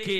के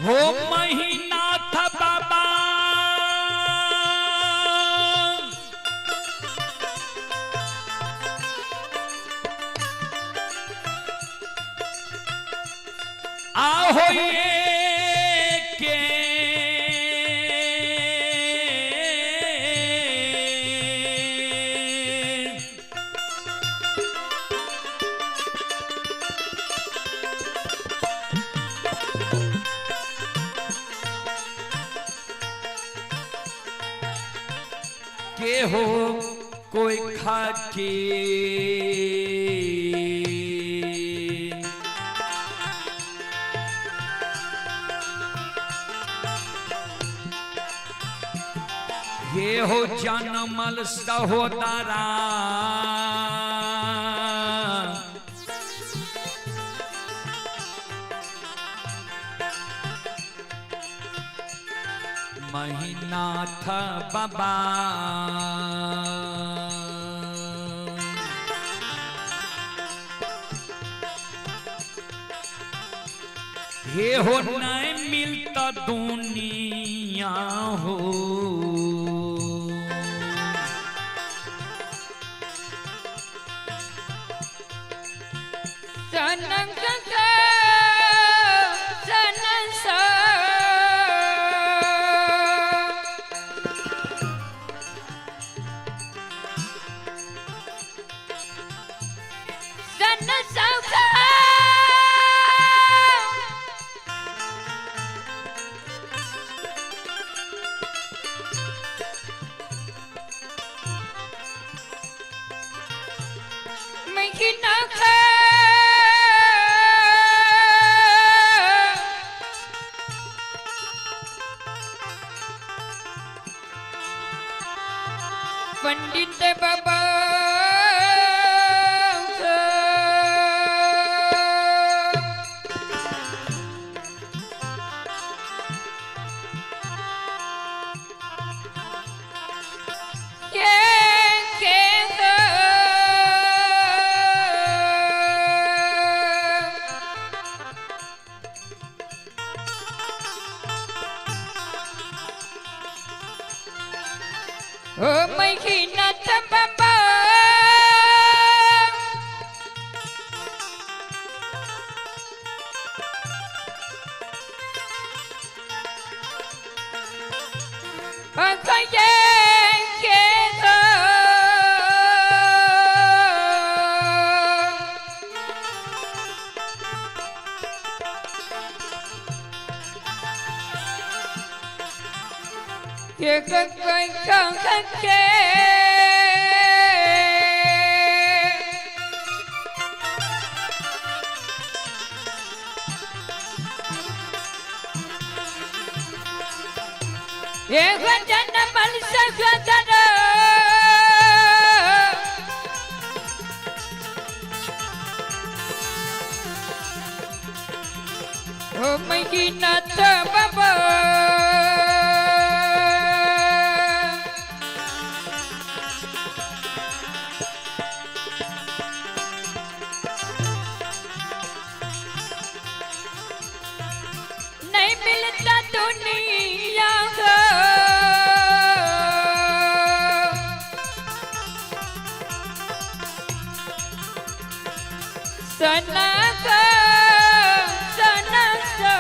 हो महीना था बाबा आहो ये के के हो कोई खा के ये हो जनमल सहोदरा महीना था बाबा हे हो नहीं मिलता दुनिया हो पंडित बाबा ओ महीना था बाबा ये कोई के ये वचन मन सगदर ओ महीना था बाबा नहीं मिलता दुनिया को सना को सना को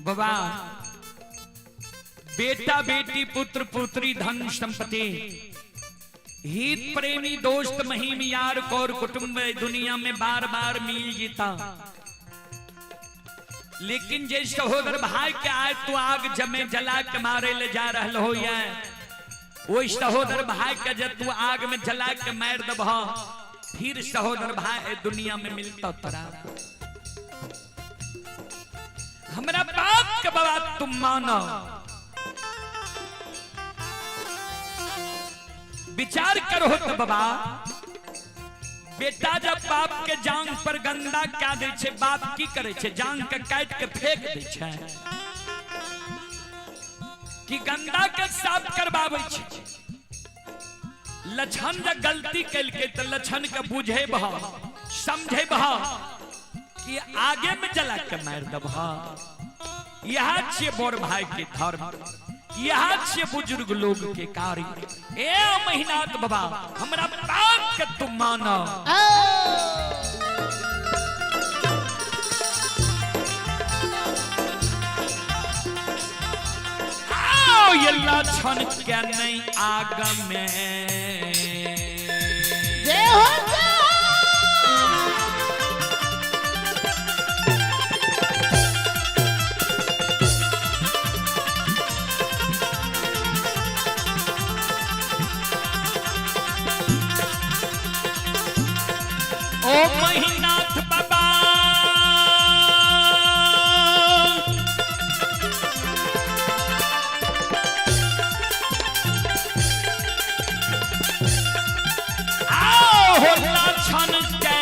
बाबा बेटा बेटी पुत्र पुत्री धन संपत्ति हित प्रेमी दोस्त महीम यार और कुटुंब दुनिया में बार बार मिल जीता, लेकिन जे सहोदर भाई के आए तो आग जमे जला के मारे ले जा रहा हो। वो सहोदर भाई के जब तू आग में जला के मार दब फिर सहोदर भाई दुनिया में मिलता तोरा। हमारा बाप के बात तुम मानो, विचार करो तो बाबा। बेटा जब बाप के जांग पर गंदा क्या दे छे, बाप की करे छे? जांग के काट के फेंक दे छे कि गंदा के साफ करवावे छे। लछन जब गलती कल के तो लछन के बुझे बहा समझे बहा कि आगे में जला के मार दबा। यह छे बोर भाई के धर्म, यह छे बुजुर्ग लोग के कार्य। ए महिनाथ बाबा हमरा बात के तुम मानो। आओ ये लछन के नहीं आग में जय हो ओ महिनाथ बाबा आओ हो लछन के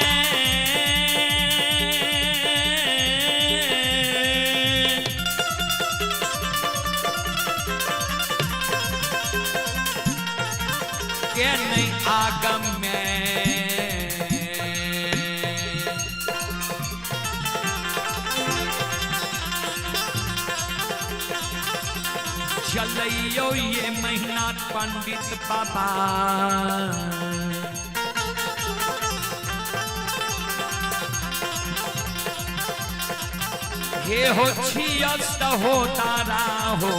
नहीं आगम में चलियो ये महीना पंडित बाबा। हे हो छियस्त हो तारा हो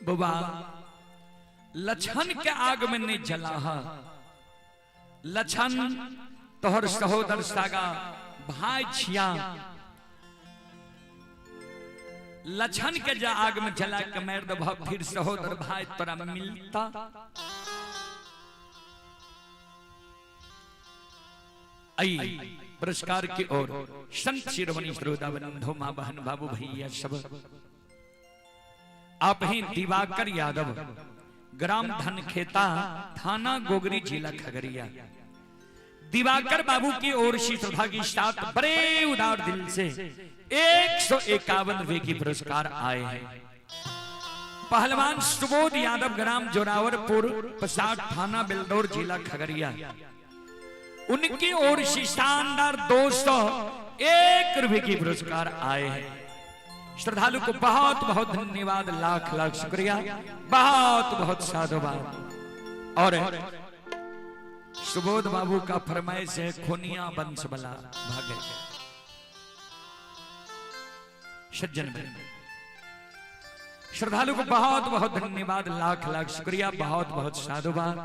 बाबा लछन के आग में नहीं जला है। लछन तोहर सहोदर सागा भाई छिया। लछन के जा आग में जला के मार दब फिर सहोदर भाई तोरा मिलता। आई पुरस्कार की ओर संत शिरोमणि श्रोताबंधु मां बहन बाबू भैया सब आप ही दिवाकर यादव ग्राम धनखेता थाना गोगरी जिला खगड़िया। दिवाकर बाबू की ओर से सौभाग्य साथ बड़े उदार दिल से 151 रुपए की पुरस्कार आए हैं। पहलवान सुबोध यादव ग्राम जोरावरपुर पसाट थाना बिल्दौर जिला खगड़िया, उनकी ओर से शानदार 201 रुपए की पुरस्कार आए हैं। श्रद्धालु को बहुत बहुत धन्यवाद, लाख लाख शुक्रिया, बहुत बहुत साधुवाद। और सुबोध बाबू का फरमाइश है खोनिया बंश बला भागे। सज्जन बने। श्रद्धालु को बहुत बहुत धन्यवाद, लाख लाख शुक्रिया, बहुत बहुत साधुवाद।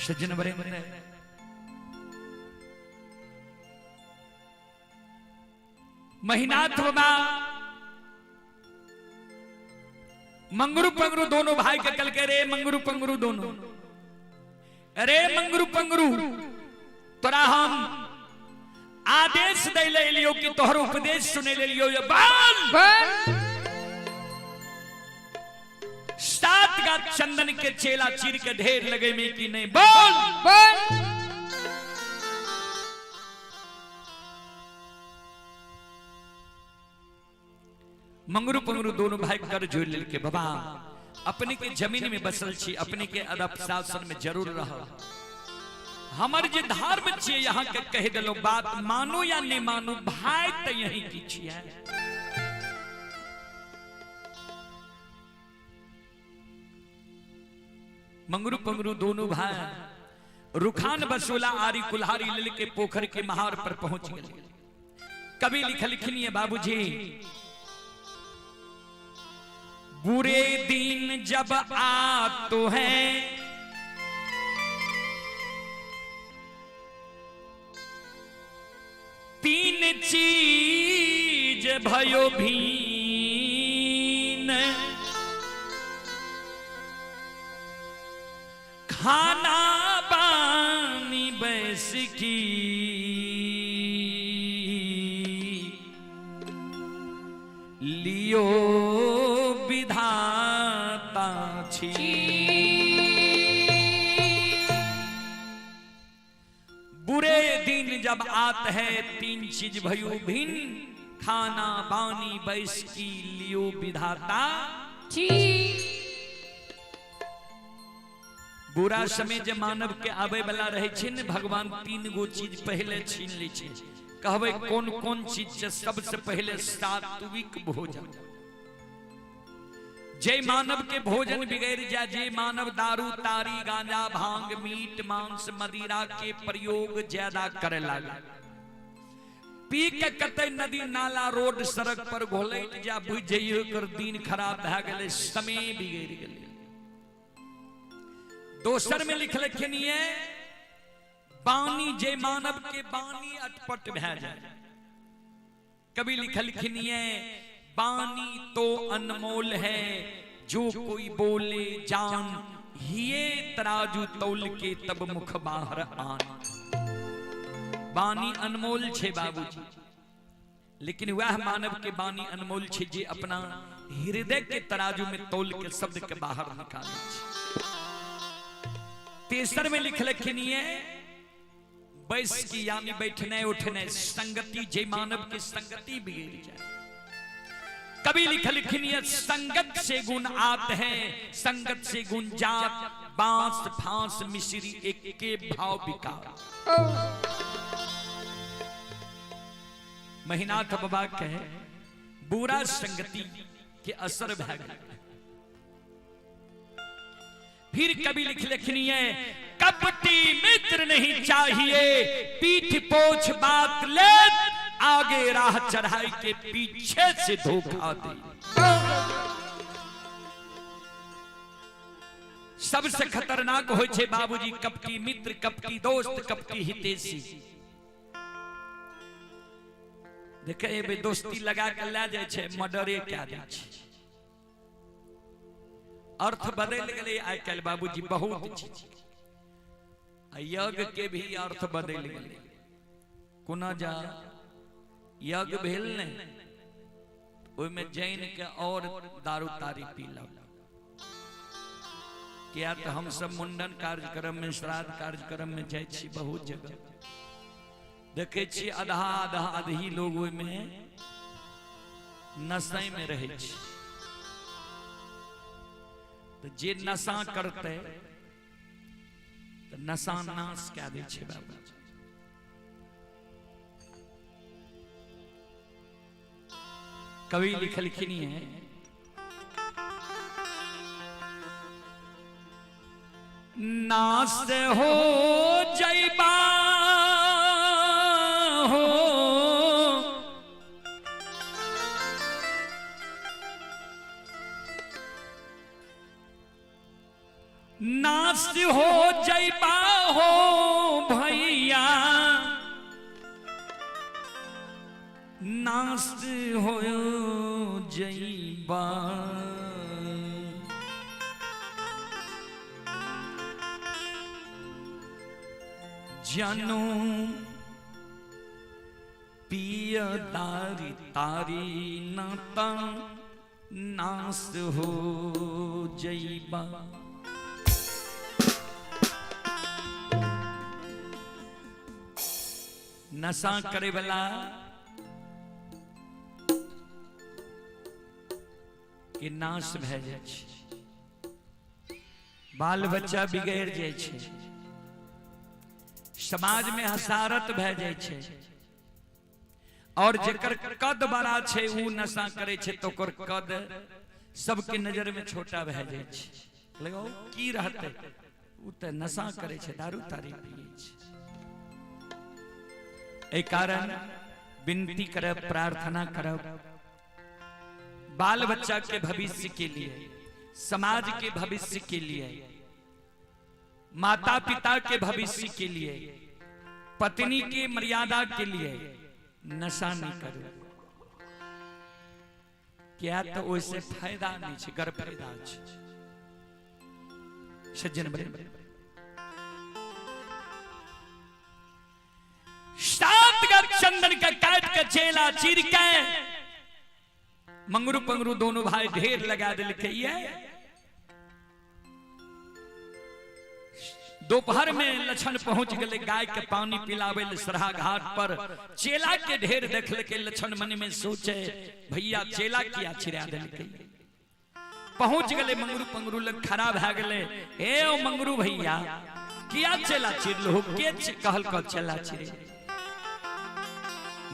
सज्जन बड़े महीनाथ बाबा मंगरू पंगरू दोनों भाई के कल के रे मंगरू पंगरू दोनों, अरे मंगरू पंगरू तोरा हम आदेश दे ले लियो कि तोहर उपदेश सुने ले लियो। ये बाल सात का चंदन के चेला चीर के ढेर लगे में कि नहीं, बोल मंगरू पंगरू दोनों भाई कर जोड़ ले के बाबा अपने के जमीन में बसल छी, अपने के अदब शासन में जरूर रहो। हमारे जे धर्म छे यहाँ के कह दिलो, बात मानो या नहीं मानो, भाई तो यही की छिए। मंगरू पंगरू दोनों भाई रुखान बसोला आरी कुल्हारी ले के पोखर के महार पर पहुंच गए। कभी लिखनी है बाबूजी, बुरे दिन जब आ तो है तीन चीज भयो भीन, खाना पानी बैस की लियो विधाता छी। बुरे दिन जब आत है तीन चीज भयो भिन्न, खाना पानी बैस की लियो विधाता छी। बुरा समय जब मानव के आबे वाला रहे छे न, भगवान तीन गो चीज पहले छीन ले छे। कहबे कौन कौन चीज? सबसे पहले सात्विक भोजन। जे मानव के भोजन बिगड़ जा, जे मानव दारू तारी गांजा भांग मीट मांस मदिरा के प्रयोग ज्यादा करे लगा, पी के कते नदी नाला रोड सड़क पर घोलैत जा, बुझ जइयो कर दिन खराब भ गेले, समय बिगड़ गेले। दोसर में लिख लिखनिए बानी, जे मानव के बानी अटपट भ जाए। कभी लिख लिखनिए बानी तो अनमोल है, जो कोई बोले जान, हिये तराजू तौल के तब मुख बाहर आन। बानी अनमोल छे बाबूजी, लेकिन वह मानव के बानी अनमोल छे जे अपना हृदय के तराजू में तौल के शब्द के बाहर निकाले छे। तीसर में लिख लिखनिए बैस की यानी बैठने उठने संगति, जे मानव की संगति बिगड़ जाए। कभी लिख लिखनिए संगत से गुण आते हैं, संगत से गुण जात, बांस फांस मिश्री एक के भाव विकार। महीनाथ बाबा कहे बुरा संगति के असर भय गए। फिर कभी लिख लिखनिए कपटी मित्र नहीं चाहिए, पीठ पोछ बात ले, आगे राह चढ़ाई के पीछे से धोखा दे। सबसे खतरनाक हो छे बाबूजी कपटी मित्र, कपटी दोस्त, कपटी हितैषी। देखे बे दोस्ती लगा के ले जाए छे, मर्डरे क्या दे छे। अर्थ बदल गए आइ काल बाबूजी बहुत चीज। यज्ञ के भी अर्थ बदल गए। कोना जा यज्ञ भेल ने, ओइमे जैन के और दारू तारी पीला। क्या तो हम सब मुंडन कार्यक्रम में, श्राद्ध कार्यक्रम में जाए छी, बहुत जगह देखे छी आधा आधा आधी लोग ओइमे नशे में रहे छी। तो जे नशा करते तो नशा नाश क्या दे छे बाबा। कवि लिखनी है नास हो जैबा हो नास हो जैबा हो भैया नास हो जैबा जानो पिय तारी तारी नाता नास हो जैबा। नशा करे वाला के नाश भए जाय छै, बाल बच्चा बिगड़ जाय छै, समाज में हसारत भए जाय छै, और जेकर कद बड़ा छै उ नशा करे छै तो ओकर कद सबके नजर में छोटा भए जाय छै। लगाओ की रहते उ त नशा करे छै, दारू तारी पिए छै। ए कारण विनती करब, प्रार्थना करब, बाल बच्चा के भविष्य के लिए, समाज के भविष्य के लिए, माता पिता के भविष्य के लिए, पत्नी की मर्यादा के लिए नशा नहीं करो। क्या तो वैसे फायदा नहीं है, गर फायदा है। सज्जन बड़े सात गर चंदन का काट के चेला चीर के मंगरू पंगरू दोनों भाई ढेर लगा दिल के दोपहर में लछन पहुंच गए गाय के पानी पिलावे सरहा घाट पर। चेला के ढेर देख के लछन मन में सोचे भैया चेला किया चिरा दिल के। पहुंच गए मंगरू पंगरू लग खड़ा भे गए, ए ओ मंगरू भैया किया चेला चिरलो के कहल को चेला चिरे।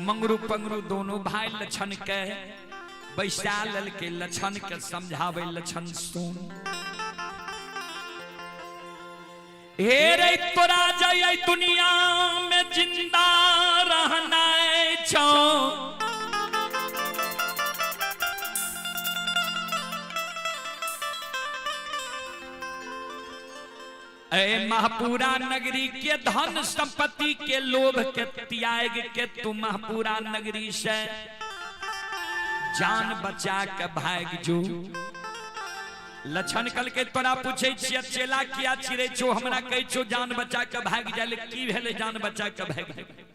मंगरू पंगरू दोनों भाई लछन के बैसा लल के लछन के समझावे, लछन सुन हे रे तोरा जाय दुनिया में जिंदा रहना छो, ए महापुरा नगरी के धन संपत्ति के लोभ के त्याग के तू महापुरा नगरी से जान बचा के भाग जो। लछन कल के तोरा पूछे छिय चेला किया चिरे छो, हमरा कह छो जान बचा के भाग जाले, की भेले जान बचा के भाग जाले।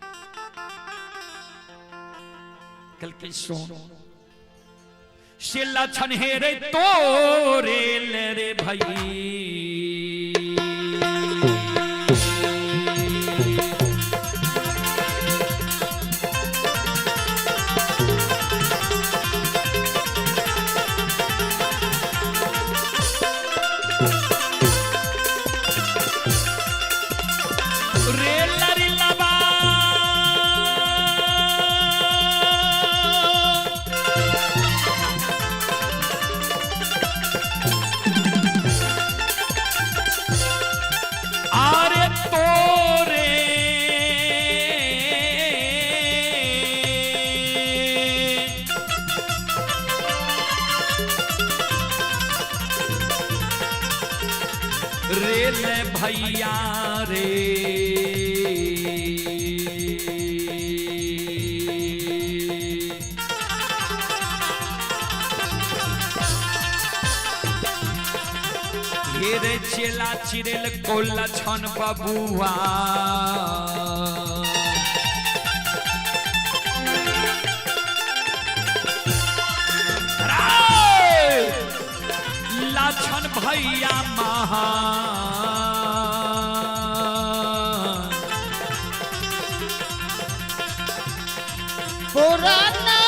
कल के सुन से लछन हे रे तोरे ले रे भाई भैया रे रे चेला चिरेल को लछन बबुआ लछन भैया महा पुराना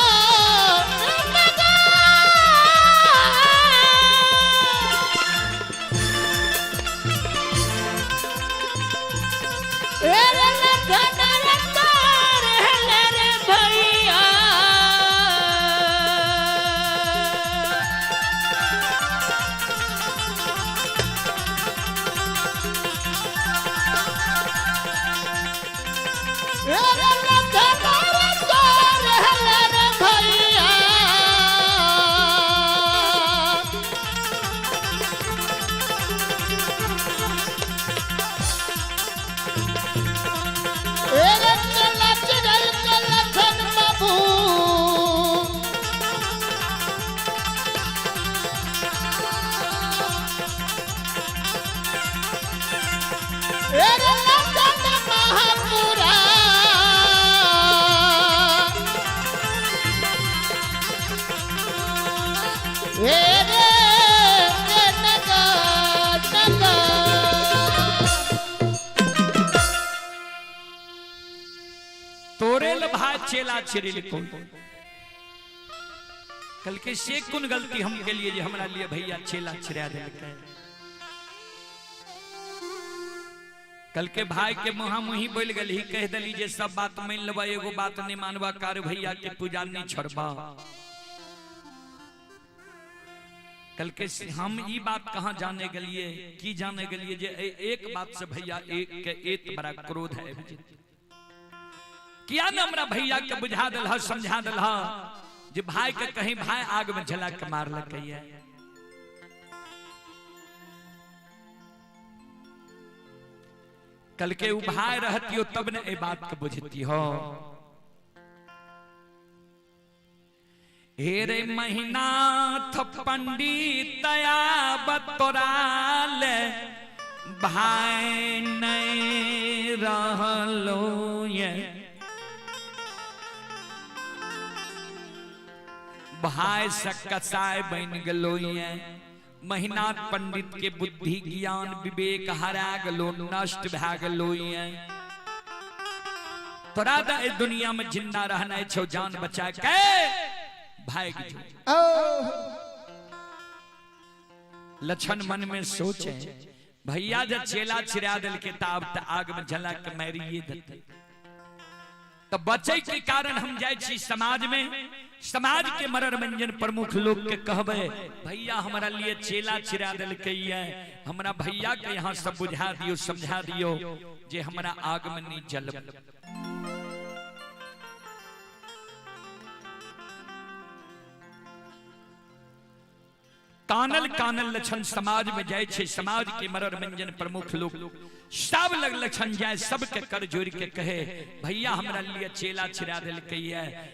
तोरे लभा चेला चिरिल को कल के से कुन गलती हम के लिए हमरा लिए भैया चेला छिरा दिलकै कल के भाई के मुहा मुही बोल गली कह दली जे सब बात मान लेबा एगो बात नहीं मानवा कार भैया के पूजा नहीं छोड़बा कल के हम ई बात कहां जाने गलिए की जाने गलिए जे एक बात से भैया एक बड़ा क्रोध है किया ना हमरा भैया के बुझा दलह समझा दलह जे भाई के कहीं भाई आग में जला के मार लकैया कल के उ भाई रहती हो तब ने ए बात के बुझती हो हेरे महीना थ पंडित बतोराल भाई नहीं रहलो ये भाई सकसाय बन गलो ये महीना पंडित के बुद्धि ज्ञान विवेक हरा गलो नष्ट भा गलो ये तोरा दा ए दुनिया में जिंदा रहना छो जान बचा के भाई लक्षण मन में सोचे भैया जब चेला चिरा दिल के ताब त आग में जला के मारिए देते तब बचे के कारण हम जाए छी समाज में समाज के मनोरंजन प्रमुख लोग के कहबे भैया हमारा लिए चेला चिरा दिल के हमरा भैया के यहाँ सब बुझा दियो समझा दियो जे हमरा आग में नहीं जल कानल कानल लक्षण समाज में जाए छे समाज के मनोरंजन प्रमुख लोग सब लग लक्षण जाए सबके कर जोड़ के कहे भैया हमरा लिए चेला छिरा दिल के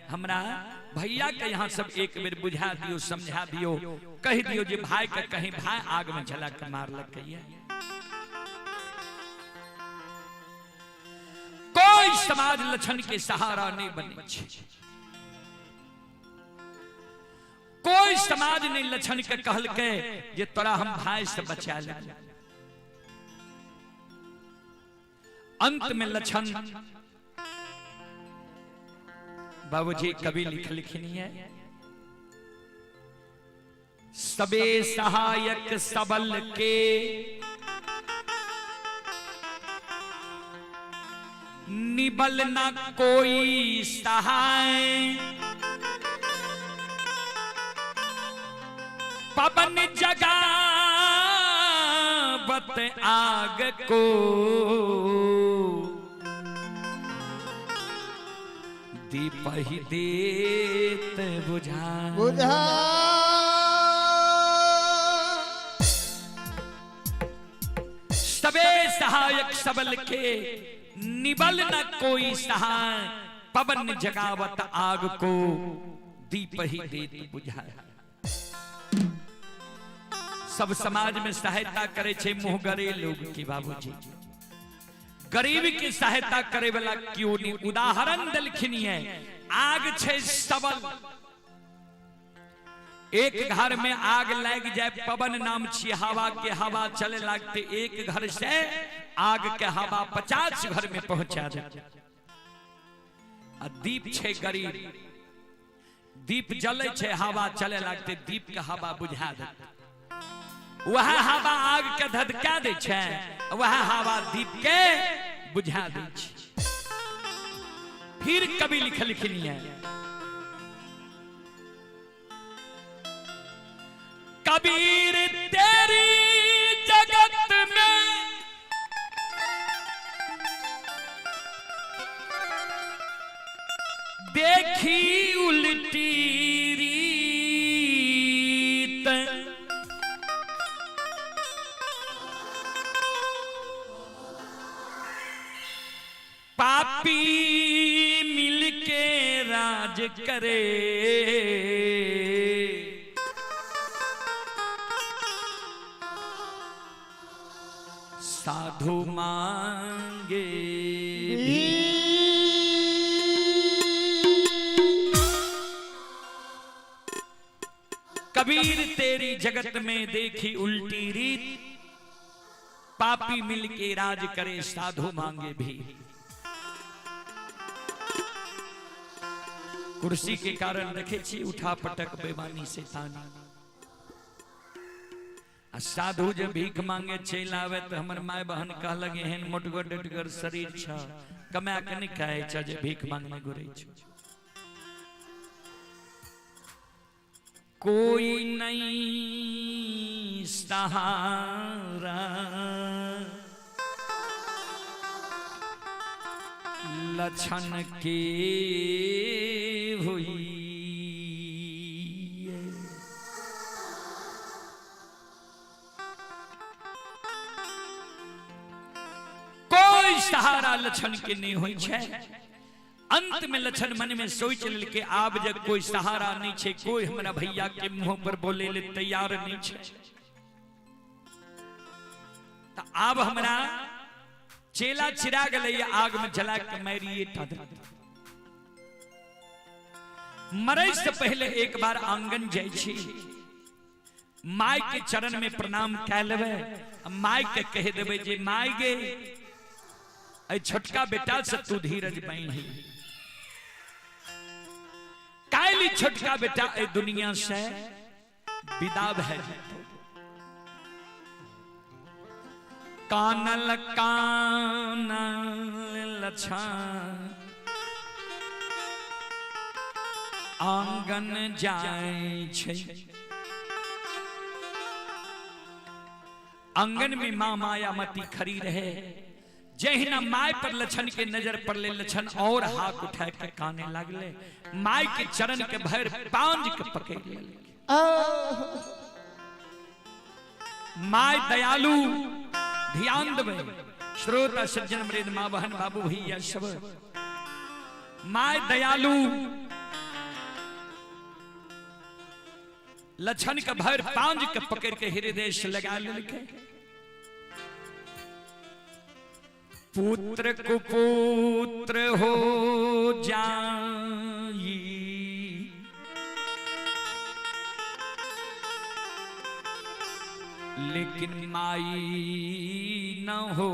हमरा भैया के यहाँ सब एक बेर बुझा दियो समझा दियो कह दियो जे भाई के कहीं भाई आग में जला के मार लकैया कोई समाज लक्षण के सहारा नहीं बने छे कोई समाज नहीं लक्षण के कहल के जे तोरा हम भाई से बचा ले अंत में लक्षण बाबूजी कवि लिखनी है सबे सहायक सबल के निबल ना कोई सहाय पवन जगावत आग को दीप ही देत बुझा सबे सहायक सबल के निबल न कोई सहाय पवन जगावत आग को दीप ही देत बुझा सब समाज में सहायता करे छे मुहगरे लोग की बाबूजी गरीब की सहायता करे वाला क्यों नहीं उदाहरण दलखिनी है आग छे सबल एक घर में आग लग जाए पवन नाम छी हवा के हवा चले लगते एक घर से आग के हवा 50 घर में पहुंचा दे दीप छे गरीब दीप जले छे हवा चले लगते दीप के हवा बुझा दे वह हवा आग के धधका दे छे वह हवा दीप के बुझा दे छे फिर कभी लिखनी है कबीर तेरी जगत में देखी उल्टी रीत पापी मिलके राज करे साधु मांगे कबीर तेरी जगत में देखी उल्टी रीत पापी मिलके राज करे साधु मांगे भी कुर्सी के कारण देखे छी उठा पटक बेमानी से तानी। आ साधु जब भीख मांगे चल आवे तो हमर माय बहन कह लगे हेन मोटगर डटगर शरीर छ कमा के नहीं खाए छ जे भीख मांगने गुरे छ। कोई नहीं सहारा लछन के हुई, कोई सहारा लछन के नहीं हुई छे। अंत में लछन मन में सोच लेल के आब जब कोई सहारा नहीं छे, कोई हमरा भैया के मुंह पर बोले ले तैयार नहीं छे, तो आब हमरा चेला चिराग ले आग में जला के मारिए ठाड़। मरे से पहले एक बार आंगन जाय छी, माय के चरण में प्रणाम कय लेबे, माय के कह देबे जे माय गे ऐ छोटका बेटा से तू धीरज बांधी, काली छोटका बेटा ऐ दुनिया से विदा भय जेतौ। कानल कानल लछन आंगन जाय छै, आंगन में मां मायामती खड़ी रहे। जहिना माय पर लछन के नजर पड़ले, लछन और हाथ उठा के काने लागले, माय के चरण के भर पांज के पकड़ ले। माय दयालु, ध्यान देवे श्रोता सज्जन मृद मां बहन बाबू भैया सब, माय दयालु लछन के भर पांज के पकड़ के हृदय से लगा लेके। पुत्र कुपुत्र हो जाई, लेकिन माई न हो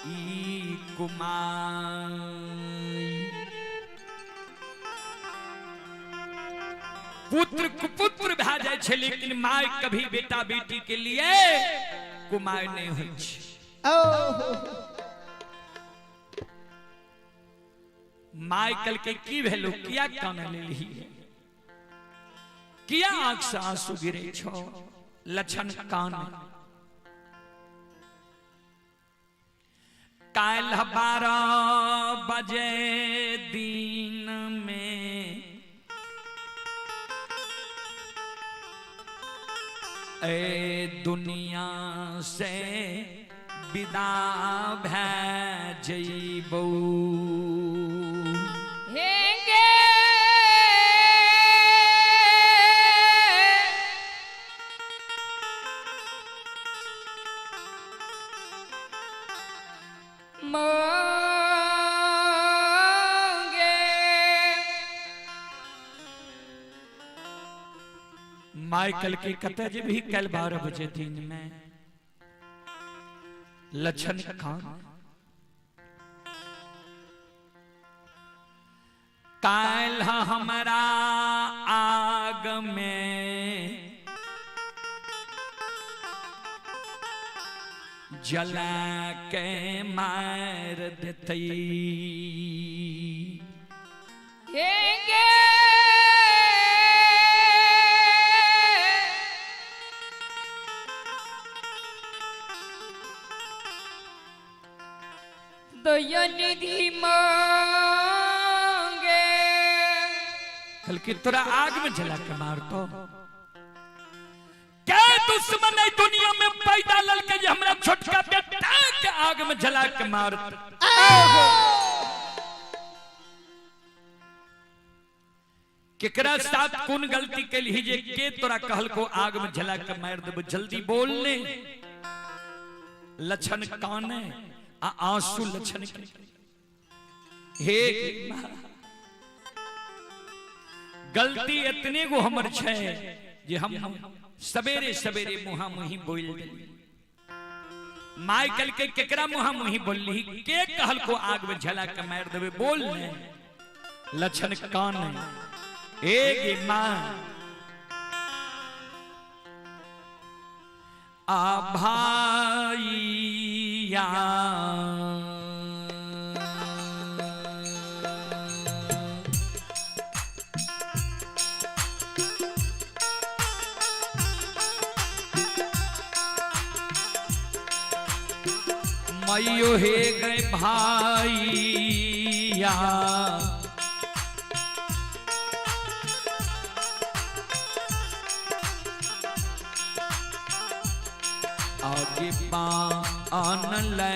ई कुमाई। पुत्र कुपुत्र भा जाय छे, लेकिन माय कभी बेटा बेटी के लिए कुमार नहीं होय छे। माय कल के की भेलो, किया काने लेली, किया आंख से आंसू गिरे छो। लछन कान काल 12 बजे दिन में ए दुनिया से विदा भै जइबौ। माइकल के कते जे भी कल 12 बजे दिन में लछन खान काल हमारा आग में जला के मार देतई। दयानिधि मांगे कल की तोरा आग में जला के मार तो क्या दुश्मन है दुनिया में पैदा ललके जे हमरा छोटका बेटा के आग में जला के मार। केकरा साथ कौन गलती कैली जे के तोरा कहल को आग में जला के मार देब। जल्दी बोल ले। लछन काने आंसू लछन हे गलती इतने गो हमर छे जे हम सवेरे सवेरे मुहा मुही बोल देली। माइकल के केकरा मुहा मुही बोलली के कहल को आग में झला के मार देबे। बोल ने लक्षण कान एक मां आ भाईया मयो हे गए भाईया आगे पान ले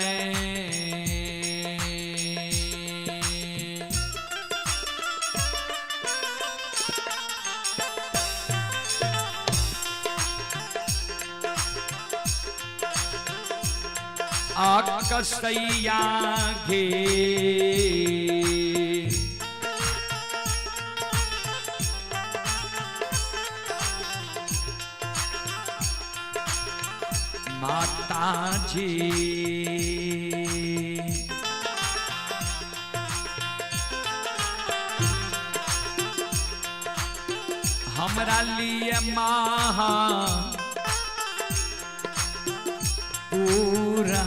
आकसैया घे माता जी हमरा लिए महा पूरा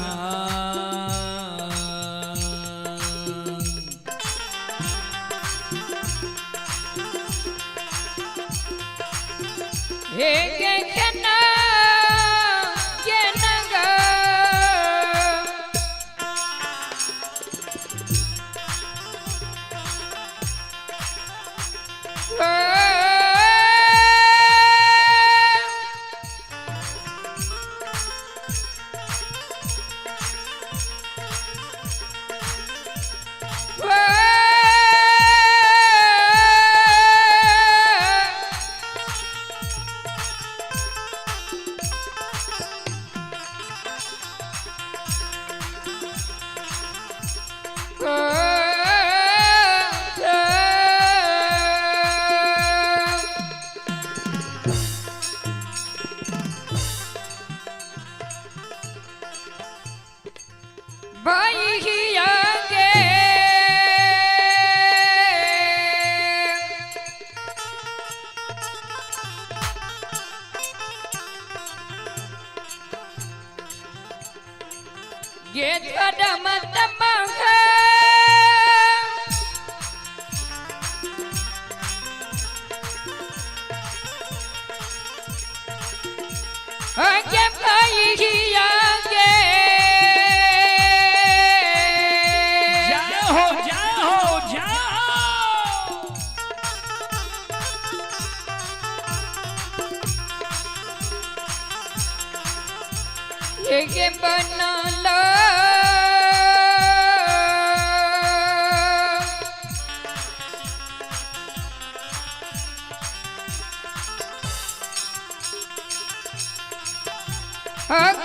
ये बना लो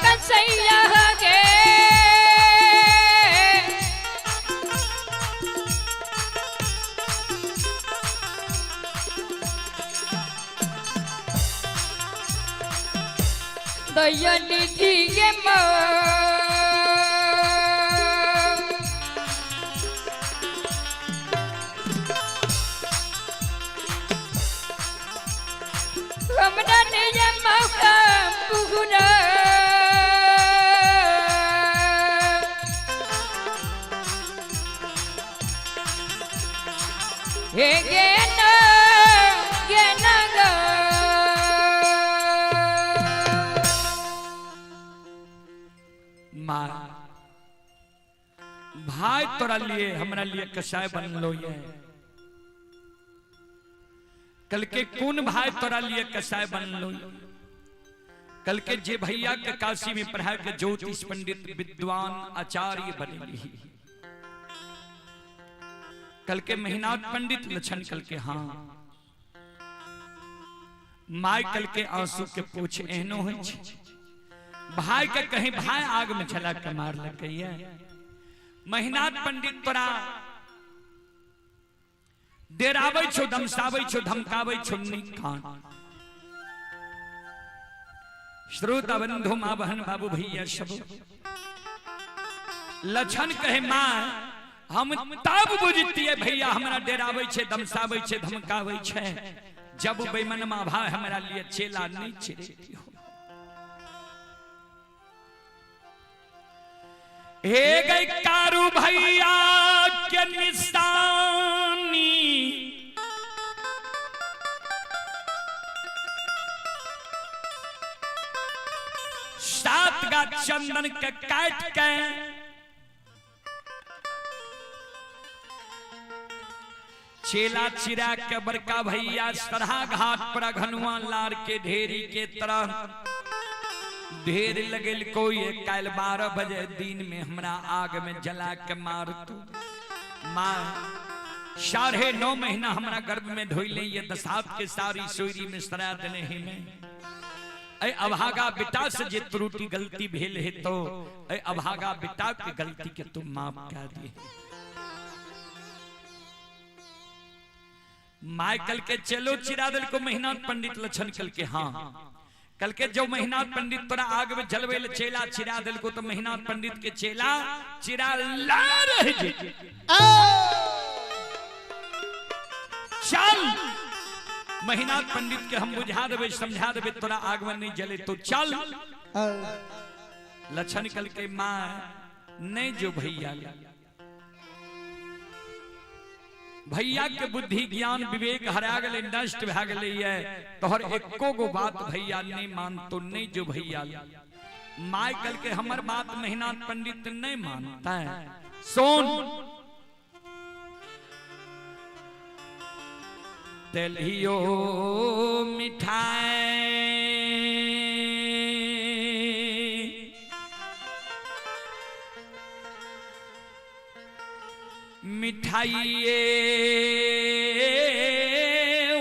कसैया गे दयाली थी ये हमरा ने ये मौका पूरा हे गे ना गा माँ भाई तोरा लिए हमरा लिए कसाय बन लो ये कल के कौन भाई तोरा लिए कसाय बन लो कल के जे भैया के काशी में पढ़ा के ज्योतिष पंडित विद्वान आचार्य बनेगी कल के मेहनत पंडित लक्षण कल के हाँ माय कल के आंसू के पूछ एहनो हो भाई के कहीं भाई आग में चला के मार लगे मेहनत पंडित तोरा डेरावे छो धमसावे छो धमकावे छो निकान श्रोता बंधु मां बहन बाबू भैया सब लक्षण कहे मां हम तब बुझतिए भैया हमरा डरावे छे, धमकावे छे, धमकावे छे, जब बेमनमा भाई हमरा लिए चेला नहीं चिरेती हो। हे गई कारू भैया के निशानी, सात गा चंदन के काट के चेला चिरा के बड़का भैया सरहा घाट पर घनुआ लार के ढेरी के तरह ढेर लगल कोई काल 12 बजे दिन में हमरा आग में जला के मार तू माँ 9.5 महीना हमरा गर्भ में धोइले ये दसात के सारी सोरी में सरा देने ही में ऐ अभागा बेटा से जे त्रुटि गलती भेल है तो ऐ अभागा बेटा की गलती के तुम माफ कर दिए। माइकल के चलो चिरा दिल को मेहनत पंडित लक्षण कल के हाँ कल के जो मेहनत पंडित तोरा आग में जलवे चेला चिरा दिल को तो मेहनत पंडित के चेला चिरा ला रहे चल मेहनत पंडित के हम बुझा देवे समझा देवे तोरा आग में नहीं जले तो चल। लक्षण कल के माँ नहीं जो भैया भैया के बुद्धि ज्ञान विवेक हरा गले नष्ट भा गले है तोहर एको गो बात भैया नहीं मान तो नहीं जो भैया माय कल के हमर बात मेहनत पंडित नहीं मानता है। सोन तेलियो मिठाई मिठाइए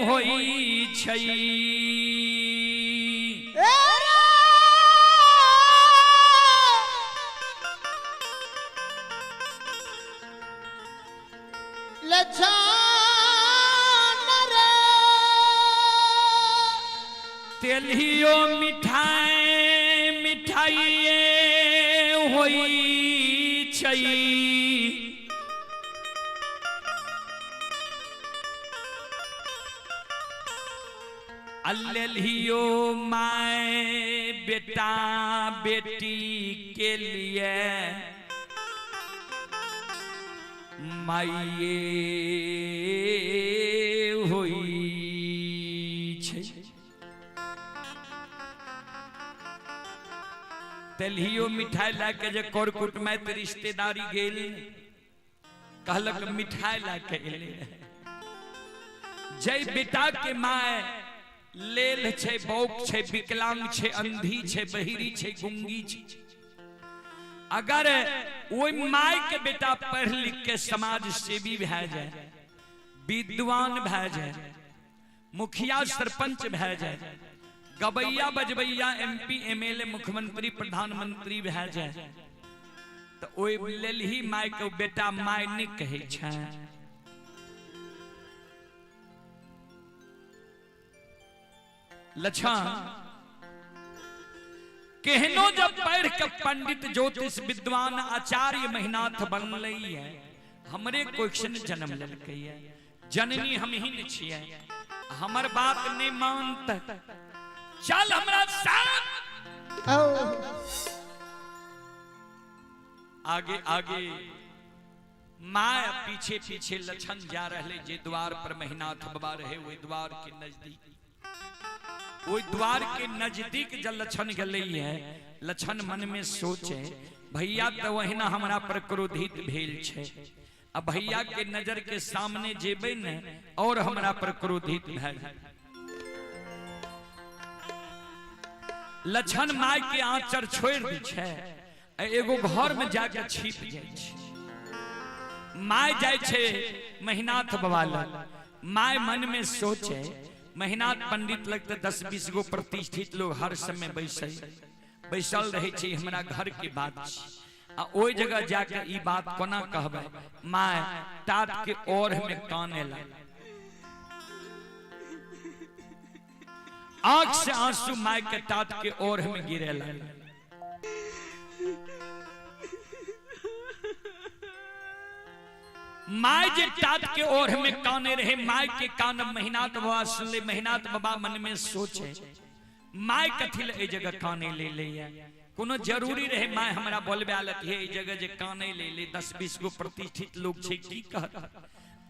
होई छई तेलियो मिठाई मिठाइए होई छई अल्लेलियो माए बेटा बेटी के लिए माइए होई छे तेलियो मिठाई लाके जे कोरकुट में रिश्तेदारी गेल कहलक मिठाई लाके एले जय बेटा के माए लेल छे बौक छे विकलांग छे अंधी छे बहिरी छे गुंगी छे अगर ओई माय के बेटा पढ़ लिख के समाज सेवी भै जाए विद्वान भै जाए मुखिया सरपंच भै जाए गबैया बजबैया MP MLA मुख्यमंत्री प्रधानमंत्री भै जाए तो ओई लेल ही माय के बेटा माय नहीं कहे छे। लक्षण केहनो जब पढ़ के पंडित ज्योतिष विद्वान आचार्य मेहनाथ बनले है हमरे क्वेश्चन जन्म लेलकै है जननी हम ही न छियै हमर बात नहीं मानत चल हमरा साथ आगे आगे माँ पीछे पीछे लक्षण जा रहे जे द्वार पर मेहनाथ बाबा रहे वही द्वार के नजदीक वो द्वार के नजदीक जब लक्षण गले है लक्षण मन में सोचे भैया तो वही ना हमारा पर क्रोधित भेल छे अब भैया के नजर के सामने जेबे न और हमारा पर क्रोधित भेल लक्षण माय के आंचर छोड़ दी छे एगो घर में जाके छिप जाए छे माय जाए छे मेहनाथ बाबा लग माय मन में सोचे मेहनाथ पंडित लगते 10-20 गो प्रतिष्ठित लोग हर समय बैसल रहे छे हमरा घर के बात आ ओई जगह जाके ई बात कोना कहबे माय तात के और में काने ला आंख से आंसू माय के तात के और में गिरे ला माय जे टाट के ओर में काने रहे, माय के कान महीनात बाबा सुन ले, महीनात बाबा मन में सोचे माय कथिल ए जगह काने ले ले कोनो जरूरी रहे माय हमरा बोलबे आलत है ए जगह जे काने ले ले 10-20 गो प्रतिष्ठित लोग छे की कहत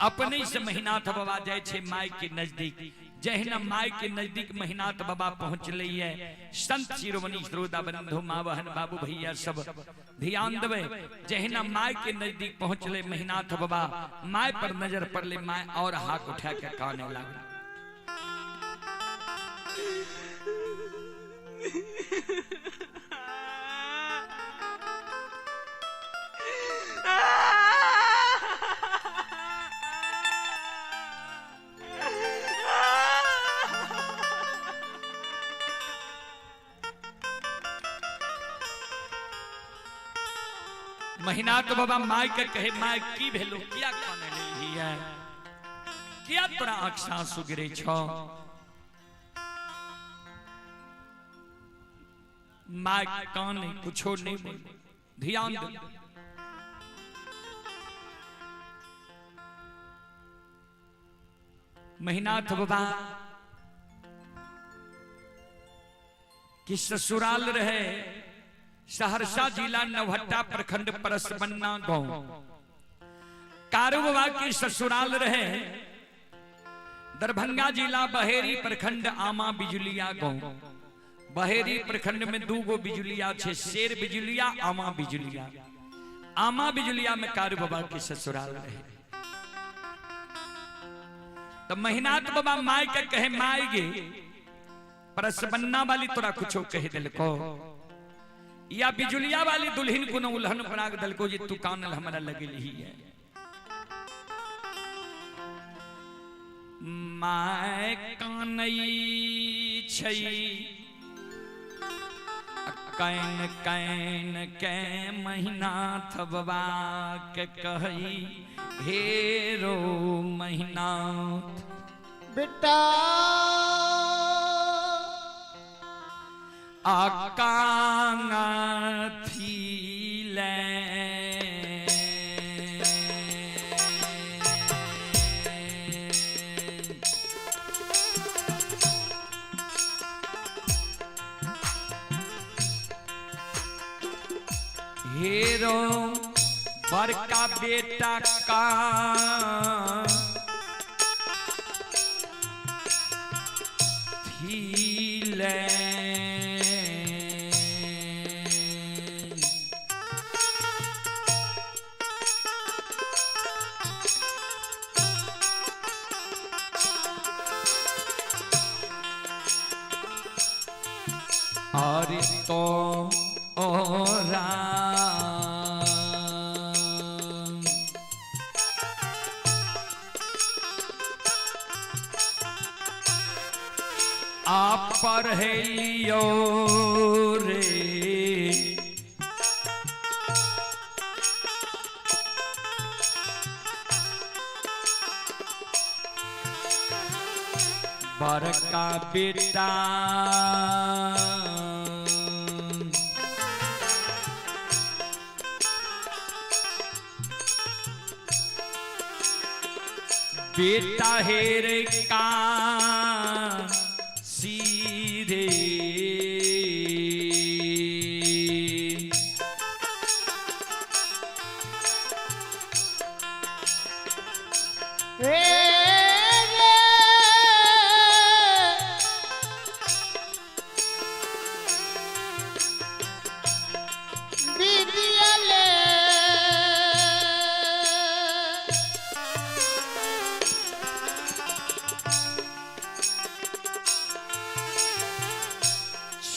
अपने से महीनाथ बाबा जाय छे माय के नजदीक। जहिना माय के नजदीक महीनाथ बाबा पहुंचले है, संत शिरोमणि श्रोता बंधु माँ बहन बाबू भैया सब ध्यान देवे। जहिना माय के नजदीक पहुंचले महीनाथ बाबा, माय पर नजर पड़ले, माय और हाथ उठा के काने लगा। महीनाथ बाबा माय के कहे माय की भेलो, किया काने ले है, किया तोरा आंख से आंसू गिरे छो। माय काने कुछो नहीं बोले, ध्यान दे। महीनाथ बाबा कि ससुराल रहे सहरसा जिला नवहट्टा प्रखंड परसबन्ना गांव। कारू बाबा की ससुराल रहे दरभंगा जिला बहेरी प्रखंड आमा बिजुलिया गांव। बहेरी प्रखंड में 2 गो बिजुलिया छे, शेर बिजुलिया आमा बिजुलिया। आमा बिजुलिया में कारू बाबा की ससुराल रहे। तो महीनाथ बाबा माय के कहे माय गे परसबन्ना वाली तोरा कुछो कह दिल को, या बिजुलिया वाली दुल्हन को न उल्हन बना दल को जे तू कानल हमारा लगल ही है। माय कानई छई कैन कैन के महीनाथ बाबा के कही हेरो महीनाथ बेटा आकांगा थी ले हेरो बड़का बेटा का थी ले और तो ओरा आप पर है लियो रे बड़का बेटा बेटा हेरे का सीधे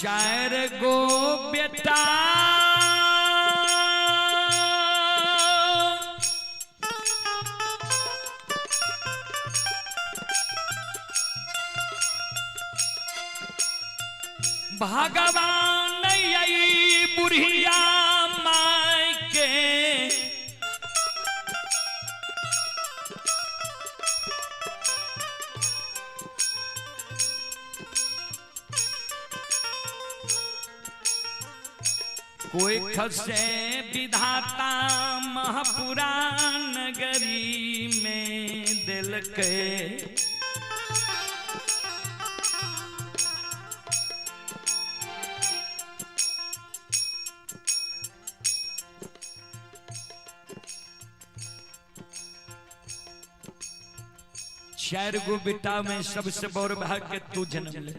चार गो बेटा भगवान यही बुढ़िया माय के कोई खसे विधाता महापुराण नगर नगरी में दिल के चार गो बेटा में सबसे बड़ भाग्य तू जन्म ले।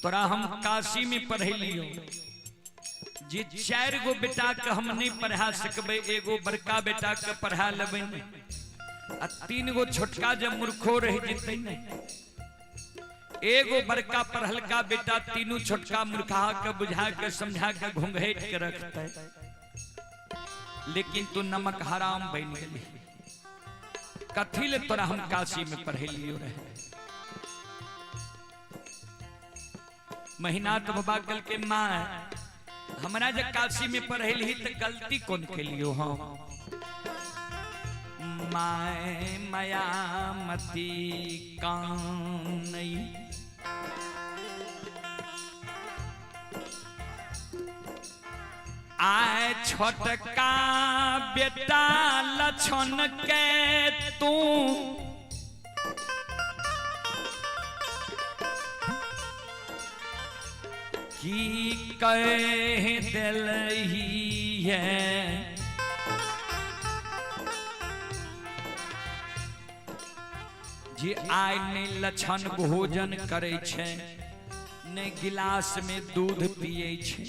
तोरा हम काशी में पढ़े लियो जी, चार गो बेटा के हम नहीं पढ़ा सकबे, एगो बड़का बेटा के पढ़ा लेबे आ तीन गो छोटका जब मूर्खो रह जते ने, एगो बड़का पढ़लका बेटा तीनों छोटका मूर्खा के बुझा के समझा के घुंघेट के रखते, लेकिन तू नमक हराम बन गेली। कथी ले तोरा हम काशी में पढ़े लियो रहे। महीनाथ बाबा कल के माँ हमरा जब काशी में पढ़े ली तो गलती कौन के लियो हम माए माया मती कानई आए छोटका बेटा लछन के तू की कह दिलही है जी आय ने लछन भोजन करे छे ने गिलास में दूध पिए छे।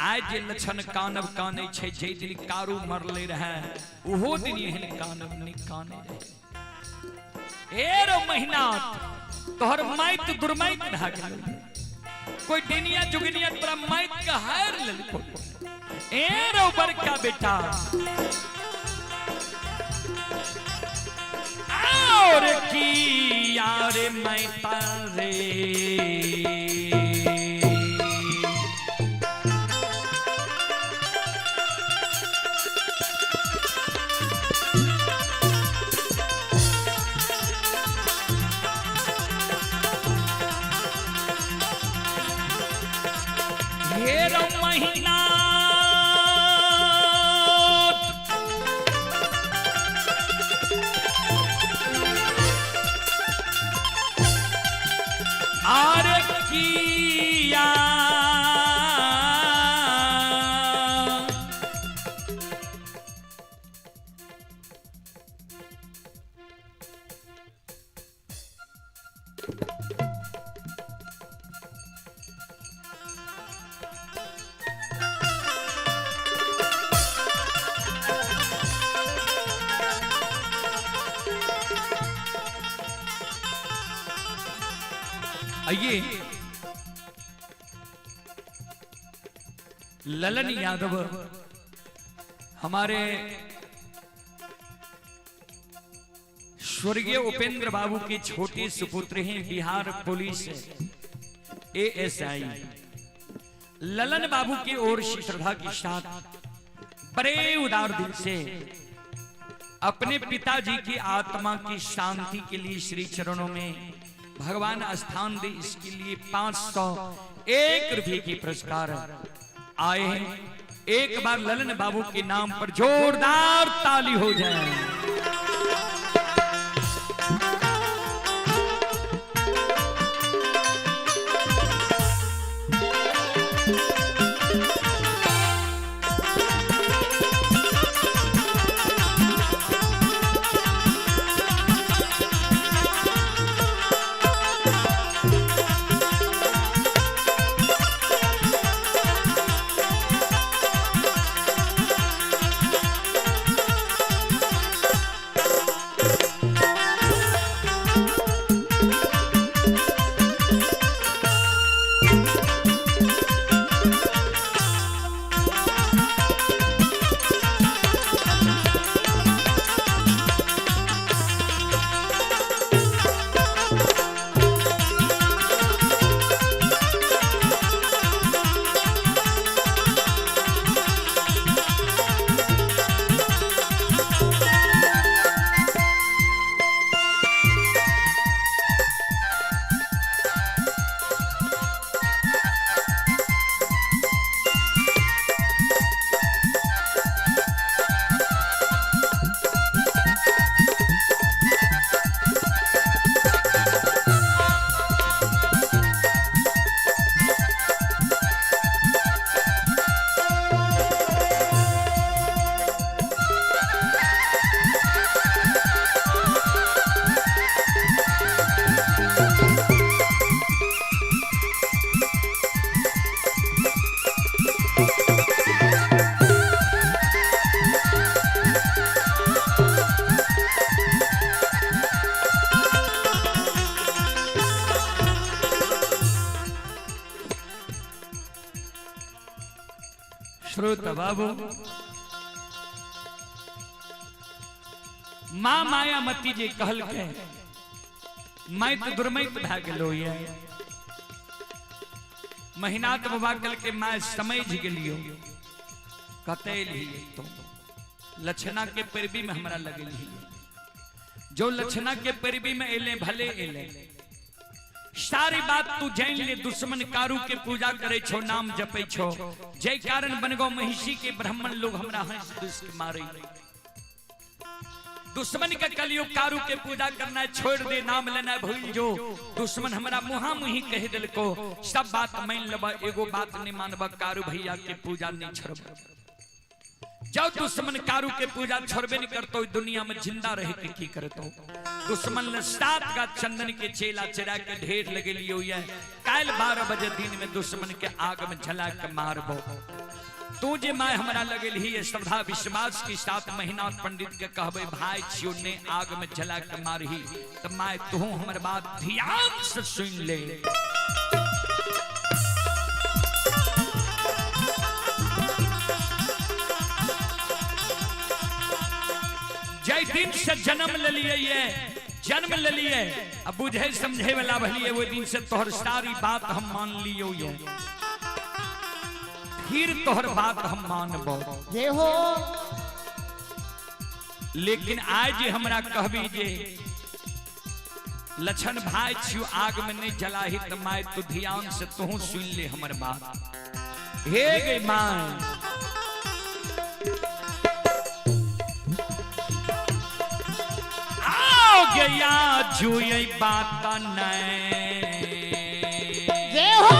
आज जे लछन कानब काने छे, जे दिन कारू मरले रहे ओहो दिन एहन कानब नहीं काने रहे। ए रो महीनाथ तोहर माइत दुर्माइत ढा गेल, कोई दिनिया जुगनिया तोरा माइत का हार लेलको। ए रो बड़का बेटा और की यार माइता रे महीना आर किया आइए ललन यादव हमारे स्वर्गीय उपेंद्र बाबू के छोटे सुपुत्र हैं, बिहार पुलिस ASI ललन बाबू की ओर से श्रद्धा के साथ बड़े उदार दिल से अपने पिताजी की आत्मा की शांति के लिए श्री चरणों में भगवान स्थान दे, इसके लिए 501 रुपये की पुरस्कार आए हैं। एक बार ललन बाबू के नाम पर जोरदार ताली हो जाए। श्रोता बाबू माँ मायामती जी कहल के मैं तो दुर्मैत भा गेलो ये महीनात बाबा कल के मैं समझ गेलियो कते लिए तो लक्षणा के पैरवी में हमरा लगल ही जो लक्षणा के पैरवी में एले भले एले सारी बात तू जान ले दुश्मन कारू के पूजा करे छो नाम जपे छो जय कारण बन गो महिषी के ब्राह्मण लोग हमरा हंस दुष्ट मारे दुश्मन के कलियुग कारू के पूजा करना छोड़ दे नाम लेना भूल जो दुश्मन हमरा मुहा मुही कह दिल को सब बात मान लबा एगो बात नहीं मानबा कारू भैया के पूजा नहीं छोड़बा जब दुश्मन कारू के पूजा छोड़बे नहीं करतो दुनिया में जिंदा रह के की करतो दुश्मन ने 7 का चंदन के चेला चरा के ढेर लगे लियो ये काल 12 बजे दिन में दुश्मन के आग में जला के मारबो तू जे मैं हमरा लगल ही श्रद्धा विश्वास के साथ महीना पंडित के कहबे भाई छियो ने आग में जला के मारही तो मैं तू हमर बात ध्यान से सुन ले जय दिन से जन्म ले लिए ये जन्म ले लिए अब बुझे समझे वाला भलिए वो दिन से तोहर सारी बात हम मान लियो ये फिर तोहर बात हम मानबो जे हो लेकिन आज हमरा कहबी जे लक्षण भाई छियो आग में नहीं जलाही तो मैं तू ध्यान से तू सुन ले हमर बात हे गई मां आओ गया जो ये बात नहीं जे हो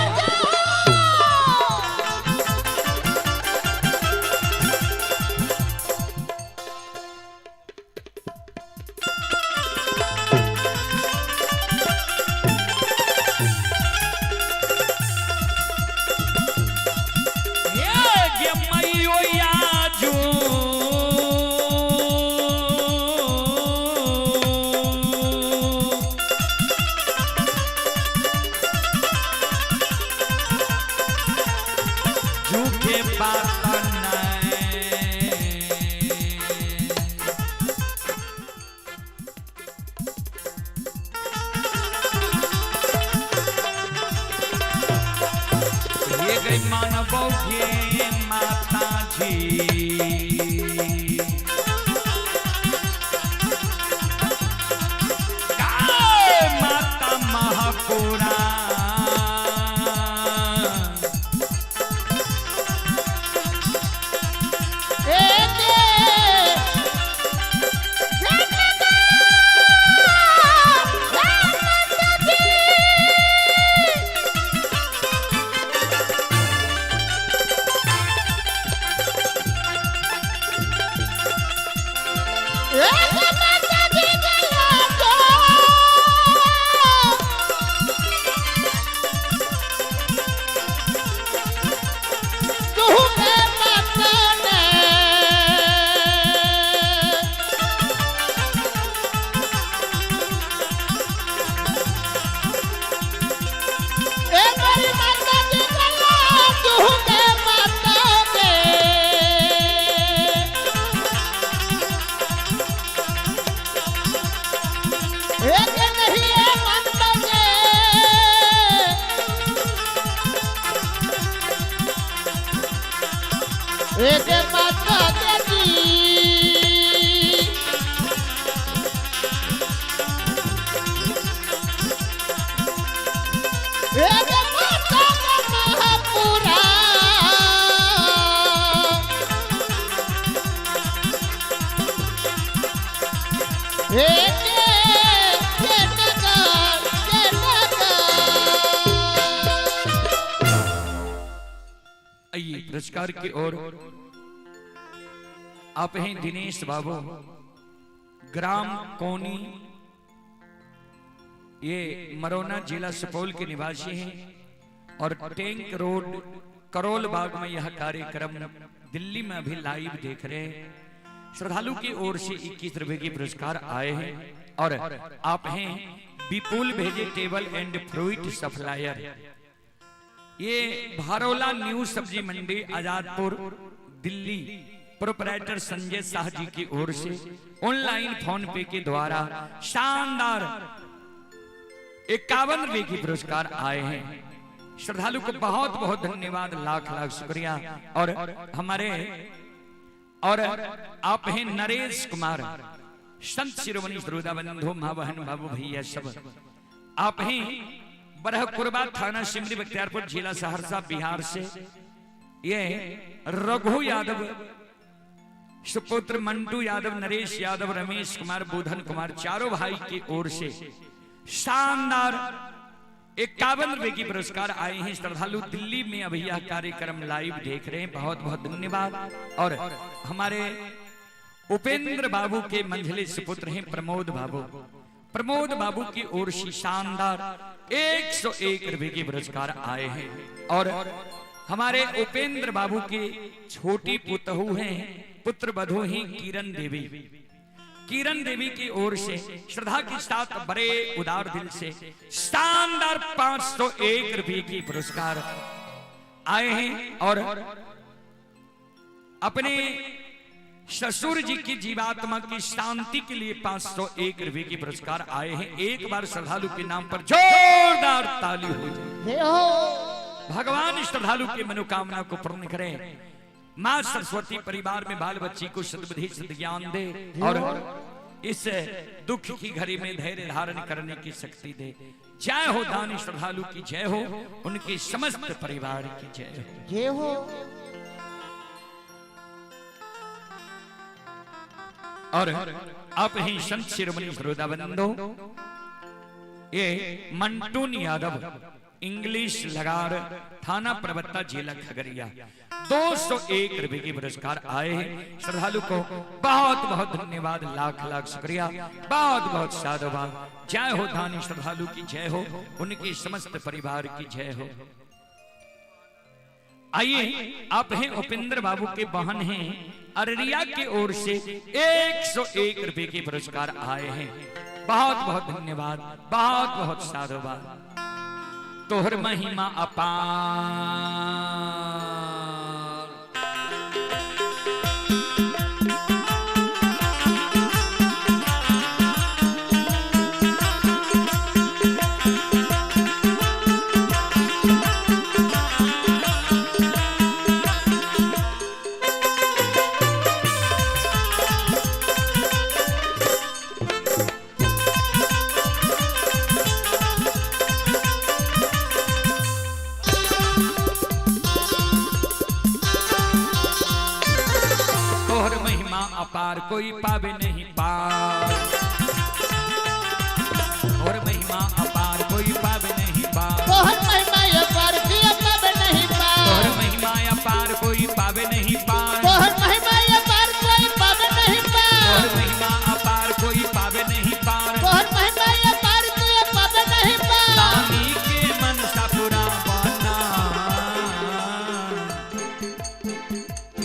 पुरस्कार की ओर आप हैं दिनेश बाबू ग्राम कोनी ये मरोना जिला सुपौल के निवासी हैं और टैंक रोड करोल बाग में यह कार्यक्रम दिल्ली में अभी लाइव देख रहे हैं श्रद्धालु की ओर से 21 रुपए के पुरस्कार आए हैं और आप हैं Vipul vegetable and fruit supplier ये भारोला न्यू सब्जी मंडी आजादपुर दिल्ली प्रोपराइटर संजय शाह जी की ओर से ऑनलाइन फोन पे के द्वारा शानदार 51 रुपए की पुरस्कार आए हैं। श्रद्धालु को बहुत बहुत धन्यवाद, लाख लाख शुक्रिया। और हमारे और आप हैं नरेश कुमार, संत शिरोमणि श्रोता बंधु मां बहन बाबू भैया सब आप हैं, बरहकुरबा थाना सिमरी बख्तियारपुर जिला सहरसा बिहार से। ये रघु यादव, सुपुत्र मंटू यादव, नरेश यादव, रमेश कुमार, बुधन कुमार, चारों भाई की ओर से शानदार 51 रुपए की पुरस्कार आए हैं। श्रद्धालु दिल्ली में अभी यह कार्यक्रम लाइव देख रहे हैं, बहुत बहुत धन्यवाद। और हमारे उपेंद्र बाबू के मंझले सुपुत्र हैं प्रमोद बाबू, प्रमोद बाबू की ओर से शानदार 101 रुपए के पुरस्कार आए हैं। और हमारे उपेंद्र बाबू की छोटी पुतहू हैं, पुत्र वधू हैं किरण देवी, किरण देवी की ओर से श्रद्धा के साथ बड़े उदार दिल से शानदार 501 रुपए की पुरस्कार आए हैं। और अपने ससुर जी की जीवात्मा की शांति के लिए 501 रुपए की पुरस्कार आए हैं। एक बार श्रद्धालु के नाम पर जोरदार ताली हो जाए। भगवान श्रद्धालु की मनोकामना को पूर्ण करें। मां सरस्वती परिवार में बाल बच्ची को सद्बुद्धि सद्ज्ञान दे और इस दुख की घड़ी में धैर्य धारण करने की शक्ति दे। जय हो दानी श्रद्धालु की जय हो, उनके समस्त परिवार की जय हो। जय हो। और आप ही संत शिरोमणि श्रोता बंधु, ये मंटून यादव, इंग्लिश लगार, थाना प्रवक्ता, जिला खगड़िया, 201 रुपए के पुरस्कार आए हैं। श्रद्धालु को बहुत बहुत धन्यवाद, लाख लाख शुक्रिया, बहुत बहुत साधुवाद। जय हो धानी श्रद्धालु की जय हो, उनके समस्त परिवार की जय हो। आइए, आप हैं उपेंद्र बाबू के बहन हैं, अररिया की ओर से 101 रुपए के पुरस्कार आए हैं। बहुत बहुत धन्यवाद, बहुत बहुत साधुवाद। तोहर महिमा अपार, अपार कोई पावे नहीं पार, और महिमा अपार कोई पावे नहीं पार, तोहर महिमा अपार कोई पावे नहीं पार, तोहर महिमा अपार कोई पावे नहीं पार, तोहर महिमा अपार कोई पावे नहीं पार, तोहर महिमा अपार कोई पावे नहीं पार, तोहर महिमा अपार कोई पावे नहीं पार। दानी के मनसा पूरा बना,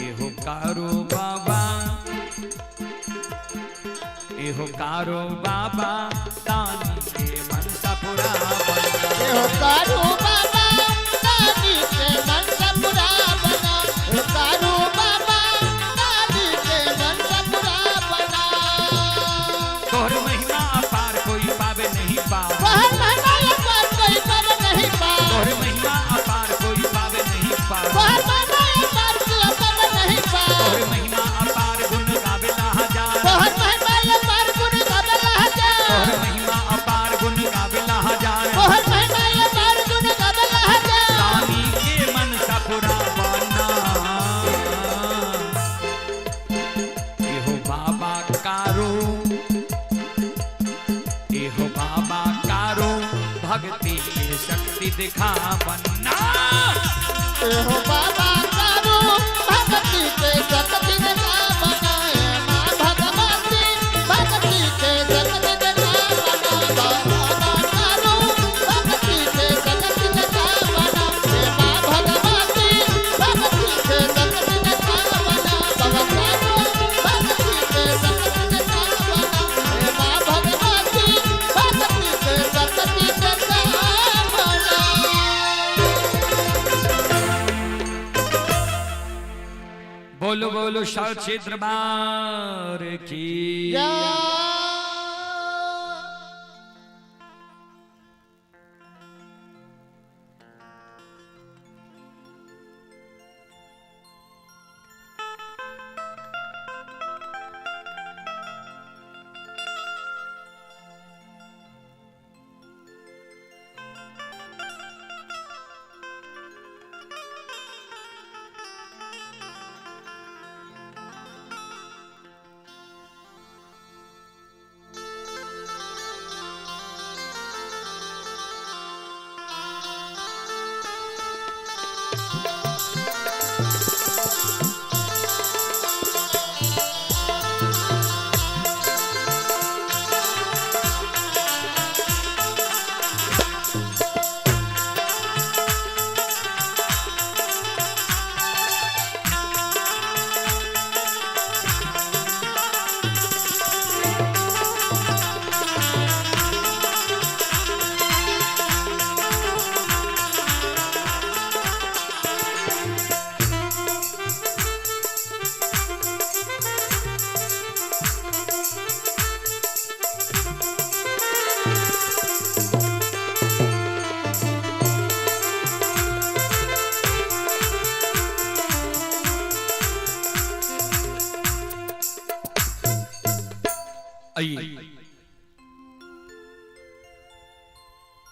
एहो कारो बाबा, एहो कारो बाबा, दानी के मनसा पूरा बना, एहो कारो बाबा, दानी के मनसा पूरा बना, एहो कारो बाबा, दानी के मनसा पूरा बना। तोहर महिमा अपार कोई पावे नहीं पार, तोहर महिमा अपार कोई पावे नहीं पार, तोहर महिमा अपार कोई पावे नहीं पार, तोहर महिमा अपार कोई पावे नहीं पार, तोहर महिमा अपार गुण गावेला हजार, तोहर महिमा अपार गुण गावेला हजार, तोहर महिमा अपार गुण गावेला हजार, तोहर महिमा अपार गुण गावेला हजार। दानी के मनसा पूरा बना, एहो बाबा कारो, एहो बाबा कारो, भक्ति की शक्ति दिखा बन्ना, एहो बाबा कारो, भक्ति के शक्ति दिखा बना, मां भगवती भक्ति के शक्ति दिखा बना, बाबा कारो, भक्ति के शक्ति दिखा बना, मां भगवती भक्ति के शक्ति दिखा बना, बाबा कारो, भक्ति के शक्ति दिखा बना, मां भगवती भक्ति के शक्ति दिखा बना। बोलो बोलो साचे दरबार की।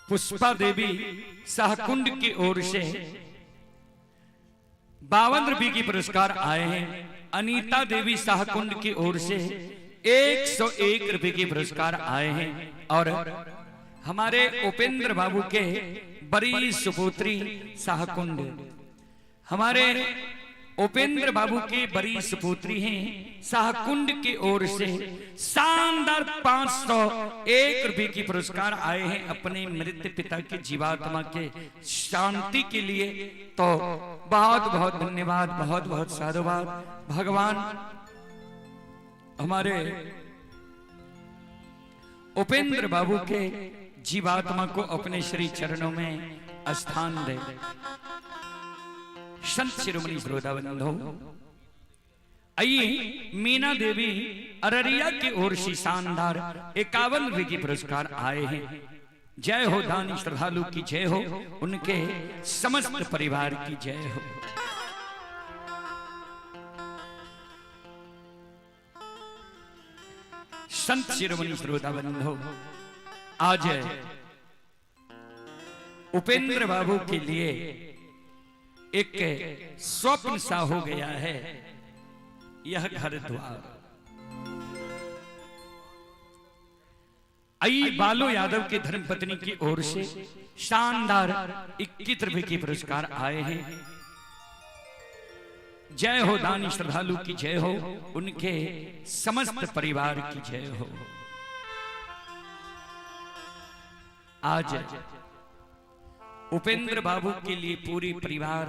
पुष्पा देवी शाहकुंड की ओर से 52 रुपये की पुरस्कार आए हैं। अनीता देवी शाहकुंड की ओर से 101 रुपये की पुरस्कार आए हैं। और हमारे उपेंद्र बाबू के बड़ी सुपुत्री शाहकुंड, हमारे उपेंद्र बाबू की बड़ी सुपुत्री हैं शाहकुंड की ओर से शानदार 501 रुपये की पुरस्कार आए हैं अपने मृत पिता के जीवात्मा के शांति के लिए। तो बहुत बहुत धन्यवाद, बहुत बहुत साधुवाद। भगवान हमारे उपेंद्र बाबू के जीवात्मा को अपने श्री चरणों में स्थान दे। संत शिरोमणि श्रोताबंधो, आइए मीना देवी अररिया की ओर से शानदार 51 रुपये की पुरस्कार आए हैं। जय हो दानी श्रद्धालु की जय हो, उनके समस्त परिवार की जय हो। संत शिरोमणि श्रोताबंधो, आज उपेंद्र बाबू के लिए एक स्वप्न सा हो गया है। यह घर द्वार आई बालो यादव के धर्मपत्नी की ओर से शानदार 21 रुपये की पुरस्कार आए हैं। जय हो दानी श्रद्धालु की जय हो, उनके समस्त परिवार की जय हो। आज उपेंद्र बाबू के लिए पूरी परिवार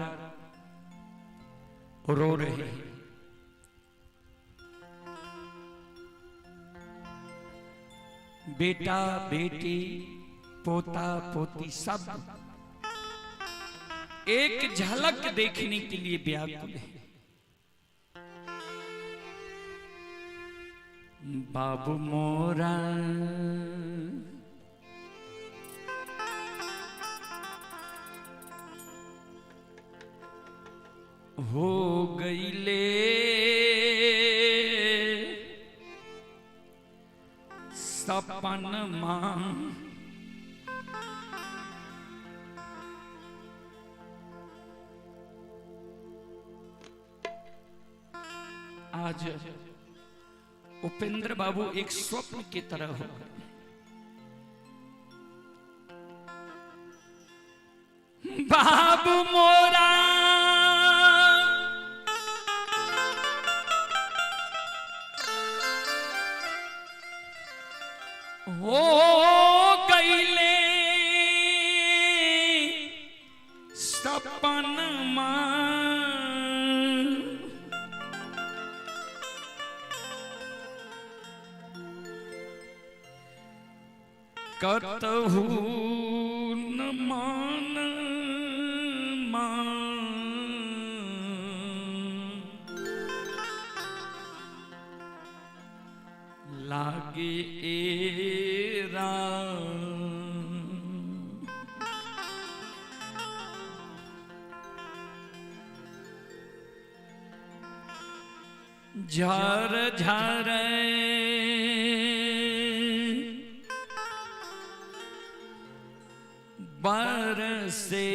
रो रहे हैं। बेटा बेटी पोता पोती सब एक झलक देखने के लिए व्याकुल है। बाबू मोरा हो गईले सपन मां, आज उपेंद्र बाबू एक स्वप्न की तरह हो गए। बाबू मोरा हो गईले सपन मां, कतहु न मान मान लागे ए राम। झर झर बरसे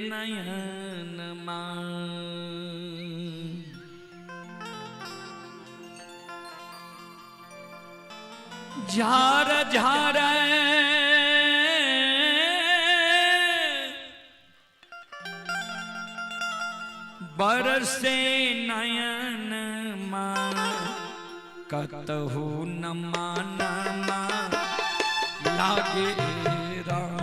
नयन झार झार बरसे नयन कतहु न मानमा लागे राम।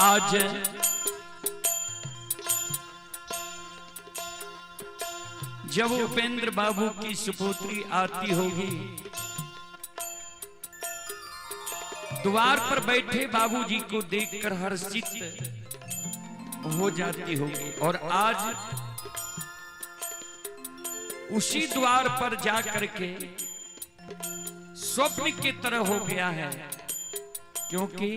आज जब उपेंद्र बाबू की सुपुत्री आती होगी, द्वार पर बैठे बाबूजी को देखकर हर्षित हो जाती होगी, और आज उसी द्वार पर जाकर के स्वप्न की तरह हो गया है, क्योंकि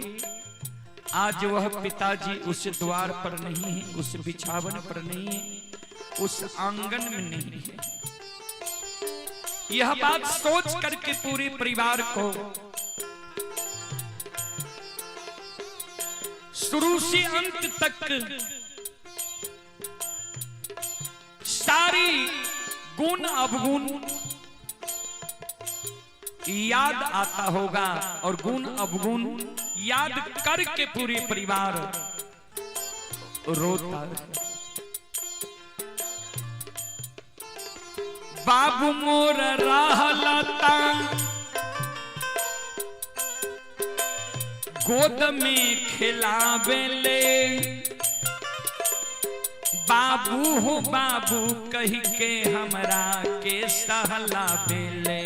आज वह पिताजी उस द्वार पर नहीं है, उस बिछावन पर नहीं है, उस आंगन में नहीं है। यह बात सोच करके पूरे परिवार को शुरू से अंत तक सारी गुण अवगुण याद आता होगा, और गुण अवगुण याद करके पूरे परिवार रोता है। बाबू मोर रहलता गोद में खिलावेले, बाबू हो बाबू कही के हमरा के सहलावेले।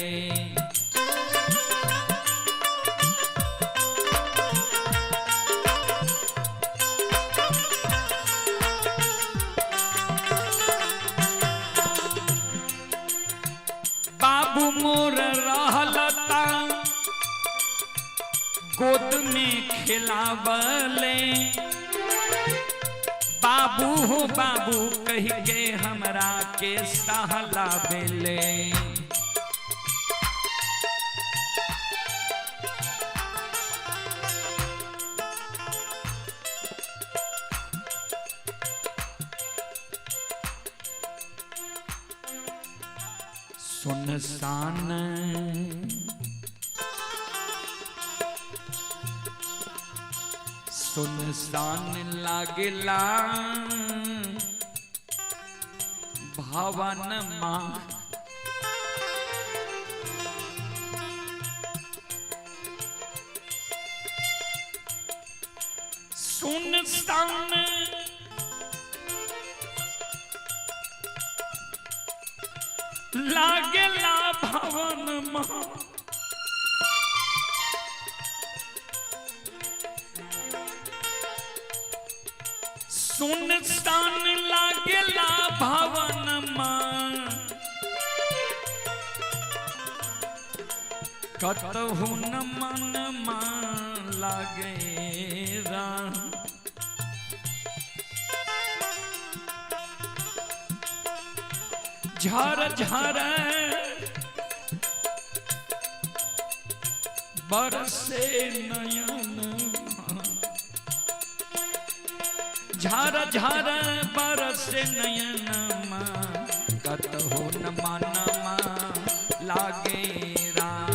बाबू मोर रहलता गोद में खिलावले, बाबू हो बाबू कही के हमरा के सहलावेले। सुनसान सुनसान लागेला भवन मां, सुनसान लागेला भवन मां, सुनसान लागेला भवन मां, कतहु न मन मान लागे राम। झर झर बरसे नयन, झर झर बरसे नयन कतहु न मानमा लागे राम।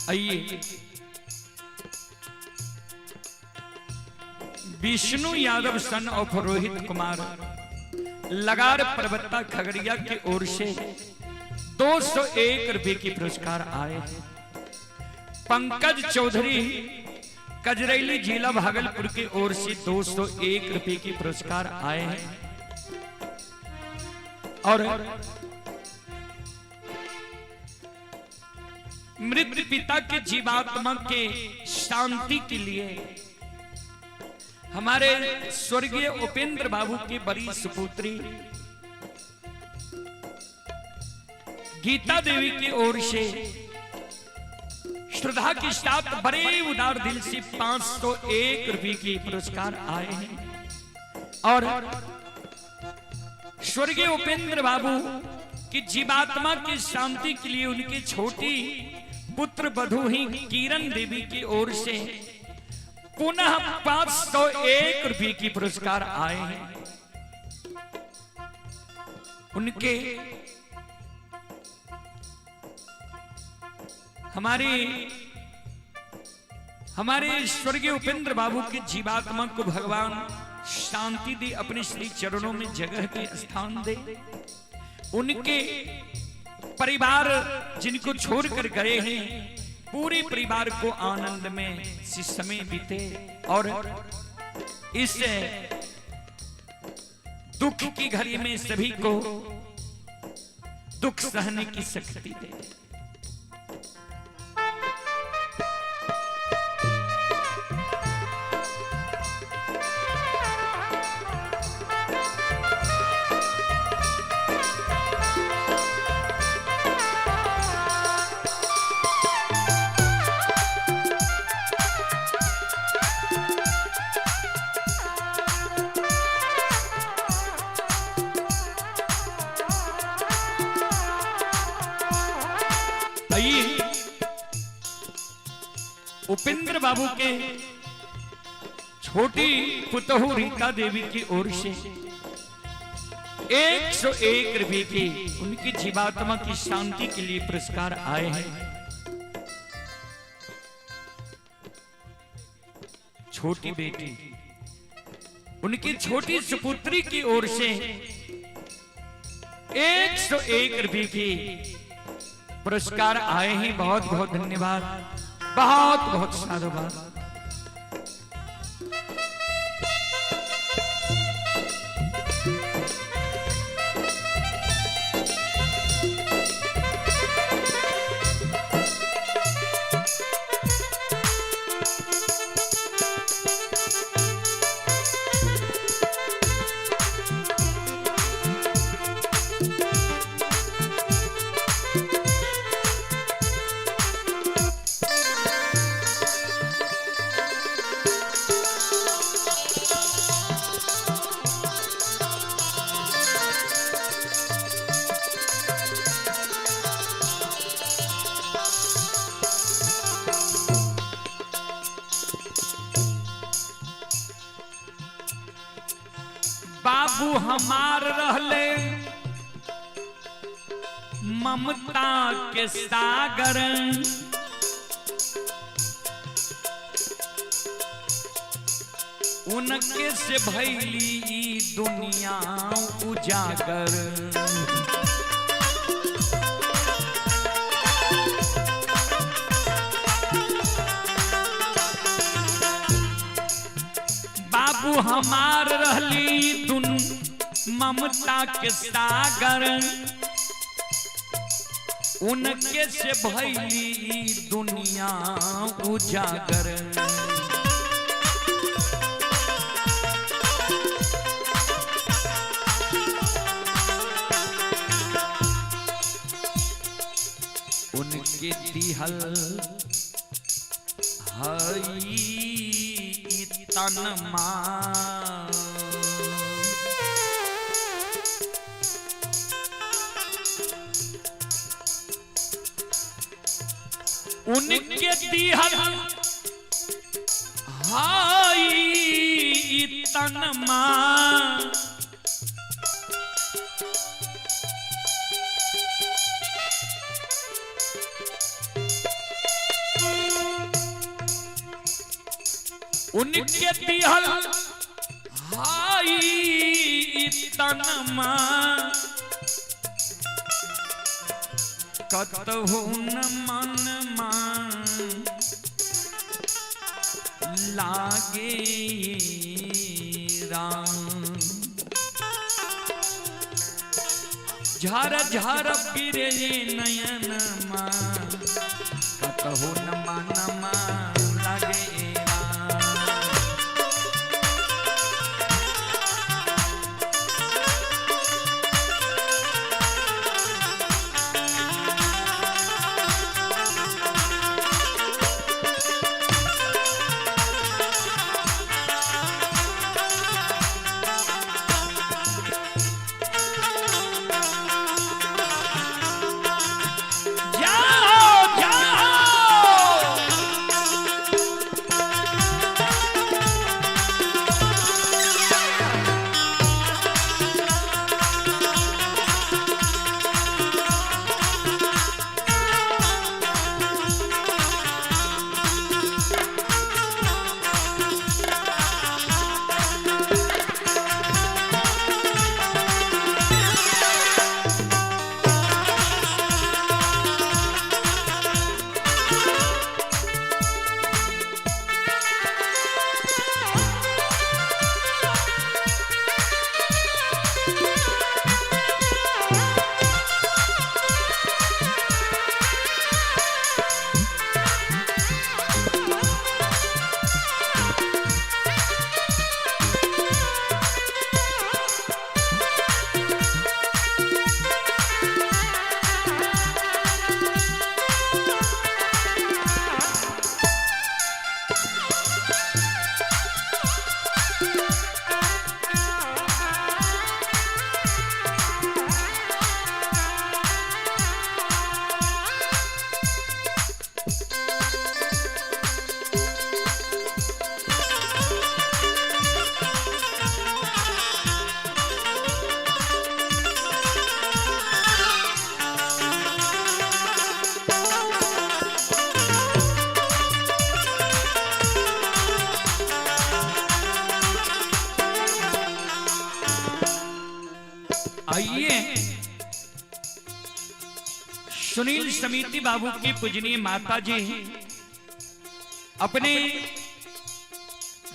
आइए विष्णु यादव सन ऑफ रोहित कुमार लगार परबत्ता खगड़िया की ओर से 201 रुपए की पुरस्कार आए। पंकज चौधरी कजरैली जिला भागलपुर की ओर से 201 रुपए की पुरस्कार आए हैं। और मृत पिता के जीवात्मा के शांति के लिए हमारे स्वर्गीय उपेंद्र बाबू की बड़ी सुपुत्री गीता देवी की ओर से श्रद्धा के साथ बड़े उदार दिल से 501 रुपए की पुरस्कार आए हैं। और स्वर्गीय उपेंद्र बाबू की जीवात्मा की शांति के लिए उनकी छोटी पुत्र वधू ही किरण देवी की ओर से पुनः 501 रुपए की पुरस्कार आए हैं। उनके हमारे स्वर्गीय उपेंद्र बाबू की जीवात्मा को भगवान शांति दे, अपने श्री चरणों में जगह के स्थान दे। उनके परिवार जिनको छोड़कर गए हैं पूरे परिवार को आनंद में समय बीते और इस दुख की घड़ी में सभी को दुख सहने की शक्ति दे। उपेंद्र बाबू के छोटी पुतहू रीता देवी की ओर से 101 रुपए की उनकी जीवात्मा की शांति के लिए पुरस्कार आए हैं। छोटी बेटी उनकी छोटी सुपुत्री की ओर से 101 रुपए की पुरस्कार आए हैं। बहुत बहुत धन्यवाद, बहुत बहुत साधुवाद। बाबू हमार रहले ममता के सागर, उनके से भैली ई दुनिया उजागर। बाबू हमार रहली दुन ममता के सागर, उनके से भैली दुनिया उजागर। उनके दिहल हई तन मान, उनके दिहल हई तन मान। उनके दिहल हाई तनमा कतहु न मन मान लागे राम। झर झर गिरे नयन कतहु न मन लागे आइए सुनील समिति बाबू की पूजनीय माता जी अपने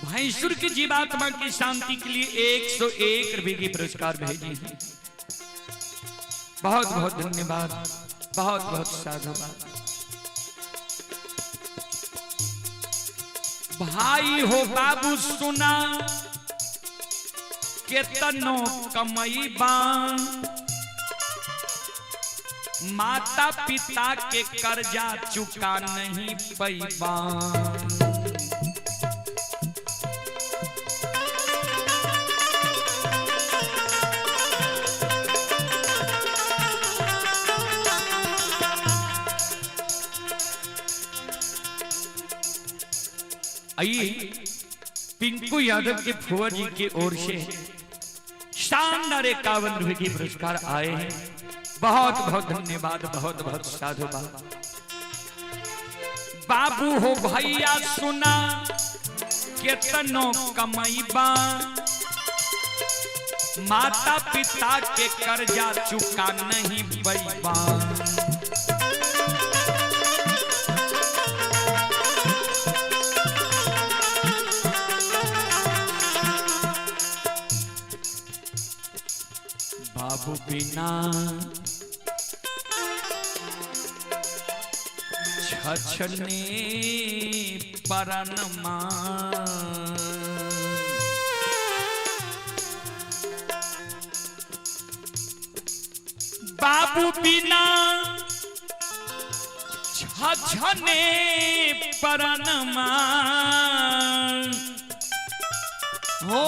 भैंसुर की जीवात्मा की शांति के लिए 101 रुपए की पुरस्कार भेजे हैं। बहुत बहुत धन्यवाद, बहुत बहुत साधुवाद। भाई हो बाबू सुना केतनो कमईबा माता पिता के कर्जा चुका नहीं पैबा। आइए पिंकू यादव के फुआ जी की ओर से शानदार 51 रुपए की पुरस्कार आए हैं। बहुत बहुत धन्यवाद, बहुत बहुत साधुवाद। बाबू हो भैया सुना केतनो कमईबा माता पिता के कर्जा चुका नहीं पैबा। बाबू बिना छछने परनमा बाबू बिना छछने परनमा हो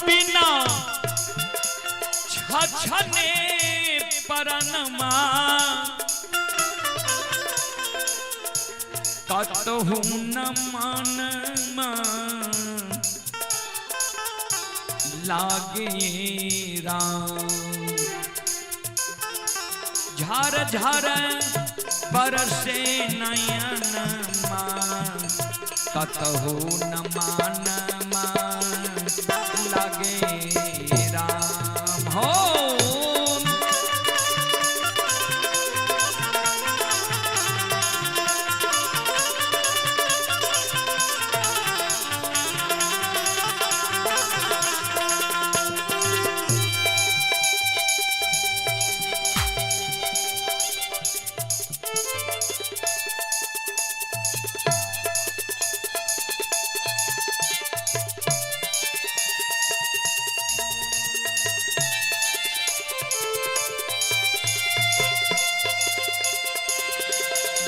बिना छछने परनमा कतहु न मन लागे राम। झार झार बरसे नयन मान, कतहु न मान लागे राम हो।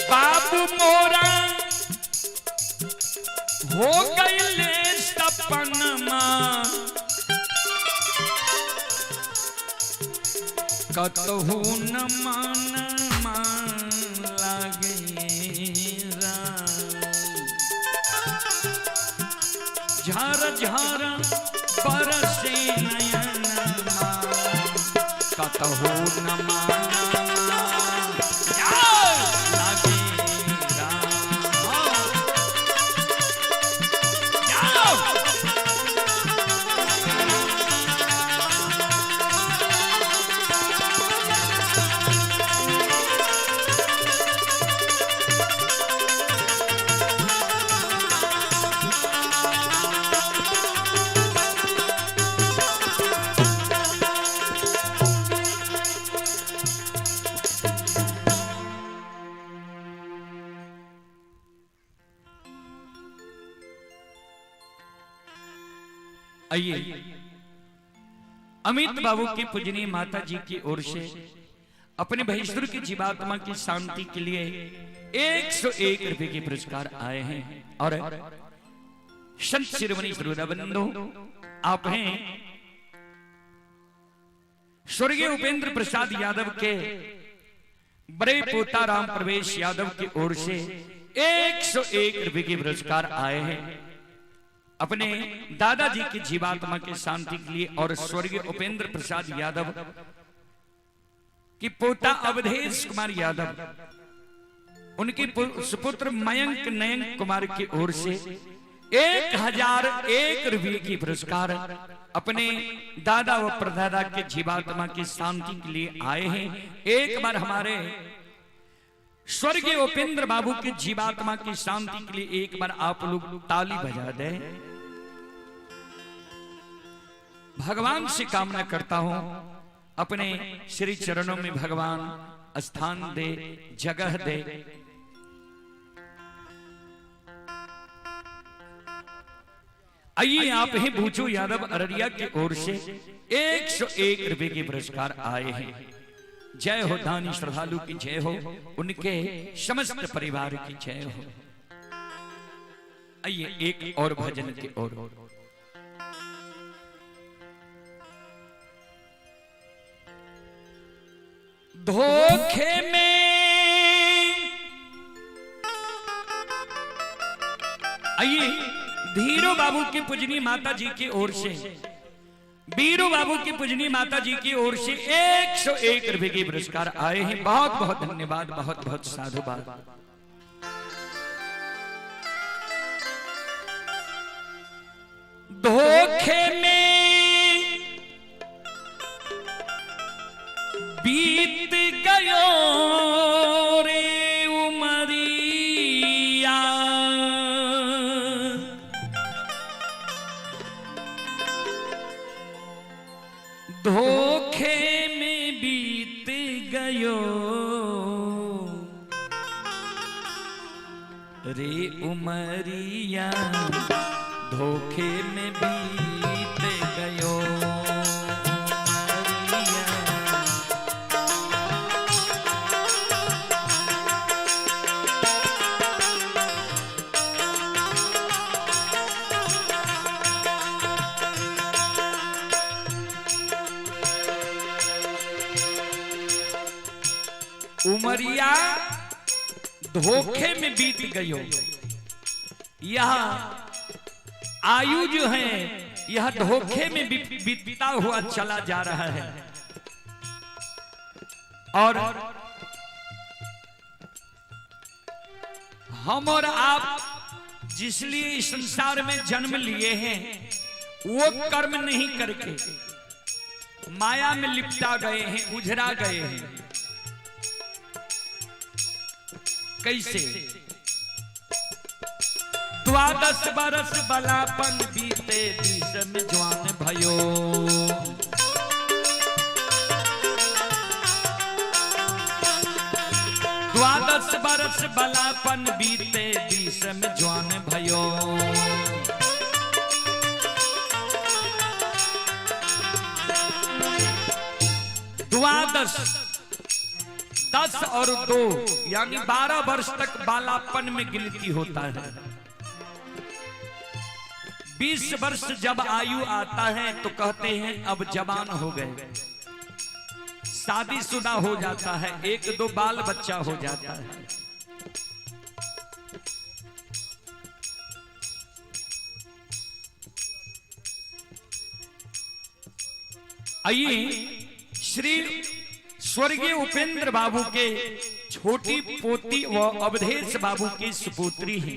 बाबू मोरा हो गईले सपनमा, कतहु न मान लागे राम। झार झार बरसे नयन मान, कतहु न मान आइए अमित बाबू की पूजनीय माता जी की ओर से अपने भैसुर की जीवात्मा की शांति के लिए 101 रुपए के पुरस्कार आए हैं। और संत शिरोमणि गुरुदेवबंधु आप हैं स्वर्गीय उपेंद्र प्रसाद यादव के बड़े पोता राम प्रवेश यादव की ओर से 101 रुपए के पुरस्कार आए हैं अपने दादाजी की जीवात्मा की शांति के लिए। और स्वर्गीय उपेंद्र प्रसाद यादव की पोता अवधेश कुमार यादव, उनके सुपुत्र मयंक नयन कुमार की ओर से 1001 रुपये की पुरस्कार अपने दादा व परदादा के जीवात्मा की शांति के लिए आए हैं। एक बार हमारे स्वर्गीय उपेंद्र बाबू की जीवात्मा की शांति के लिए एक बार आप लोग ताली बजा दें। भगवान से कामना करता हूं अपने श्री चरणों में भगवान स्थान दे, जगह दे। आइए आप ही भूचू यादव अररिया की ओर से 101 रुपए के पुरस्कार आए हैं। जय हो दानी श्रद्धालु की जय हो, उनके समस्त परिवार की जय हो। आइए एक और भजन की ओर। धोखे में आइए धीरू बाबू की पूजनी माता जी की ओर से, बीरू बाबू की पूजनी माता जी की ओर से 101 रुपए के पुरस्कार आए हैं। बहुत बहुत धन्यवाद, बहुत बहुत साधुवाद। धोखे में बीत गयो रे उमरिया, धोखे में बीत गयो रे उमरिया, धोखे में बीत गयो उमरिया, धोखे में बीत गयो। यह आयु जो है यह धोखे में बीतता हुआ चला जा रहा है। और हम और आप जिसलिए इस संसार में जन्म लिए हैं वो कर्म नहीं करके माया में लिपटा गए हैं, उजरा गए हैं। कैसे? 12 बरस बलापन बीते, 20 में जवान भयो। 12 बरस बलापन बीते, 20 में जवान भयो। 12, 10 और 2 यानी 12 वर्ष तक बालापन में गिनती होता है। 20 वर्ष जब आयु आता है तो कहते हैं अब जवान हो गए, शादीशुदा हो जाता है, 1-2 बाल बच्चा हो जाता है। आइए श्री स्वर्गीय उपेंद्र बाबू के छोटी पोती व अवधेश बाबू की सुपुत्री है,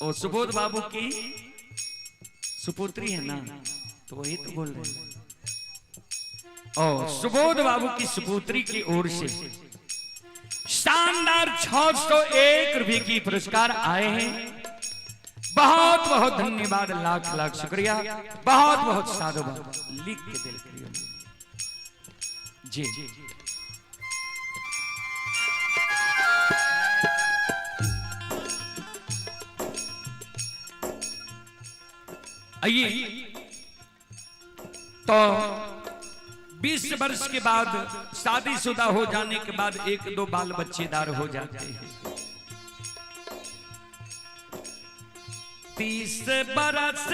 और सुबोध बाबू की सुपुत्री है ना, तो वही तो बोल रहे हैं। और सुबोध बाबू की सुपुत्री की ओर से शानदार 601 रुपए की पुरस्कार आए हैं। बहुत बहुत धन्यवाद, लाख लाख शुक्रिया, बहुत बहुत साधुवाद। लिख के दिल करिए जी। आइए तो 20 वर्ष के बाद शादीशुदा हो जाने के बाद 1-2 बाल बच्चेदार हो जाते हैं। 30 बरस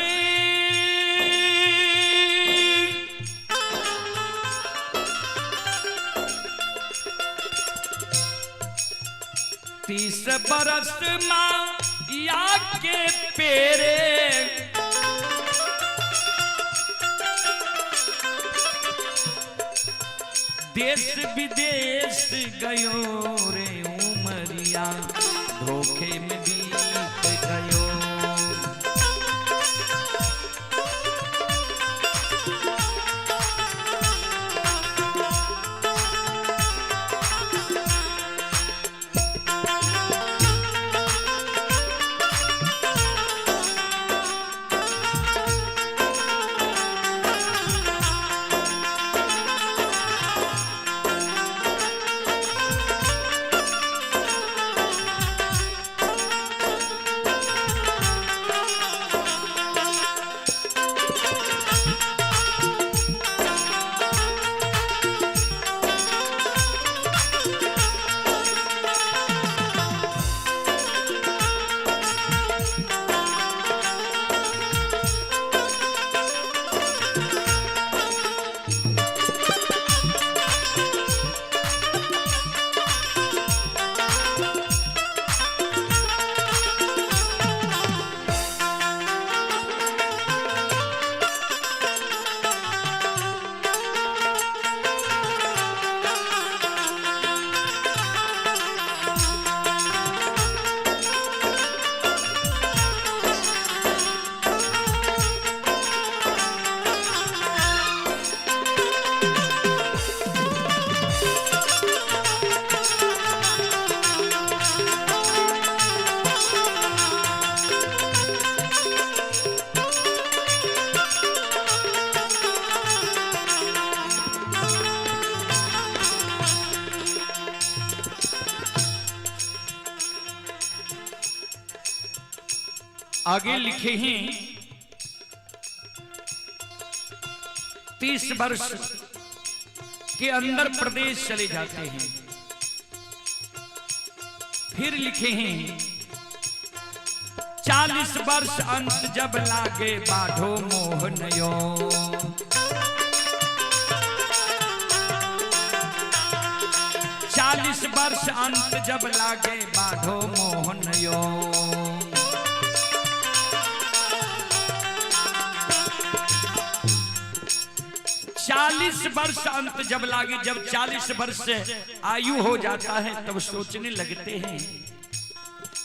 30 बरस माया के पेरे, देश विदेश गयो रे उमरिया, धोखे में बीत गयो। आगे लिखे हैं 30 वर्ष के अंदर प्रदेश चले जाते हैं। फिर लिखे हैं 40 वर्ष अंत जब लागे बाढ़ो मोहनयो, 40 वर्ष अंत जब लागे बाढ़ो मोहनयो, 40 वर्ष अंत जब लागे, जब 40 वर्ष आयु हो जाता है तब सोचने लगते हैं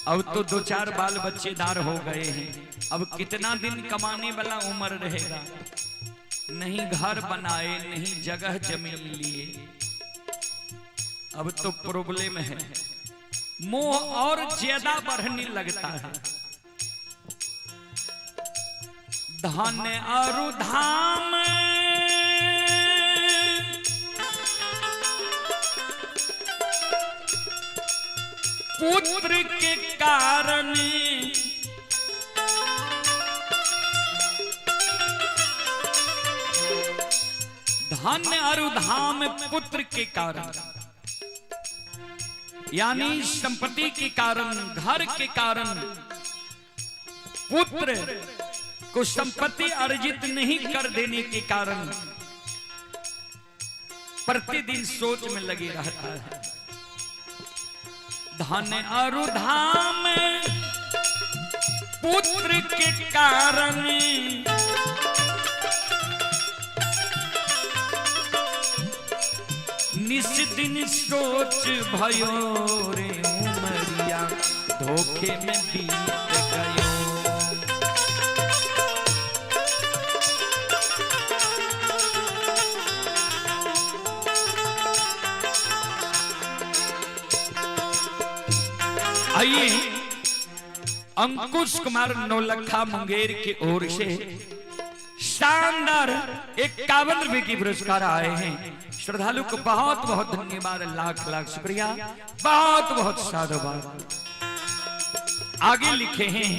अब तो 2-4 बाल बच्चेदार हो गए हैं, अब कितना दिन कमाने वाला उम्र रहेगा, नहीं घर बनाए नहीं जगह जमीन लिए, अब तो प्रॉब्लम है। मोह और ज्यादा बढ़ने लगता है। धन और धाम पुत्र के कारण, धन और धाम पुत्र के कारण, यानी संपत्ति के कारण, घर के कारण, पुत्र को संपत्ति अर्जित नहीं कर देने के कारण प्रतिदिन सोच में लगे रहता है। धन और धाम पुत्र के कारण, निस दिन सोच भयो रे उमरिया, धोखे में बीत गयो। आइए अंकुश कुमार नौलखा मुंगेर की ओर से शानदार 51 रुपए की पुरस्कार आए हैं। श्रद्धालु को बहुत बहुत धन्यवाद, लाख लाख शुक्रिया, बहुत बहुत साधुवाद। आगे लिखे हैं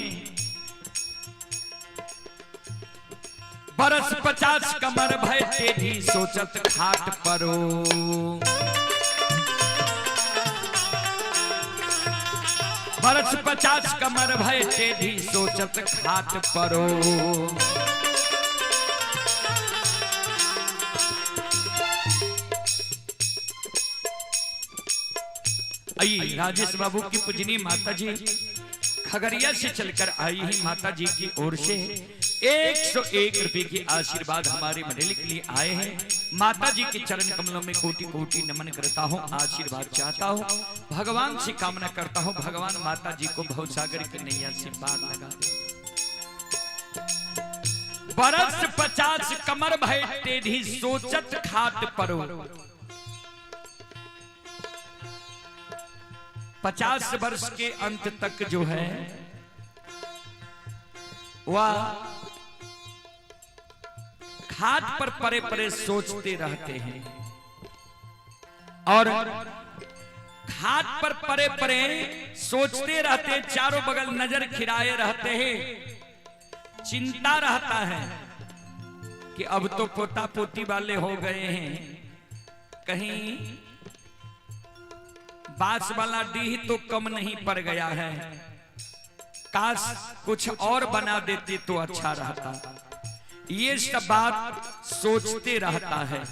बरस 50 कमर भय टेढ़ी, सोचत खाट परो, बरस 50 कमर भय टेढ़ी, सोचत खाट परो। आइए राजेश बाबू की पूजनी माता जी खगड़िया से चलकर आई है, माता जी की ओर से 101 रुपए की आशीर्वाद हमारे मंडली के लिए आए हैं। माता जी के चरण कमलों में कोटि कोटि नमन करता हूँ, आशीर्वाद चाहता हूँ, भगवान से कामना करता हूँ, भगवान माता जी को भवसागर की नैया से पार लगा दे। बरस 50 कमर भय टेढ़ी, सोचत खाट परो। 50 वर्ष के अंत तक जो है वह खाट पर परे परे सोचते रहते हैं और खाट पर परे परे सोचते रहते, चारों बगल नजर खिराए रहते हैं। चिंता रहता है कि अब तो पोता पोती वाले हो गए हैं, कहीं बांस वाला डीह तो कम नहीं पड़ गया है, काश कुछ और बना देते तो अच्छा रहता। ये सब बात सोचते रहता है।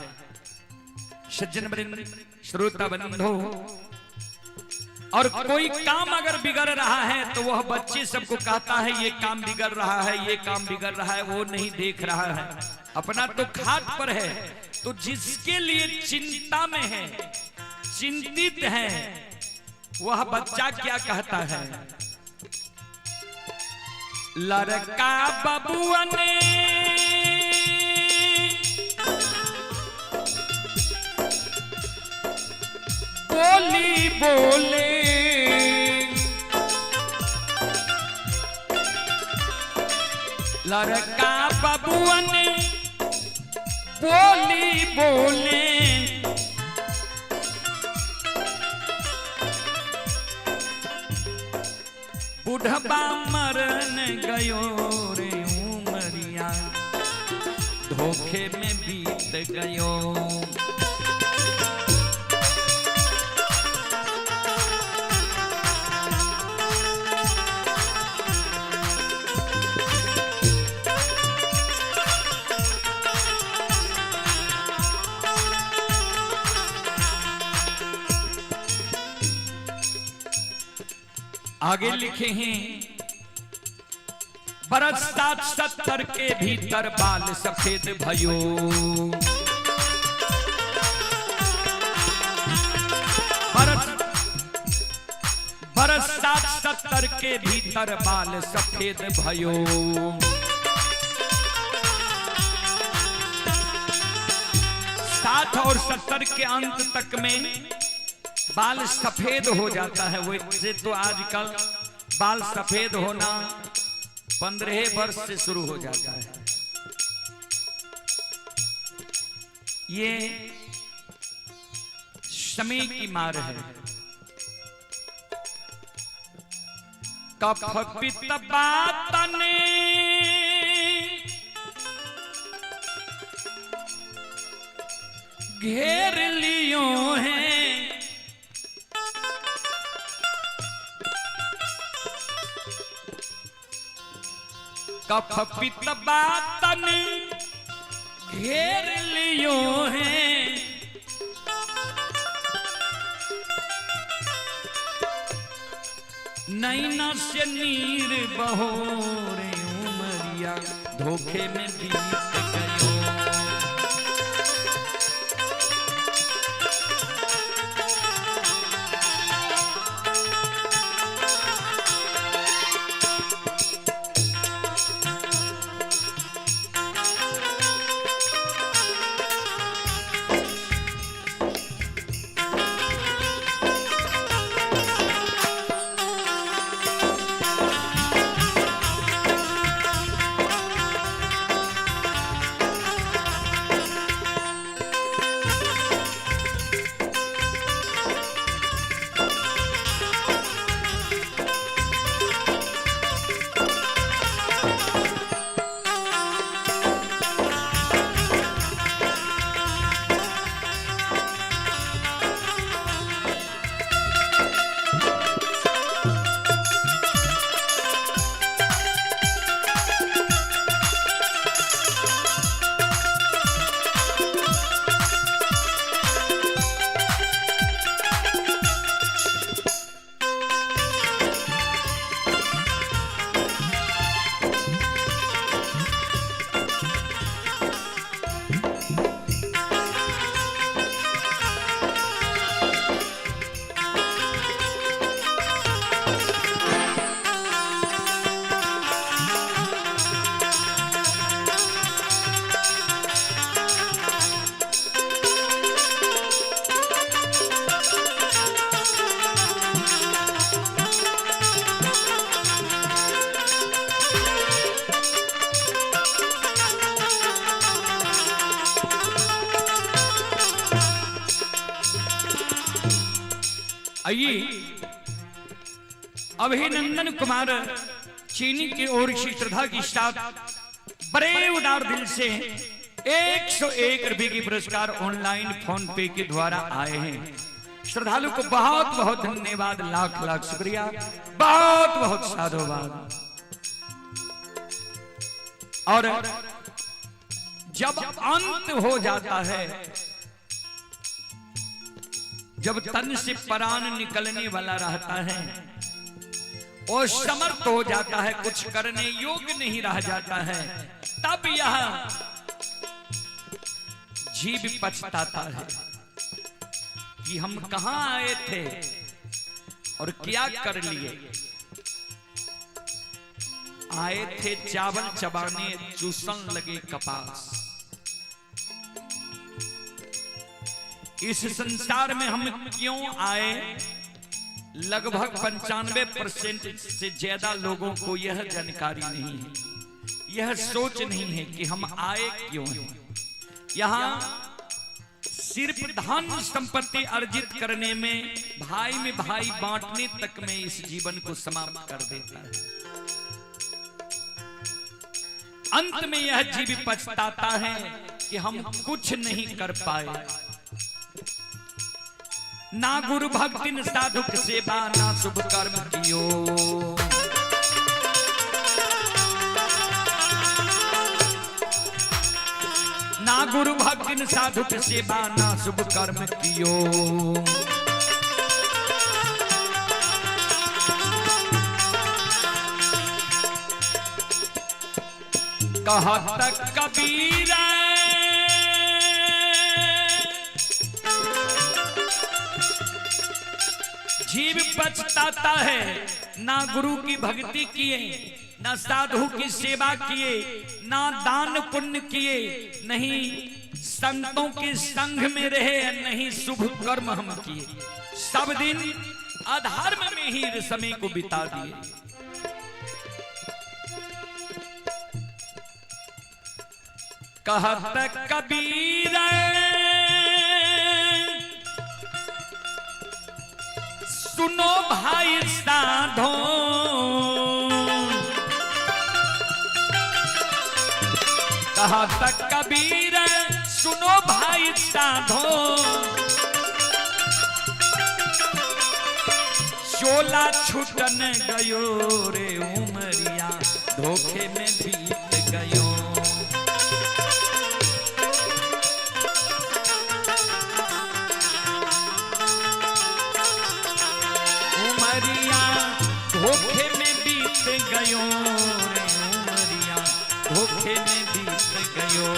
सज्जन वृंद, श्रोता बंधो, और कोई काम अगर बिगड़ रहा है तो वह बच्चे सबको कहता है ये काम बिगड़ रहा है, ये काम बिगड़ रहा है, वो नहीं देख रहा है, अपना तो खाट पर है। तो जिसके लिए चिंता में है, चिंतित है, वह बच्चा क्या कहता है? लड़का बबुआ ने बोली बोले, लड़का बबुआ ने बोली बोले, बुढ़बा मरन गयो रे उमरिया, धोखे में बीत गयो। आगे लिखे हैं बरस 70 के भीतर बाल सफेद भयो, बरस 60-70 के भीतर बाल सफेद भयो। 60 और 70 के अंत तक में बाल सफेद हो जाता है। वैसे तो आजकल बाल सफेद होना 15 वर्ष से शुरू हो जाता है। ये समय की मार है। कफ पित्त बातने घेर लियो हैं, कफ पित्त बातने घेर लियो हैं, नैना से नीर बहोरे उमरिया धोखे में बीत गयो। आइए अभिनंदन कुमार चीनी की ओर से श्रद्धा की साथ बड़े उदार दिल से 101 रुपए की पुरस्कार ऑनलाइन फोन पे के द्वारा आए हैं। श्रद्धालु को बहुत बहुत धन्यवाद, लाख लाख शुक्रिया, बहुत बहुत साधुवाद। और जब अंत हो जाता है, जब तन से प्राण निकलने वाला रहता है और समर्थ हो जाता है, कुछ करने योग्य नहीं रह जाता है, तब यह जीव पछताता है कि हम कहां आए थे और क्या कर लिए। आए थे चावल चबाने, चूसन लगे कपास। इस संसार में हम क्यों आए, लगभग 95% से ज्यादा लोगों को यह जानकारी नहीं है, यह सोच नहीं है कि हम आए क्यों हैं। यहाँ सिर्फ धन संपत्ति अर्जित करने में, भाई में भाई बांटने तक में इस जीवन को समाप्त कर देता है। अंत में यह जीव पछताता है कि हम कुछ नहीं कर पाए। ना गुरु भक्ति न साधु की सेवा, ना शुभ कर्म कियो। ना गुरु भक्ति न साधु की सेवा, ना शुभ कर्म कियो। कहत कबीर जीव पछताता है, ना गुरु की भक्ति किए, ना साधु की सेवा किए, ना दान पुण्य किए, नहीं संतों के संग में रहे, नहीं शुभ कर्म हम किए, सब दिन अधर्म में ही समय को बिता दिए। कहत कबीर सुनो भाई साधो, कहत कबीर सुनो भाई साधो, चोला छुटन गयो रे उमरिया, धोखे में बीत गयो। उमरिया धोखे में बीत गयो रे उमरिया, धोखे में बीत गयो।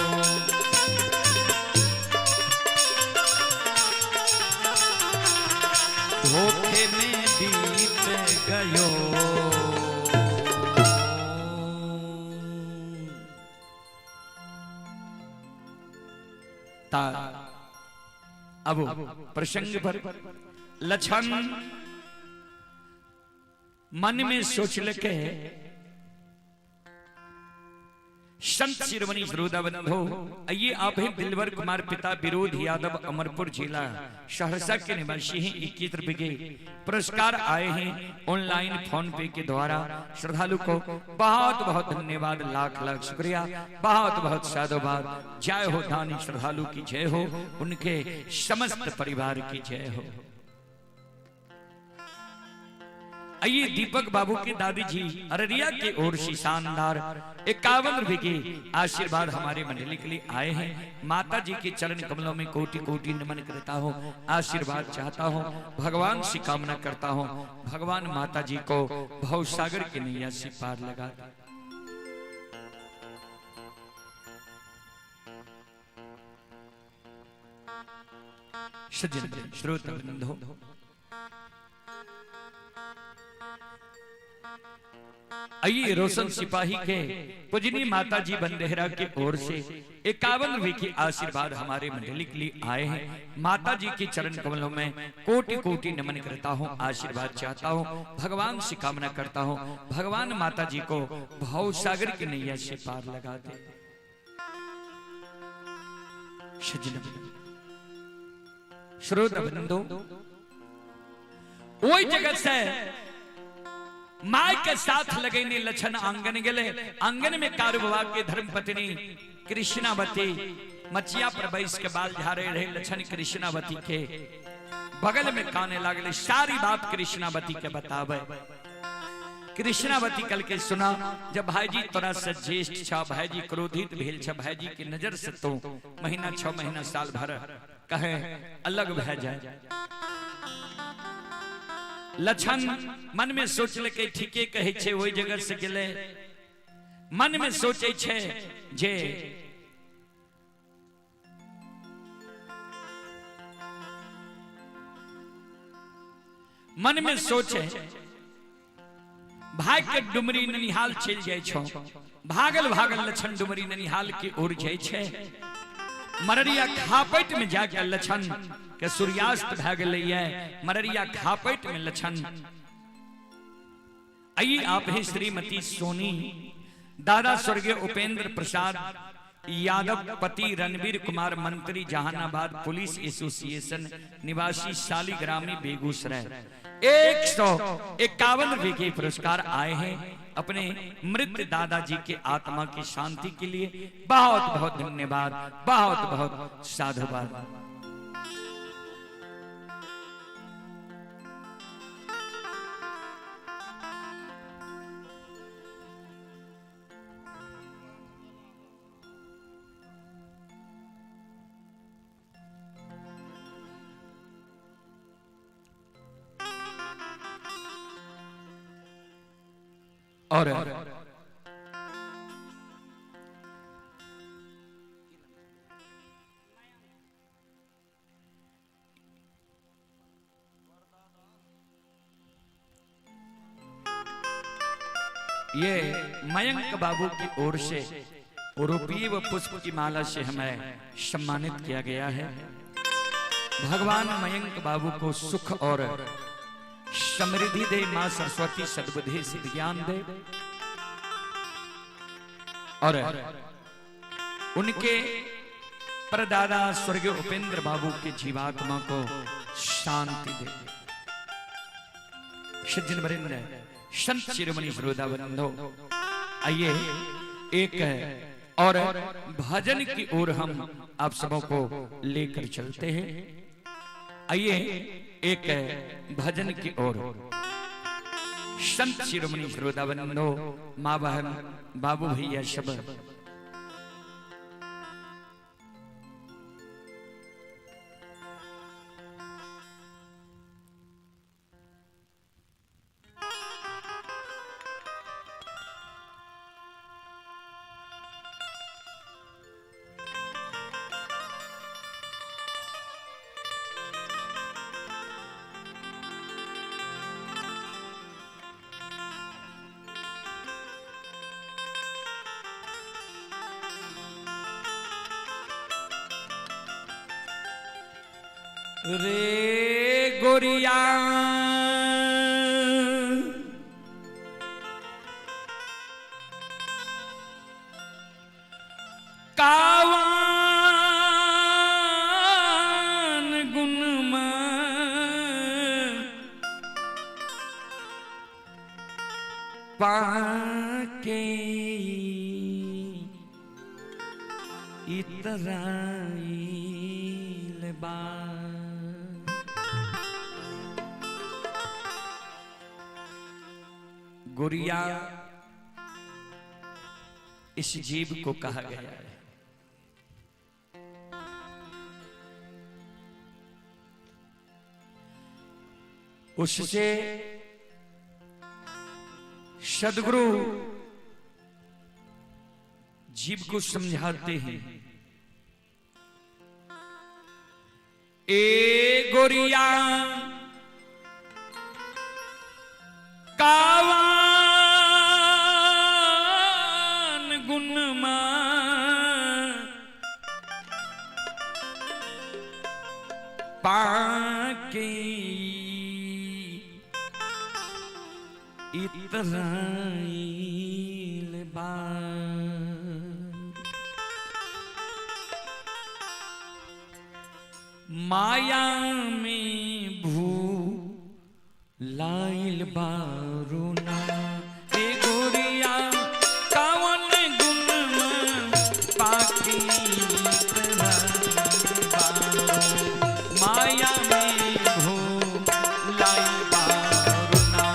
धोखे में बीत गयो। अब प्रसंग पर लक्षण मन में सोच लेके संत शिरोमणि श्रोताबंधो, आइए आप हैं दिलवर कुमार पिता विरोध यादव, अमरपुर जिला सहरसा के निवासी हैं। 21 रुपए के पुरस्कार आए हैं ऑनलाइन फोन पे के द्वारा। श्रद्धालु को बहुत बहुत धन्यवाद, लाख लाख शुक्रिया, बहुत बहुत साधुवाद। जय हो दानी श्रद्धालु की जय हो, उनके समस्त परिवार की जय हो। आइए दीपक बाबू के दादी जी अररिया के ओर से शानदार 51 रुपए के आशीर्वाद हमारे मंडली के लिए आए हैं। माता जी के चरण कमलों में कोटि कोटि नमन करता हूँ, आशीर्वाद चाहता हूँ, भगवान से कामना करता हूँ, भगवान माता जी को भवसागर के नैया से पार लगा। सज्जन श्रोताबंधो, आइए रोशन सिपाही के पूजनी माता जी बंदेहरा की ओर से 51 रुपए की आशीर्वाद हमारे मंडली के लिए आए हैं। माता जी के चरण कमलों में कोटि कोटि नमन करता हूँ, आशीर्वाद चाहता हूँ, भगवान से कामना करता हूँ, भगवान माता जी को भव सागर की नैया से पार लगा दे। श्रोताबंधो, वही जगत से माय के साथ लगेने लक्षण आंगन गले। आंगन में कारवा के धर्म पत्नी कृष्णावती मचिया पर बैस के बाल झाड़े रहे। लक्षण कृष्णावती के बगल में काने लागले, सारी बात कृष्णावती के बतावे। कृष्णावती कल के सुना, जब भाईजी तोरा से ज्येष्ठ छा, भाईजी क्रोधित भेल छा, भाईजी की नजर से तो महीना 6 महीना साल भर कहे अलग भय जाए। लक्षण मन में सोच लेके ठीके कहे छे, वही जगह से गेले मन में सोचे छे जे मन में सोचे भाग के डुमरी ननिहाल चल जाए छो। भागल भागल लक्षण डुमरी ननिहाल की ओर जाए छे। मररिया खापट में जाके लक्षण के सूर्यास्त भा गए। मररिया खापट में लक्षण। आइए आप हैं श्रीमती सोनी, दादा स्वर्गीय उपेंद्र प्रसाद यादव, पति रणवीर कुमार, मंत्री जहानाबाद, पुलिस एसोसिएशन, निवासी शालीग्रामी बेगूसराय। 151 रुपए के पुरस्कार आए हैं अपने मृत दादाजी के आत्मा की शांति के लिए। बहुत बहुत धन्यवाद, बहुत बहुत साधुवाद। और ये मयंक बाबू की ओर से रूपी व पुष्प की माला से हमें सम्मानित किया गया है। भगवान मयंक बाबू को सुख और समृद्धि दे, मां सरस्वती सद्बुद्धि सिद्ध ज्ञान दे और उनके परदादा स्वर्गीय उपेंद्र बाबू के जीवात्मा को शांति दे। सज्जन वरिंद संत शिरोमणि श्रोतावृंदो, आइए एक और भजन की ओर हम आप सबों को लेकर चलते हैं। आइए एक भजन की ओर। संत शिरोमणि श्रोतावृंदो, मां बहन बाबू भैया सब रे गोरिया कावन गुनमा पाके इतराइल बा। गोरिया इस जीव को कहा गया है। उससे सद्गुरु जीव को समझाते हैं, ए गोरिया कावन गुनमा पाके इतराइल बा। माया में भूलाइल बारुना, ए गोरिया कावन गुनमा पाके इतराइल बा। माया में भूलाइल बारुना।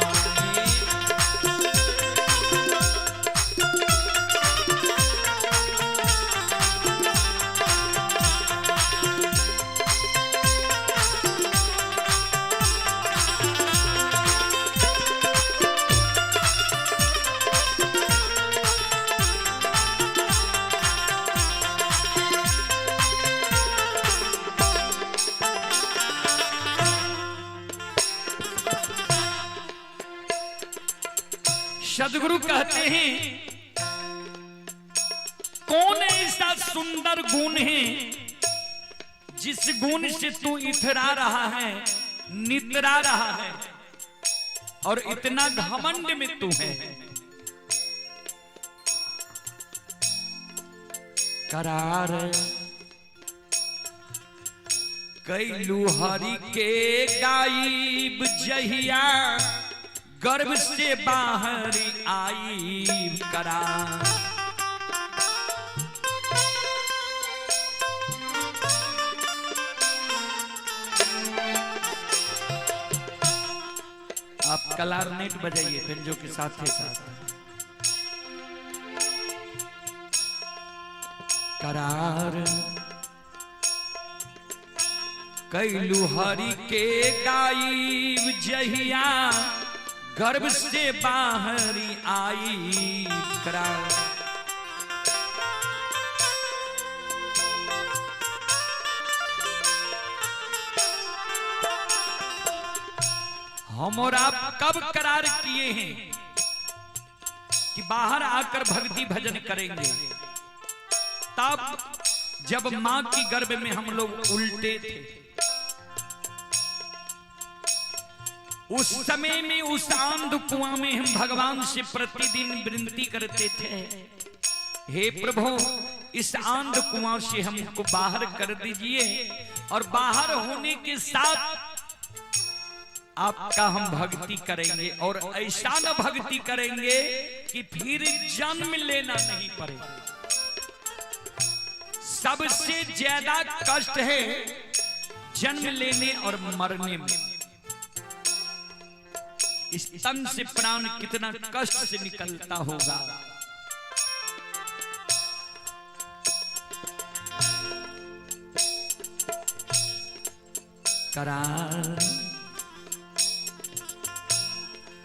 सदगुरु कहते हैं, कौन ऐसा सुंदर गुण है जिस गुण से तू इतरा रहा है, नितरा रहा है और इतना घमंड में तू है। करार कैलू हरि के गायब जहिया, गर्भ से बाहर आई करार। आप क्लारनेट बजाइए फिर के साथ ही साथ। करार कैलू हरि के गायब जहिया, गर्भ से बाहर आई करार। हम और आप कब करार किए हैं? कि बाहर आकर भक्ति भजन करेंगे। तब जब मां की गर्भ में हम लोग उल्टे थे, उस समय में उस आंध कुआं में हम भगवान से प्रतिदिन विनती करते थे, हे प्रभु इस आंध कुआं से हमको बाहर कर दीजिए, और बाहर होने के साथ आपका हम भक्ति करेंगे, और ऐसा न भक्ति करेंगे कि फिर जन्म लेना नहीं पड़े। सबसे ज्यादा कष्ट है जन्म लेने और मरने में। इस तन से प्राण कितना कष्ट से निकलता होगा। करार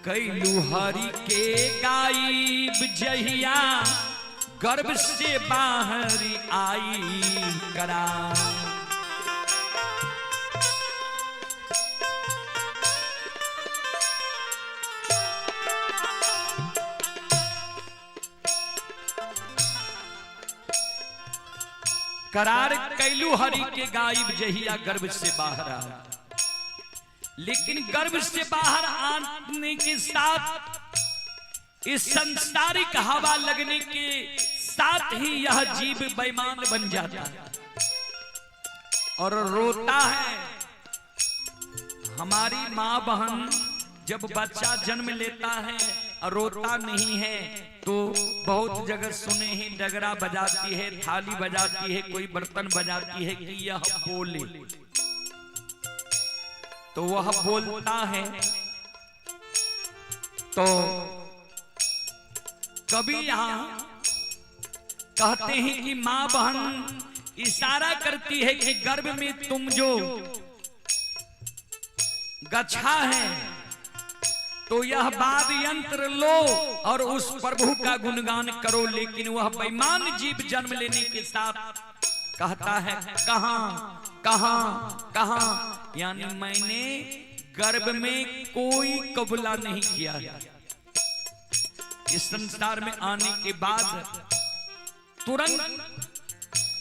कैलू हरि के गायब जहिया गर्भ से बाहर आई करार। करार कैलू हरि के गायब जहिया गर्भ से बाहर आ। लेकिन गर्भ से बाहर आने के साथ इस संसारिक हवा लगने के साथ ही यह जीव बेईमान बन जाता है और रोता है। हमारी माँ बहन जब बच्चा जन्म लेता है और रोता नहीं है तो बहुत जगह सुने ही डगरा बजाती है, थाली बजाती है, कोई बर्तन बजाती है कि यह बोले। तो वह बोलता है तो कभी यहां कहते हैं कि मां बहन इशारा करती है कि गर्भ में तुम जो गच्छा है तो यह बाद यंत्र लो और उस प्रभु का गुणगान करो। लेकिन वह बेईमान जीव जन्म लेने के साथ कहता है कहां कहां कहां, यानी मैंने गर्भ में कोई कबूला नहीं किया है। इस संसार में आने के बाद तुरंत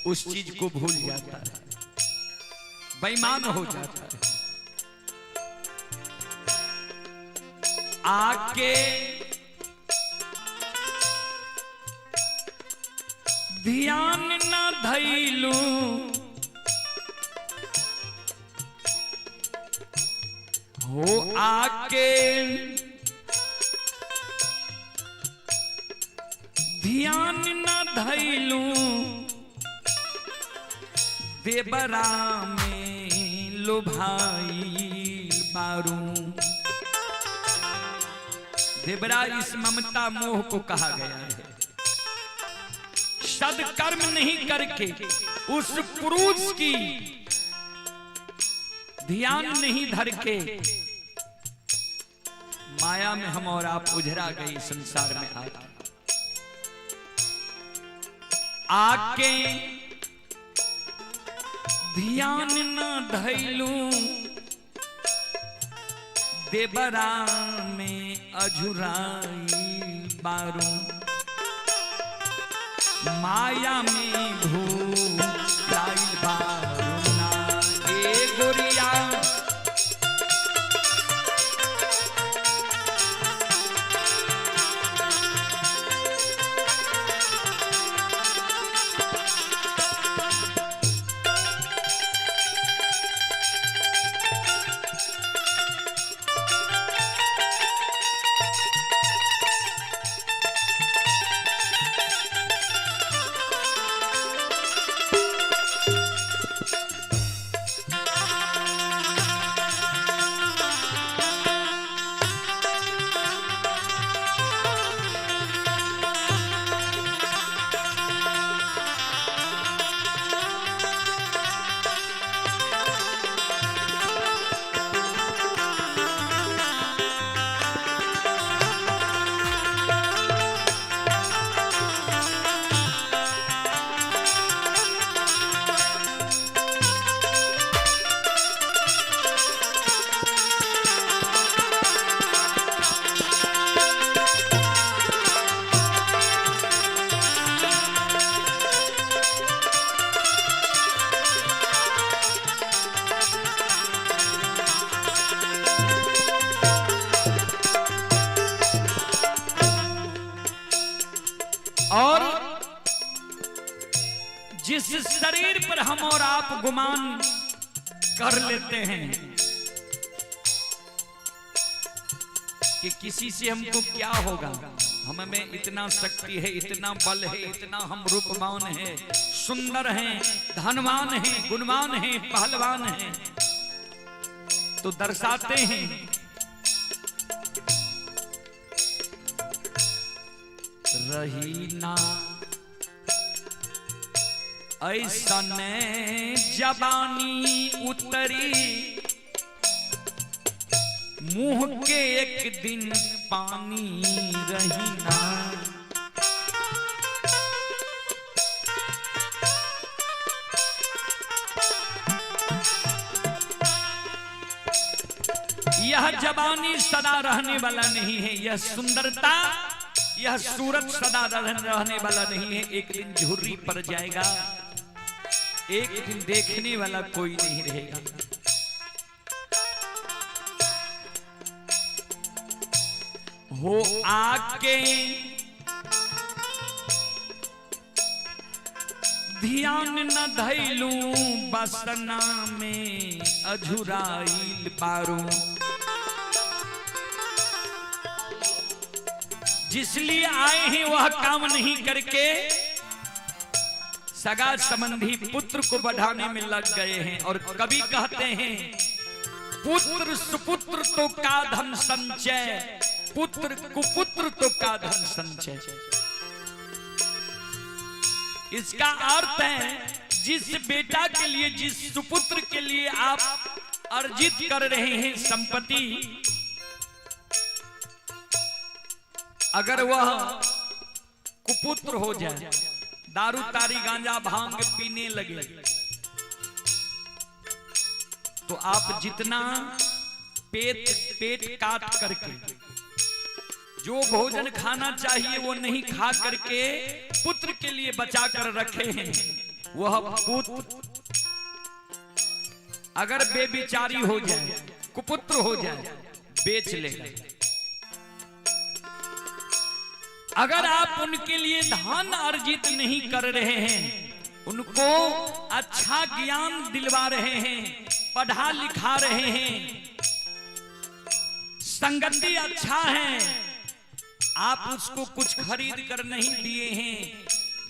उस चीज को भूल जाता है, बेईमान हो जाता है। आके ध्यान न धैलू हो, आके ध्यान न धैलू देवरा में लुभाई बारू। देवरा इस ममता मोह को कहा गया है। सदकर्म नहीं करके उस पुरुष की ध्यान नहीं धर के माया में हम और आप उजरा गए संसार में आके ध्यान न धैलू देवरा में अझुराई बारू। माया में भूलाइल बारू ना ए गोरिया। और जिस शरीर पर हम और आप गुमान कर लेते हैं कि किसी से हमको क्या होगा, हम में इतना शक्ति है, इतना बल है, इतना हम रूपवान है, सुंदर हैं, धनवान हैं, गुणवान हैं, पहलवान हैं, तो दर्शाते हैं रही ना ऐसा ने जबानी उतरी, मुंह के एक दिन पानी रही ना। यह जबानी सदा रहने वाला नहीं है, यह सुंदरता, यह सूरत सदा रहने वाला नहीं है, एक दिन झुर्री पड़ जाएगा, एक दिन देखने वाला कोई नहीं रहेगा। हो आके ध्यान न धैलू बसना में अझुराइल पारू, जिसलिए आए हैं वह काम नहीं करके सगा संबंधी पुत्र को बढ़ाने में लग गए हैं। और कवि कहते हैं पुत्र सुपुत्र तो का धन संचय, पुत्र कुपुत्र तो का धन संचय। इसका अर्थ है जिस बेटा के लिए, जिस सुपुत्र के लिए आप अर्जित कर रहे हैं संपत्ति, अगर वह कुपुत्र हो जाए, दारू तारी गांजा भांग पीने लगे, तो आप जितना पेट काट करके जो भोजन खाना चाहिए वो नहीं खा करके पुत्र के लिए बचा कर रखे हैं, वह पुत्र अगर बेविचारी हो जाए, कुपुत्र हो जाए, बेच लेगा। अगर आप उनके लिए धन अर्जित नहीं कर रहे हैं, उनको अच्छा ज्ञान दिलवा रहे हैं, पढ़ा लिखा रहे हैं, संगति अच्छा है, आप उसको कुछ खरीद कर नहीं दिए हैं,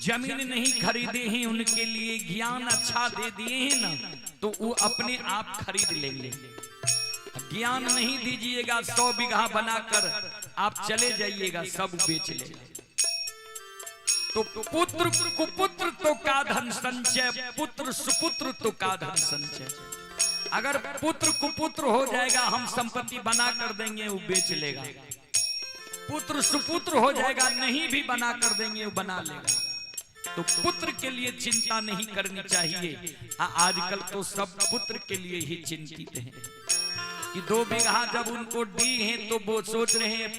जमीन नहीं खरीदे हैं, उनके लिए ज्ञान अच्छा दे दिए हैं ना, तो वो अपने आप खरीद लेंगे। ज्ञान नहीं दीजिएगा, 100 बीघा बनाकर आप चले जाइएगा, सब बेच लेगा। तो पुत्र कुपुत्र तो का धन संचय, पुत्र सुपुत्र तो का धन संचय। अगर पुत्र कुपुत्र हो जाएगा, हम संपत्ति बना कर देंगे, वो बेच लेगा। पुत्र सुपुत्र हो जाएगा, नहीं भी बना कर देंगे, वो बना लेगा। तो पुत्र के लिए चिंता नहीं करनी चाहिए। आजकल तो सब पुत्र के लिए ही चिंतित हैं कि 2 बीघा जब उनको दी है तो वो सोच रहे हैं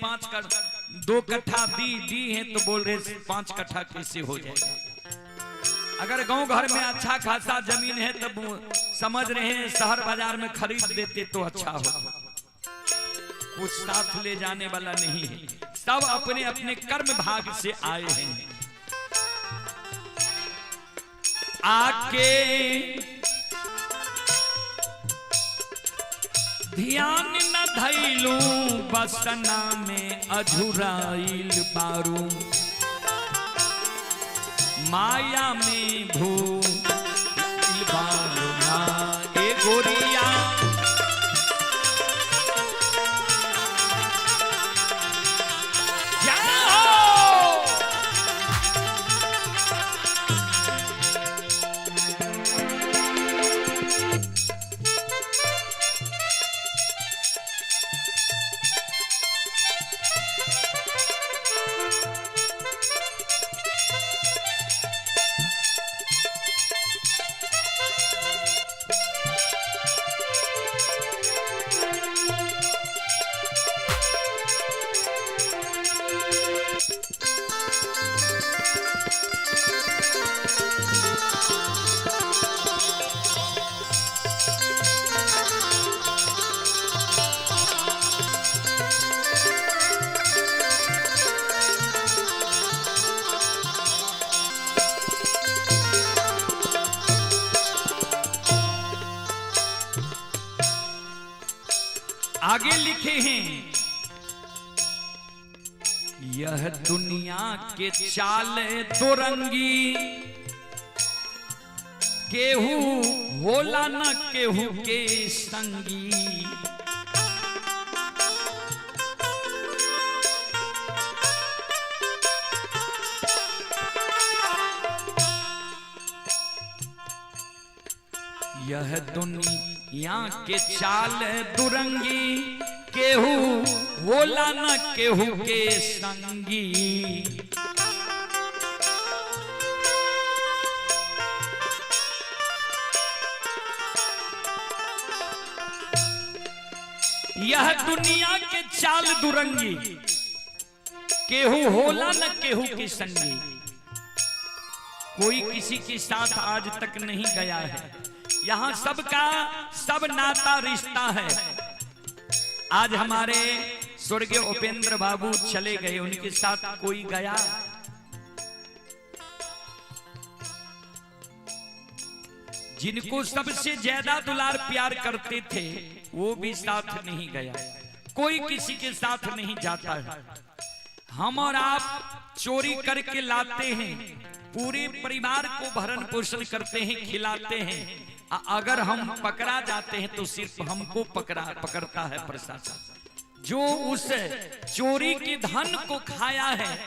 2 कट्ठा दी है, तो बोल रहे 5 कट्ठा कैसे हो जाएगा। अगर गांव घर में अच्छा खासा जमीन है तब समझ रहे हैं शहर बाजार में खरीद देते तो अच्छा हो। कुछ साथ ले जाने वाला नहीं है, सब अपने अपने कर्म भाग से आए हैं। आके ध्यान न धैलू बसना में अझुराइल बारू, माया में भूल बारू ना ए गोरिया। आगे लिखे हैं, यह दुनिया के चाल दुरंगी, केहू होला न केहू के संगी। यह दुनिया के चाल दुरंगी, केहू होला न केहू के संगी। यह दुनिया के चाल दुरंगी, केहू होला न केहू के संगी। कोई किसी के साथ आज तक नहीं गया है, यहाँ सबका सब नाता रिश्ता है। आज हमारे स्वर्गीय उपेंद्र बाबू चले गए, उनके साथ कोई गया? जिनको सबसे ज्यादा दुलार प्यार करते थे वो भी साथ नहीं गया। कोई किसी के साथ नहीं जाता है। हम और आप चोरी करके लाते हैं, पूरे परिवार को भरण पोषण करते हैं, खिलाते हैं। अगर हम पकड़ा जाते हैं तो सिर्फ हमको पकड़ता है प्रशासन। जो उस चोरी के धन को खाया है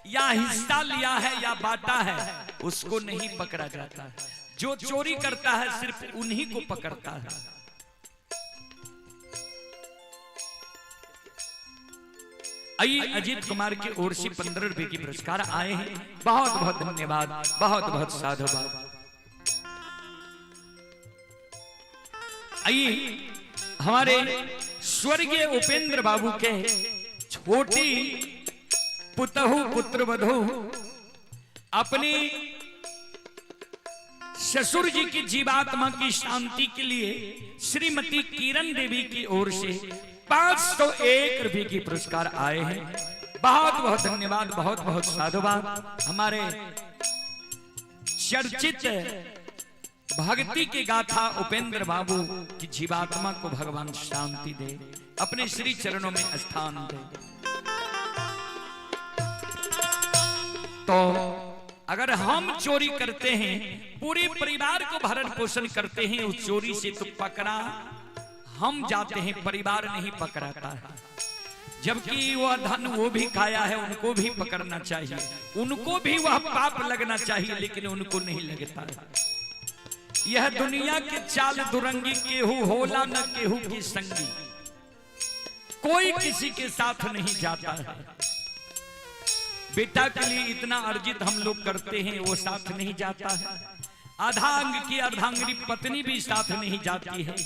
या हिस्सा लिया है या बांटा है, उसको नहीं पकड़ा जाता है। जो चोरी करता है सिर्फ उन्हीं को पकड़ता है। आइए, अजीत कुमार की ओर से 15 रुपए की पुरस्कार आए हैं। बहुत बहुत धन्यवाद, बहुत बहुत साधुवाद। आइए, हमारे स्वर्गीय उपेंद्र बाबू के छोटी पुतहु पुत्र वधू अपनी ससुर जी की जीवात्मा की शांति के लिए श्रीमती किरण देवी की ओर से 501 रुपए की पुरस्कार आए हैं। बहुत बहुत धन्यवाद, बहुत बहुत साधुवाद। हमारे चर्चित भक्ति की गाथा उपेंद्र बाबू की जीवात्मा को भगवान शांति दे, अपने श्री चरणों में स्थान दे। तो अगर हम चोरी करते हैं, पूरे परिवार को भरण पोषण करते हैं, उस चोरी से तो पकड़ा हम जाते हैं, परिवार नहीं पकड़ाता है। जबकि वह धन वो भी खाया है, उनको भी पकड़ना चाहिए, उनको भी वह पाप लगना चाहिए, लेकिन उनको नहीं लगता है। यह दुनिया के चाल दुरंगी, केहू होला न केहू की संगी। कोई किसी के साथ नहीं जाता है। बेटा के लिए इतना अर्जित हम लोग करते हैं, वो साथ नहीं जाता है। अर्धांग की अर्धांगिनी पत्नी भी साथ नहीं जाती है।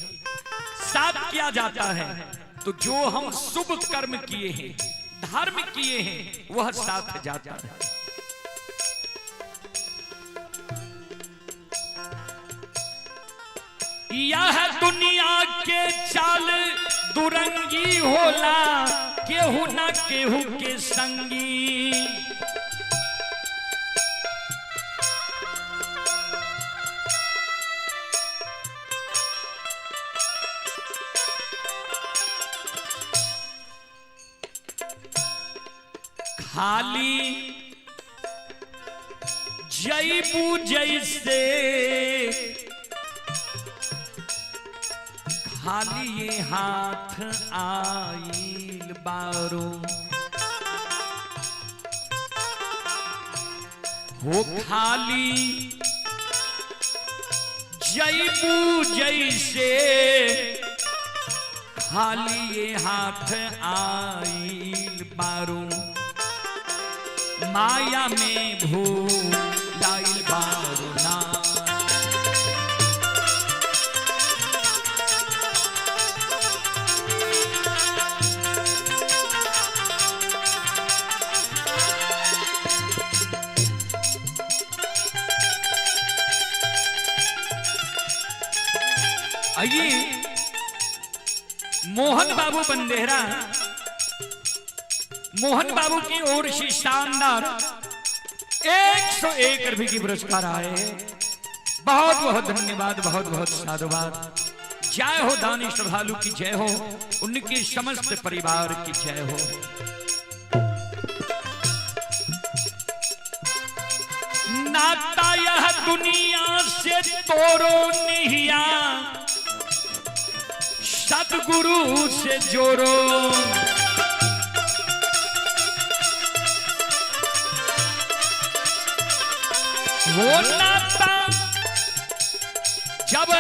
साथ किया जाता है तो जो हम शुभ कर्म किए हैं, धर्म किए हैं, वह साथ जाता है। यह दुनिया के चाल दुरंगी, होला केहू ना केहू के संगी। खाली जईबू जैसे, खाली ये हाथ आइल बारो, हो खाली जईबू जैसे, खाली ये हाथ आइल बारो, माया में भूलाइल बारो ना। आइए, मोहन बाबू बंदेरा, मोहन बाबू की ओर से शानदार 101 रुपए की पुरस्कार आए। बहुत बहुत धन्यवाद, बहुत बहुत साधुवाद। जय हो दानी श्रद्धालु की जय हो, उनके समस्त परिवार की जय हो। नाता यह दुनिया से तोड़ो निहिया, सतगुरु से जोड़ो। वो नाता जब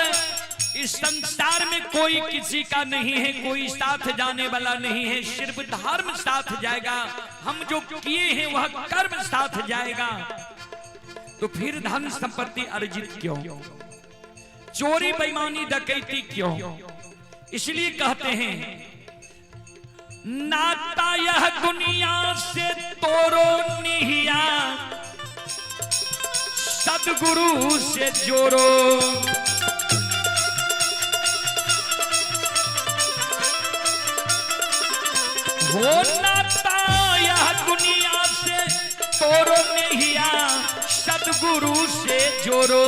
इस संसार में कोई किसी का नहीं है, कोई साथ जाने वाला नहीं है, सिर्फ धर्म साथ जाएगा। हम जो किए हैं वह कर्म साथ जाएगा। तो फिर धन संपत्ति अर्जित क्यों, चोरी बेईमानी डकैती क्यों? इसलिए कहते हैं नाता यह दुनिया से तोड़ो निहिया, सतगुरु से जोड़ो। हो नाता यह दुनिया से तोड़ो निहिया, सतगुरु से जोड़ो।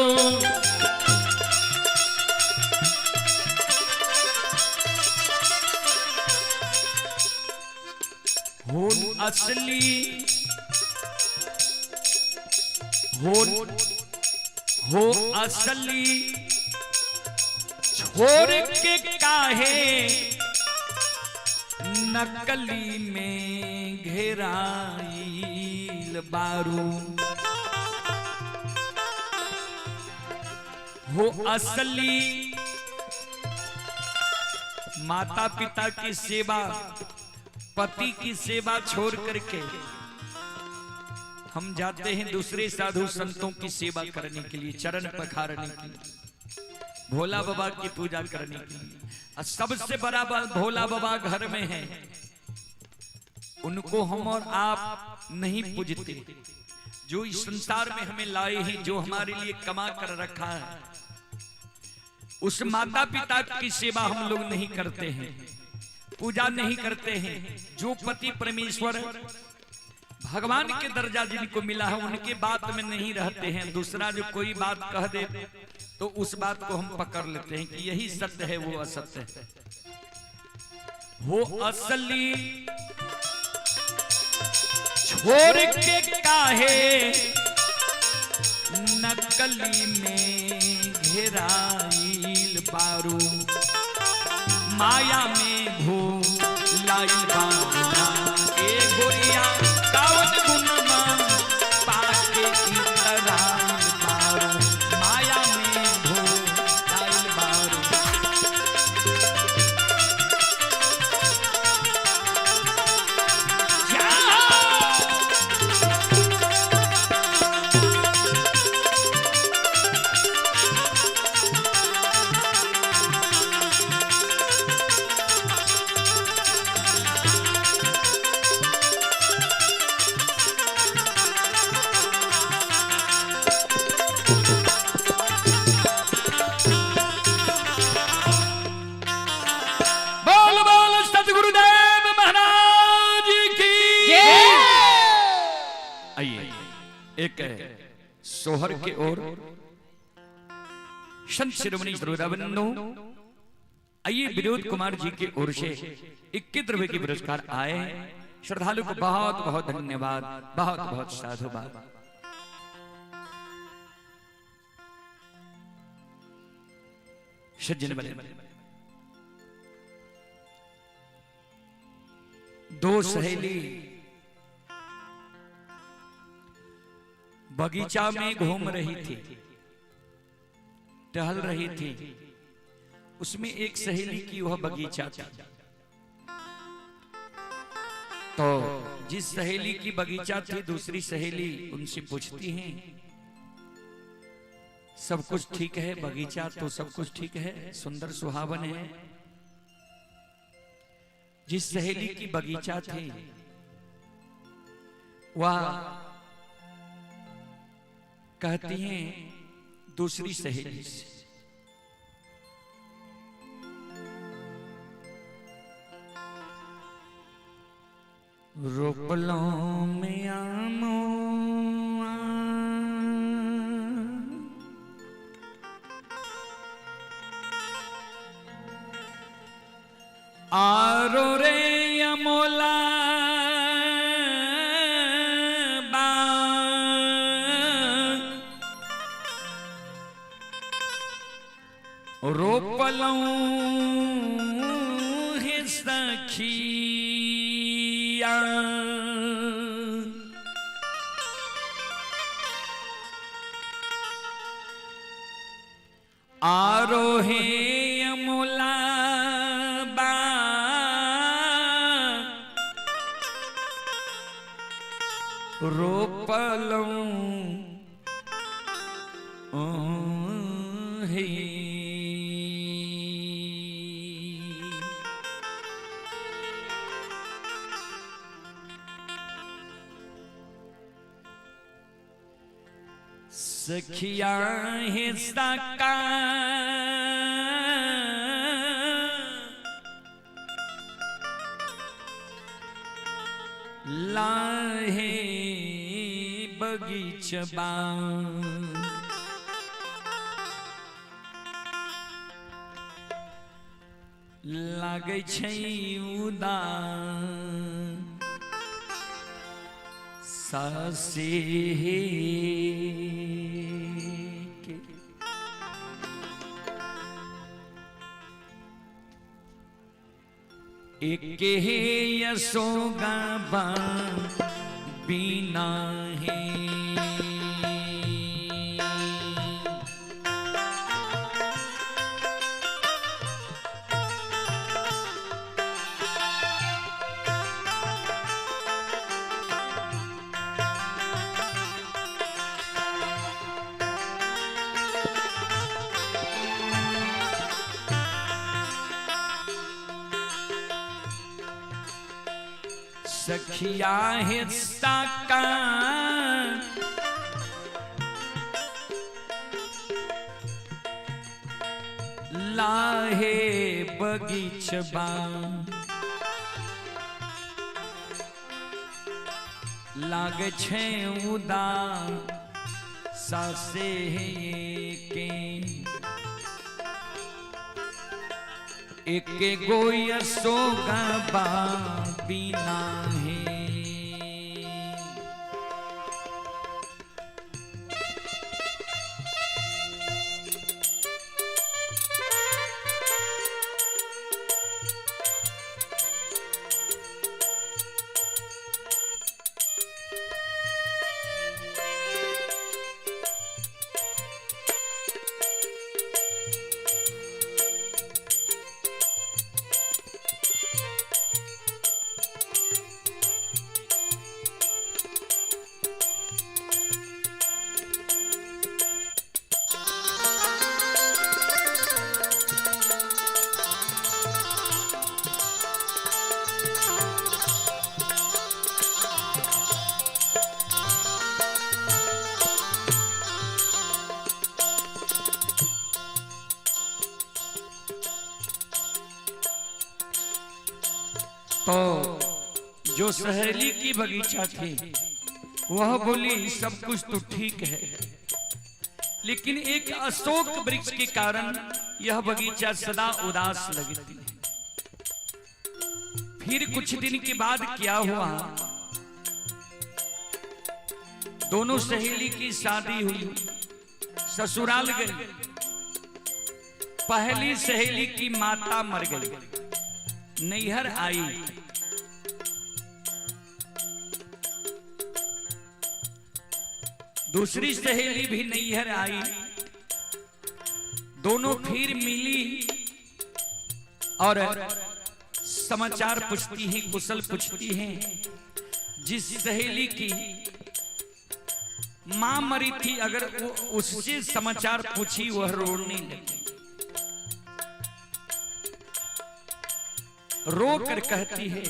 हो असली हो असली छोड़ के काहे नकली में घेराइल बारू। हो असली माता पिता की सेवा, पति की सेवा छोड़ करके हम जाते हैं दूसरे साधु संतों की सेवा करने के लिए, चरण पखारने के लिए, भोला बाबा की पूजा करने के लिए। और सबसे बड़ा भोला बाबा घर में है, उनको हम और आप नहीं पूजते। जो इस संसार में हमें लाए हैं, जो हमारे लिए कमा कर रखा है, उस माता पिता की सेवा हम लोग नहीं करते हैं, पूजा नहीं करते हैं। जो पति परमेश्वर भगवान के दर्जा जिनको मिला है, उनके बात में नहीं रहते हैं। दूसरा जो कोई बात कह दे तो उस बात को हम पकड़ लेते हैं कि यही सत्य है, वो असत्य है। वो असली छोड़ के काहे नकली में घेराइल बारू, माया में भूलाइल बारू। ए गोरिया कावन गुनमा पाके इतराइल बारू, माया में भूलाइल बारू। एक सोहर के ओर संत शिरोमणि श्रोताबंधु, आइए विनोद कुमार जी के ओर से 21 रुपए के पुरस्कार आए। श्रद्धालु को बहुत बहुत धन्यवाद, बहुत बहुत साधुवाद। सज्जन बने दो सहेली बगीचा में घूम रही थी, टहल रही थी। उसमें एक सहेली की वह बगीचा था। तो जिस सहेली की बगीचा थी, दूसरी सहेली उनसे पूछती हैं, सब कुछ ठीक है? बगीचा तो सब कुछ ठीक है, सुंदर सुहावन है। जिस सहेली की बगीचा थी वह कहती हैं दूसरी सहेली से, रोपलो में आमो आरो रे अमोला बा रोपलूं है सखिया आरोहे अमोला बा रोपलूं हे सखिया है साका लाहे बगीचबा लागे छै उदास सासे के एक हे यशोगा बा बीना है सखिया है साका लाहे बगीचबा लागे छै उदास सासे के एक गोय सोगा बा बीना है तो जो सहेली की बगीचा थी वह बोली सब कुछ तो ठीक है, लेकिन एक अशोक वृक्ष के कारण यह बगीचा सदा उदास लगती है। फिर कुछ दिन के बाद क्या हुआ, दोनों सहेली की शादी हुई, ससुराल गई। पहली सहेली की माता मर गई, नैहर आई। दूसरी सहेली भी नैहर आई, दोनों फिर मिली और समाचार पूछती हैं, कुशल पूछती हैं। जिस सहेली की मां मरी थी, अगर वो उससे समाचार पूछी वह रोने लगी, रो कर कहती है,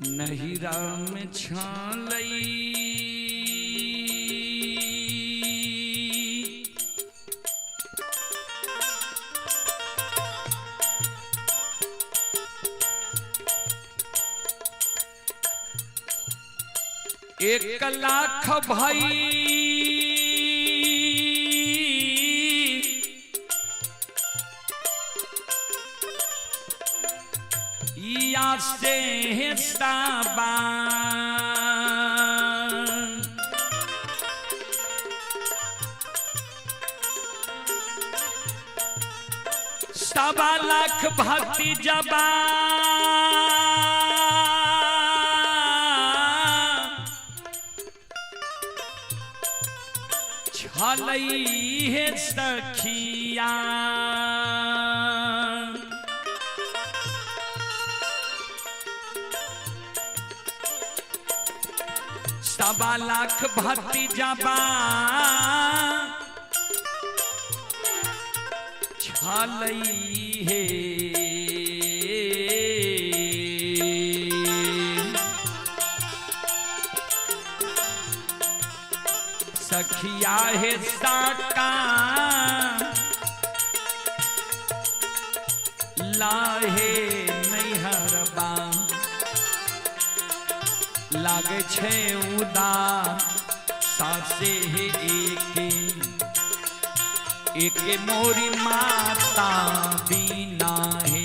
नहीं राम छालई 1,00,000 भाई या से हिस्साबान 1,00,000 भक्ति जबा छलई है सखिया 1,00,000 भक्ति जबा छलई है सखिया है साका लाहे नैहरबा लागे छे उदार सासे है एक मोरी माता बीना है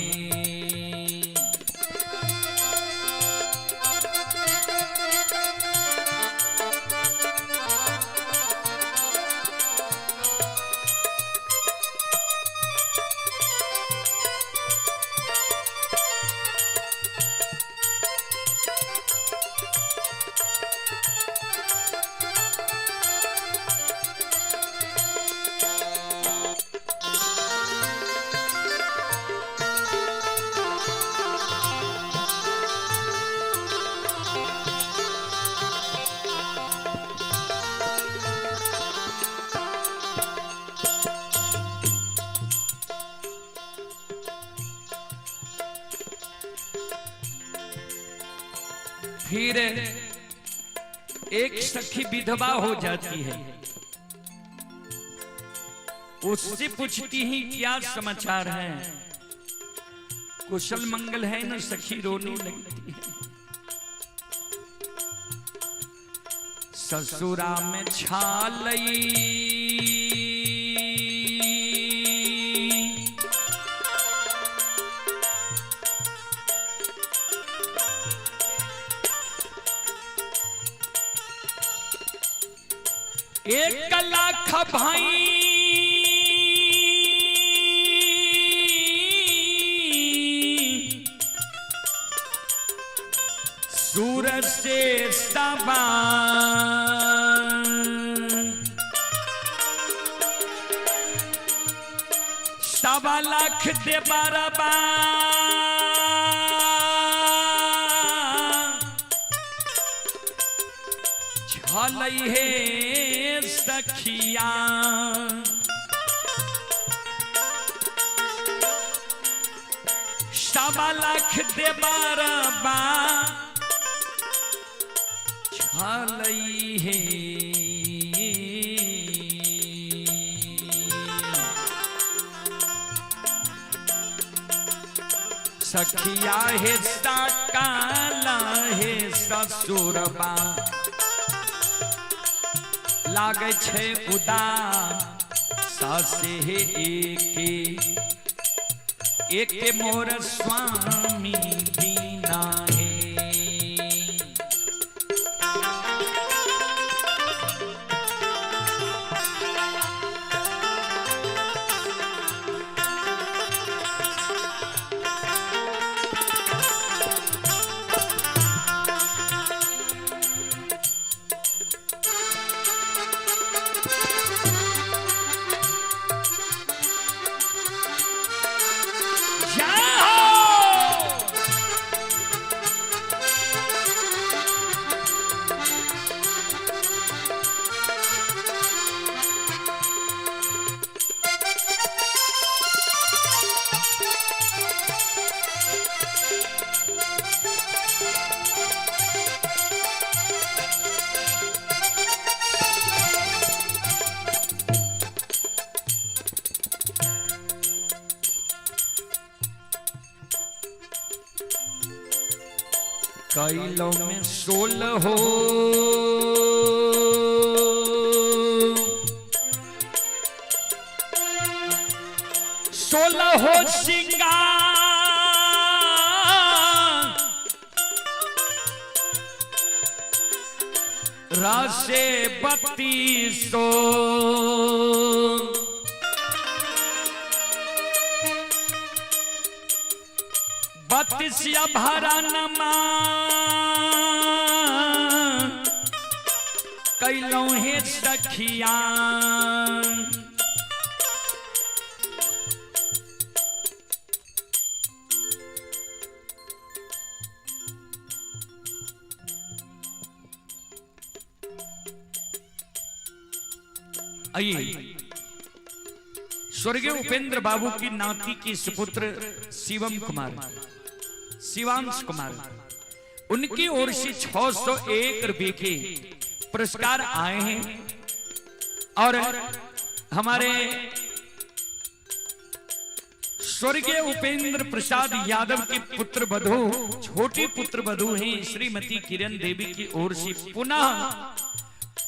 फिर एक सखी विधवा हो जाती है, उससे पूछती ही क्या समाचार है, कुशल मंगल है न। सखी रोने लगती है, ससुरा में छालई एक लाख भाई सूरज से सबा सवा लाख दे बरबा छलई है सखिया सवा लाख दे बरबा छलई है सखिया है काला है ससुरबा लागे छे उदास सासे है एक मोर स्वामी दीना है। कैलों में 16 हो सिंगार रासे 32 32 भरा नमा कैलों हे सखिया आइए स्वर्गीय उपेंद्र बाबू की नाती की सुपुत्र शिवांश कुमार उनकी ओर से 601 रुपए के पुरस्कार आए हैं और हमारे स्वर्गीय उपेंद्र प्रसाद यादव के पुत्र वधू छोटी पुत्र वधू हैं श्रीमती किरण देवी की ओर से पुनः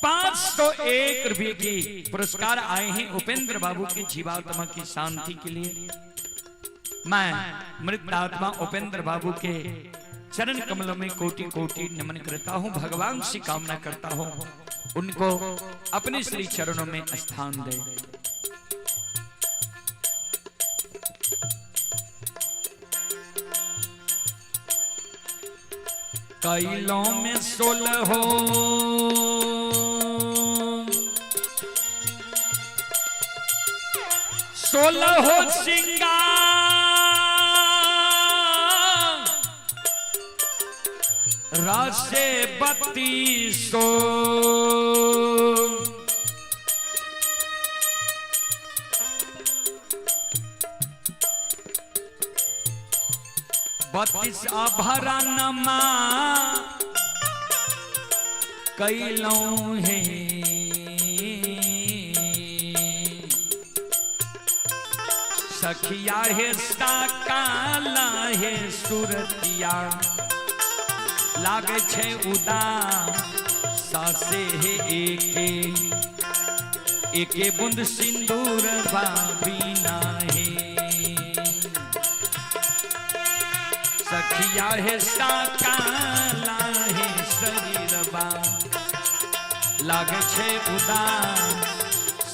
501 रुपए के पुरस्कार आए हैं उपेंद्र बाबू की जीवात्मा की शांति के लिए। मैं मृत आत्मा उपेंद्र बाबू के चरण कमलों में कोटि कोटि नमन करता हूं। भगवान से कामना करता हूं उनको अपने श्री चरणों में स्थान दे। कैलों में 16 हो सिंगार रासे 32 32 आभरा नमा कैलों है सखिया है काला है सुरतिया लागे छे उदास सासे है एके बूंद सिंदूर बाबीना है सखिया है काला है शरीर बा लागे छे उदास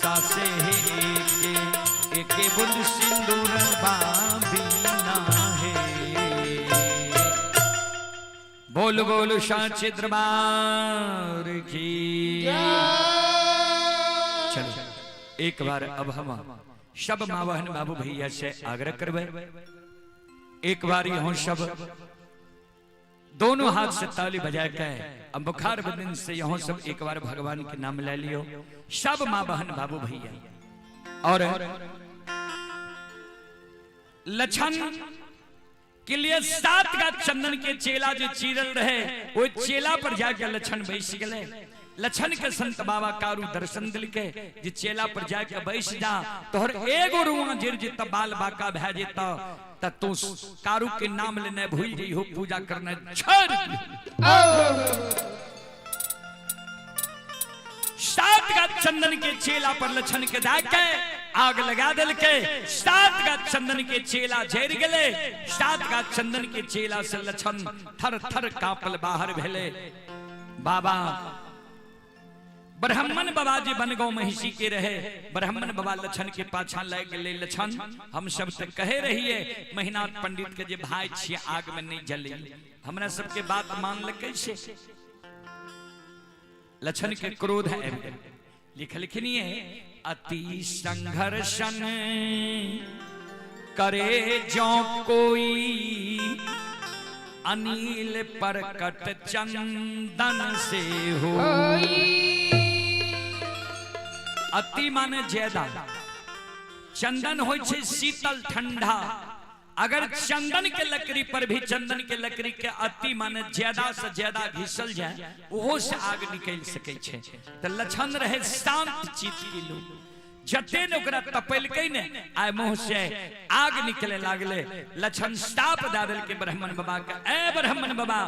सासे है एके बूंद सिंदूर बाबीना है। बोल बोल साचे दरबार की। चलो एक बार अब हम सब मावहन बाबू भैया से आग्रह करबे एक बार यहाँ सब दोनों हाथ से ताली बजा के अब बुखार बदन से यहाँ सब एक बार भगवान के नाम ले लियो सब माँ बहन बाबू भैया। और लछन के लिए 7 का चंदन के चेला जो चीरल रहे वो चेला पर जाके लछन बैठ गए। लछन के संत बाबा कारू दर्शन दिल के जे चेला पर जाके बैठ जा तोहर एगो रुआ जिर जित बाल बाका भै जेता त तू कारू के नाम लेने भूल गई हो पूजा करने छोड़। 7 का चंदन के चेला पर लछन के जाके आग लगा दिल के 7 का चंदन के चेला झेर गले 7 का चंदन के चेला से लछन थर थर कापल बाहर भेले। बाबा ब्राह्मण बाबा जी बनगांव महिषी के रहे ब्राह्मण बाबा लछन के पाछा लग गए। लछन हम सब तक कहे रहिए महिनाथ पंडित के जे भाई छिए आग में नहीं जले हमरा सबके बात मान ल कैसे। लछन के क्रोध है लिखनी है अति संघर्षण करे जो कोई अनिल परकट चंदन से हो। अति माने ज्यादा चंदन होय छे शीतल ठंडा अगर चंदन के लकड़ी पर भी चंदन के लकड़ी के अति माने ज्यादा से ज्यादा घिसल जाए ओहो से आग निकल सके छे। तो लछन रहे शांत चित्त के लोग जते ने ओकरा तपैलकै ने आय मुंह से आग निकले लागले। लक्षण श्राप दे देल के ब्राह्मण बाबा के, ए ब्राह्मण बाबा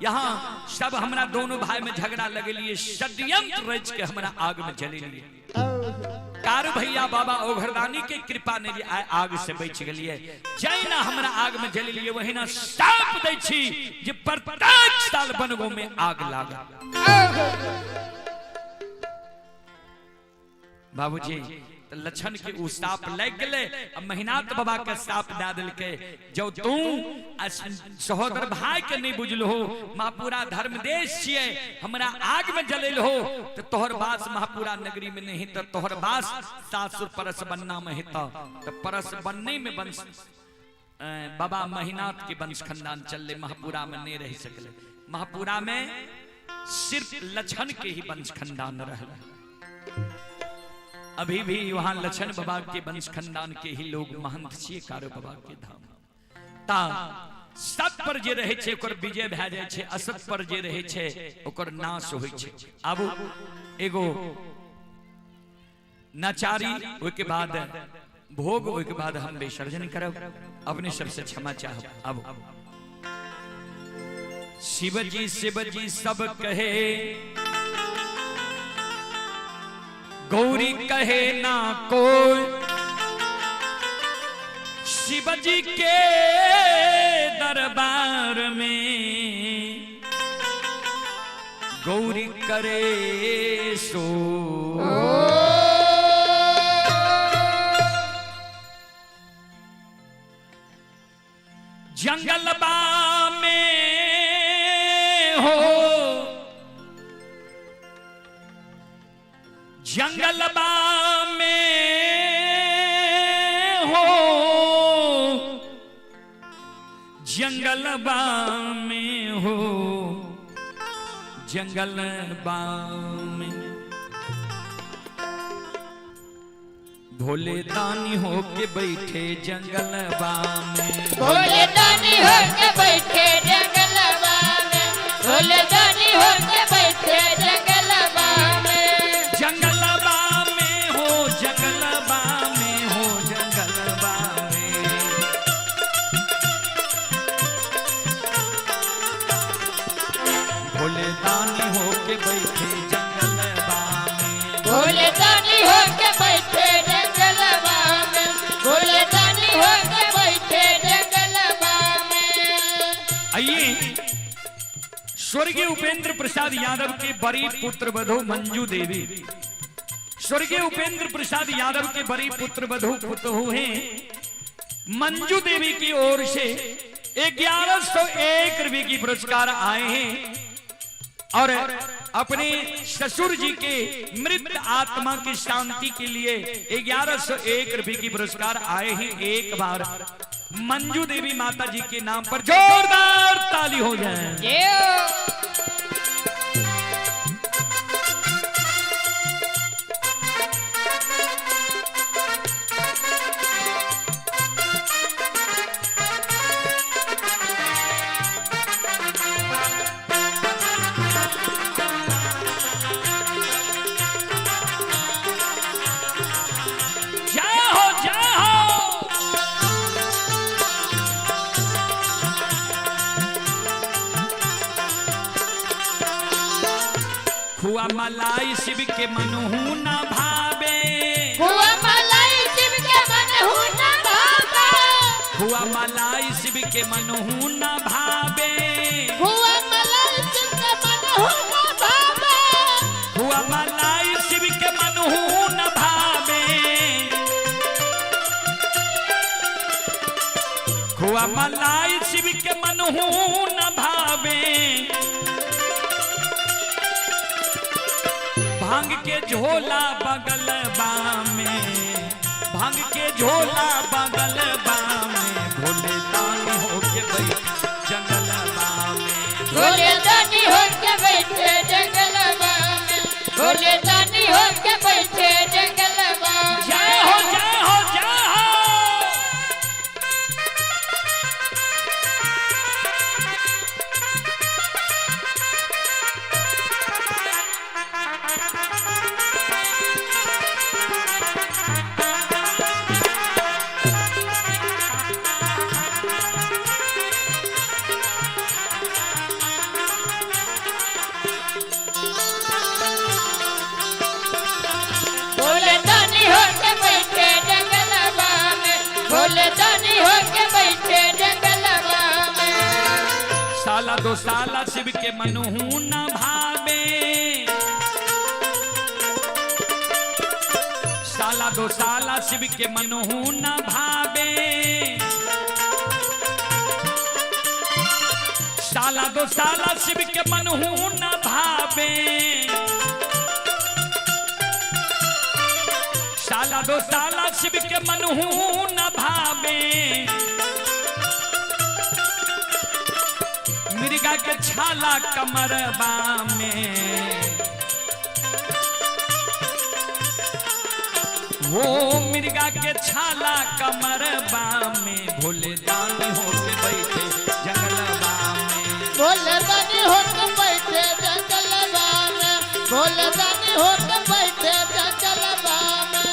यहाँ सब हमरा दोनों भाई में झगड़ा लगेलिए, षड्यंत्र रच के हमरा आग में जलेलिए। कार भैया बाबा ओघरदानी के कृपा ने आग से बच गलिए। जय ना हमरा आग में जलेलिए वही ना श्राप दै छी जे प्रत्येक साल बनगो में आग लागा। बाबूजी तो लक्षण के उ साप लग गए। अब मेहनात बाबा के साप दे दिल के, जो तू सहोदर भाई के नहीं बुझल हो, महापुरा धर्म देश छिए, हमरा आग में जलेल हो, तो तोहर बास महापुरा नगरी में नहीं, तो तोहर बास सासुर परस बनना में हिता। तो परस बनने में वंश बाबा मेहनात के वंश खानदान चल, महापुरा में नहीं रह सकले। महापुरा में सिर्फ लक्षण के ही वंश खानदान रह। अभी भी वहां लक्षण बाबा के वंश खानदान के ही लोग महंत छिए। कारो बाबा के धाम ता सत पर जे रहे छे ओकर विजय भए जाय छे, असत पर जे रहे छे ओकर नाश होय छे। अब एगो नाचारी ओय के बाद भोग, ओय के बाद हम विसर्जन करब। अपने सबसे क्षमा चाहब। अब शिवजी शिवजी सब कहे, गौरी कहे ना कोई, शिवजी के दरबार में गौरी करे सो। जंगलबा में हो, जंगलबा में हो, जंगलबा में हो, जंगलबा में भोले दानी हो के बैठे जंगलबा में, भोले दानी हो के बैठे जंगलबा में, भोले दानी हो के बैठे जंगलबा में, जंगलबा में हो, जंगलबा में हो, जंगलबा में भोले दानी हो के बैठे जंगलबा में, भोले दानी हो के बैठे जंगलबा में, भोले दानी हो के बैठे जंगलबा में। आइए स्वर्गीय उपेंद्र प्रसाद यादव के बड़ी पुत्र वधू मंजू देवी, स्वर्गीय उपेंद्र प्रसाद यादव के बड़ी पुत्र वधू पुतहु हैं मंजू देवी की ओर से 1101 रुपए की पुरस्कार आए हैं और अपने ससुर जी के मृत आत्मा की शांति के लिए 1101 रुपए की पुरस्कार आए हैं। एक बार मंजू देवी माता जी के नाम पर जोरदार ताली हो जाए। हुआ मलाई शिव के मनहु न भावे, हुआ मलाई शिव के मनहु न भावे, हुआ मलाई शिव के मनहु न भावे, हुआ मलाई शिव के मनहु न भावे, हुआ मलाई शिव के मनहु न भावे, हुआ मलाई शिव के मनहु न भावे। भांग के झोला बगल में, भांग के झोला बगल में, भोले दानी हो के बैठे जंगलबा में, भोले दानी हो के बैठे जंगलबा में, भोले दानी हो के बैठे जंगलबा में। जय हो जय हो जय हो। भोले दानी होके बैठे जंगलवा में। साला दो साला शिव के मनहू न भावे, साला दो साला शिव के मनहू न भावे, साला दो साला शिव के मनहू न भावे, साला दो साला शिव के मनहू न भावे। मिर्गा के छाला कमरबा में, वो मिर्गा के छाला कमरबा में भोले दानी होके बैठे जंगलबा में। भोले दानी होके बैठे जंगलवा में, भोले दानी होके बैठे जंगलवा में।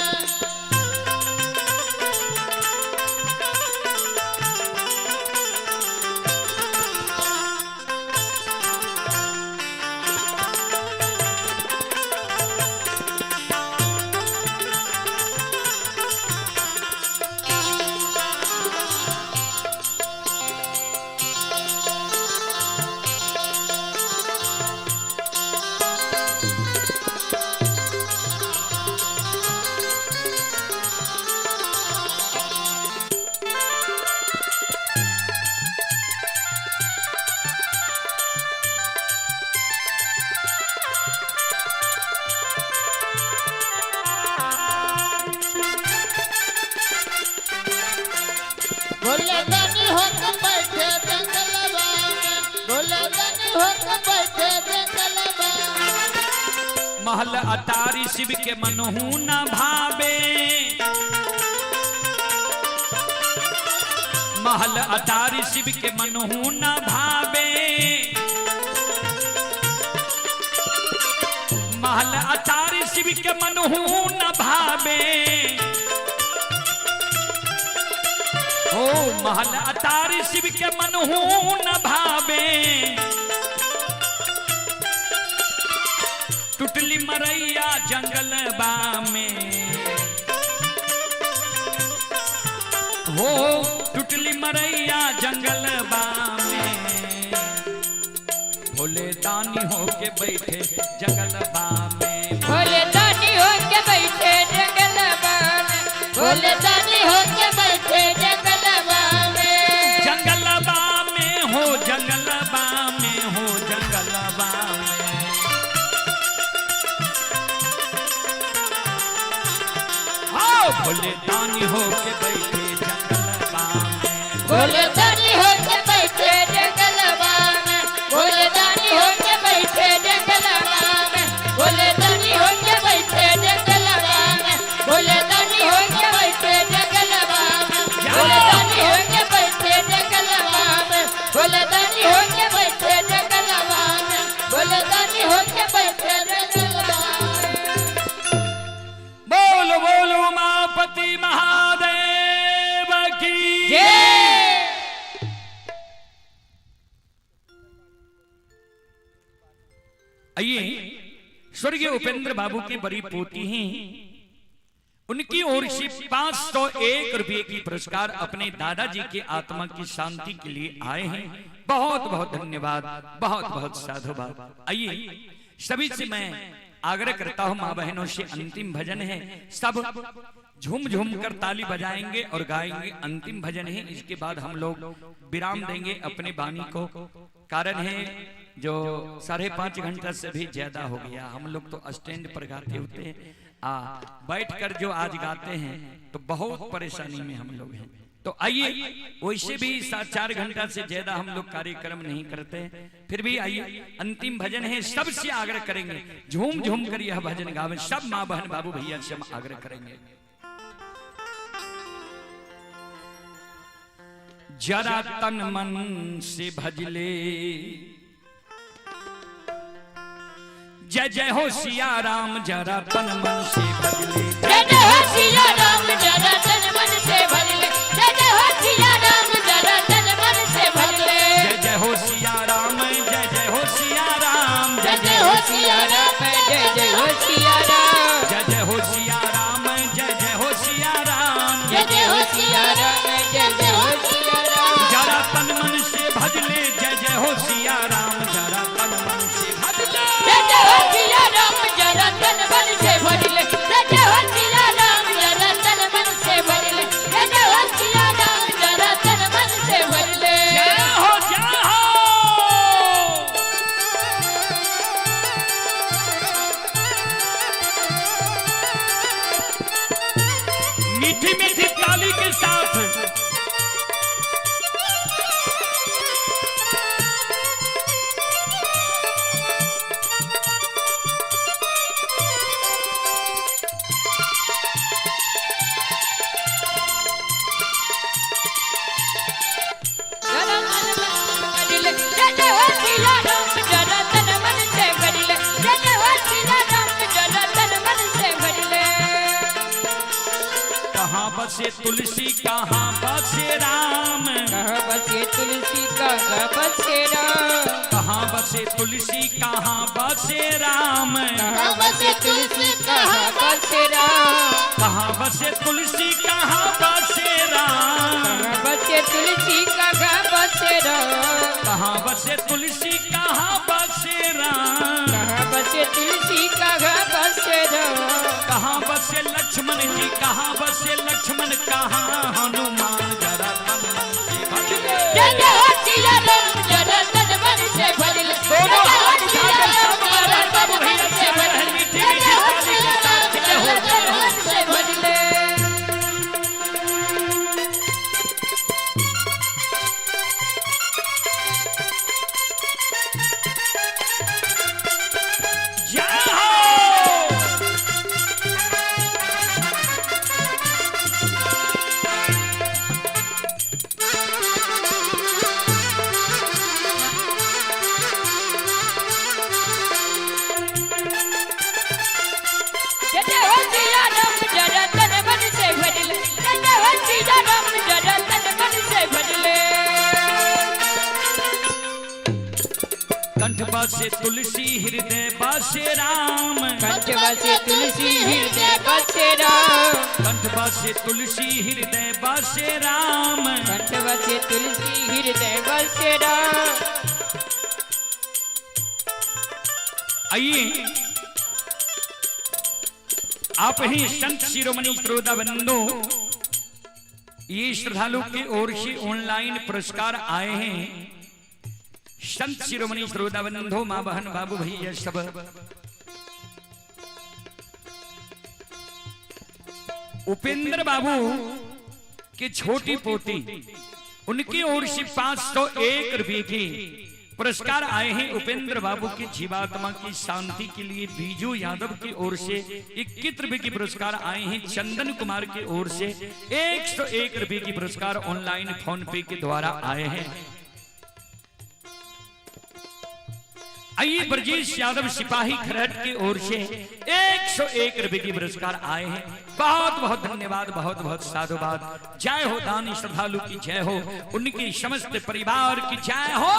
भोले दानी होके बैठे जंगलवा में, भोले दानी होके बैठे जंगलवा में। महल अटारी शिव के मनहू न भावे, महल अटारी शिव के मनहू न भावे, महल अटारी शिव के मनहू न भावे। ओ महल अटारी शिव के मनहू न भावे, टुटली मरैया जंगलबा में, हो टुटली मरैया जंगलबा में भोले दानी होके बैठे जंगलबा में। भोले दानी होके बैठे जंगलवा में, भोले दानी होके बैठे जंगलवा में। जंगलबा में हो, जंगलबा में हो, जंगलबा में। आओ भोले दानी होके बैठे जंगलबा में। भोले दानी होके बैठे जंगलवा में, भोले दानी होके बैठे जंगलवा में, भोले दानी होके बैठे जंगलवा में, भोले दानी होके बैठे जंगलवा में, भोले दानी होके बैठे जंगलवा में, भोले दानी होके बैठे जंगलवा में, भोले दानी होके बैठे जंगलवा में। बोलो बोलो उमापति महादेव की जय। आइए स्वर्गीय उपेंद्र बाबू की बड़ी पोती हैं, उनकी ओर से 501 रुपए की पुरस्कार अपने दादाजी के आत्मा की शांति के लिए आए हैं। बहुत बहुत धन्यवाद, बहुत बहुत साधुवाद। आइए सभी से मैं आग्रह करता हूं, मां बहनों से अंतिम भजन है, सब झूम झूम कर ताली बजाएंगे और गाएंगे। अंतिम भजन है, इसके बाद हम लोग विराम देंगे अपने वाणी को। कारण है जो 5.5 घंटा से भी ज्यादा हो गया, हम लोग तो स्टैंड पर गाते होते हैं, बैठकर जो आज गाते हैं तो बहुत परेशानी में हम लोग हैं। तो आइए, वैसे भी 4 घंटा से ज्यादा हम लोग कार्यक्रम नहीं करते, फिर भी आइए अंतिम भजन है, सबसे आग्रह करेंगे झूम झूम कर यह भजन गावे। सब माँ बहन बाबू भैया से हम आग्रह करेंगे, जरा तन मन से भजले, जय जय हो सिया राम, जरा तन मन से भजले, जय जय हो सिया राम, जरा तन मन से भजले, जय जय हो सिया राम, जरा तन मन से भजले, जय जय हो सिया राम, जय जय हो सिया राम, जय जय हो सिया राम, जय जय हो सिया राम, जय जय हो सिया राम, जय जय हो सिया राम, जय जय हो सिया राम जय जय हो सिया राम जरा तन मन से भज ले जय जय हो सिया राम जरा तन मन से भज ले जय जय हो सिया राम जरा तन मन से भज ले जय जय हो सिया राम जरा तन मन से भज ले जय जय हो सिया राम जरा तन मन से भज ले जय हो जय हो। मीठी मीठी ताली के साथ जरा तन मन से भज ले जय जय हो सिया राम जरा तन मन से भज ले जय जय हो सिया राम जरा तन मन से भज ले कहाँ बसे तुलसी कहाँ बसे राम कहाँ बसे तुलसी कहाँ बसे राम कहाँ बसे तुलसी कहाँ बसे राम कहाँ बसे तुलसी कहाँ बसे राम कहाँ बसे तुलसी कहाँ बसे राम कहाँ बसे तुलसी कहाँ बसे राम कहाँ बसे तुलसी कहाँ बसे राम कहाँ बसे तुलसी कहाँ बसे राम कहाँ बसे लक्ष्मण जी कहाँ बसे लक्ष्मण कहाँ हनुमान जरा तन मन से भज ले जय जय हो सिया राम जरा तन मन से भज ले जय जय हो सिया राम जरा तन मन से भज ले जय जय हो सिया राम जरा तन मन से भज ले जय हो। जय जय हो सिया राम जरा तन मन से भज ले जय जय हो सिया राम जरा तन मन से भज ले कंठ बसे तुलसी हृदय बसे राम कंठ बसे तुलसी हृदय बसे राम कंठ बसे तुलसी हृदय बसे राम कंठ बसे तुलसी हृदय बसे राम आइए आप ही संत शिरोमणि श्रोताबंधु ये श्रद्धालु की ओर से ऑनलाइन पुरस्कार आए हैं। संत शिरोमणि श्रोताबंधु माँ बहन बाबू भैया सब उपेंद्र बाबू की छोटी पोती उनकी ओर से 501 रुपये की पुरस्कार आए हैं। उपेंद्र बाबू की जीवात्मा की शांति के लिए बीजू यादव की ओर से 21 रुपये की पुरस्कार आए हैं। चंदन कुमार की ओर से 101 रुपये की पुरस्कार ऑनलाइन फोन पे के द्वारा आए हैं। आइए ब्रजेश यादव सिपाही खरहट की ओर से 101 रुपये की पुरस्कार आए हैं। बहुत बहुत धन्यवाद, बहुत बहुत साधुवाद। जय हो दानी श्रद्धालु की जय हो, उनकी समस्त परिवार की जय हो।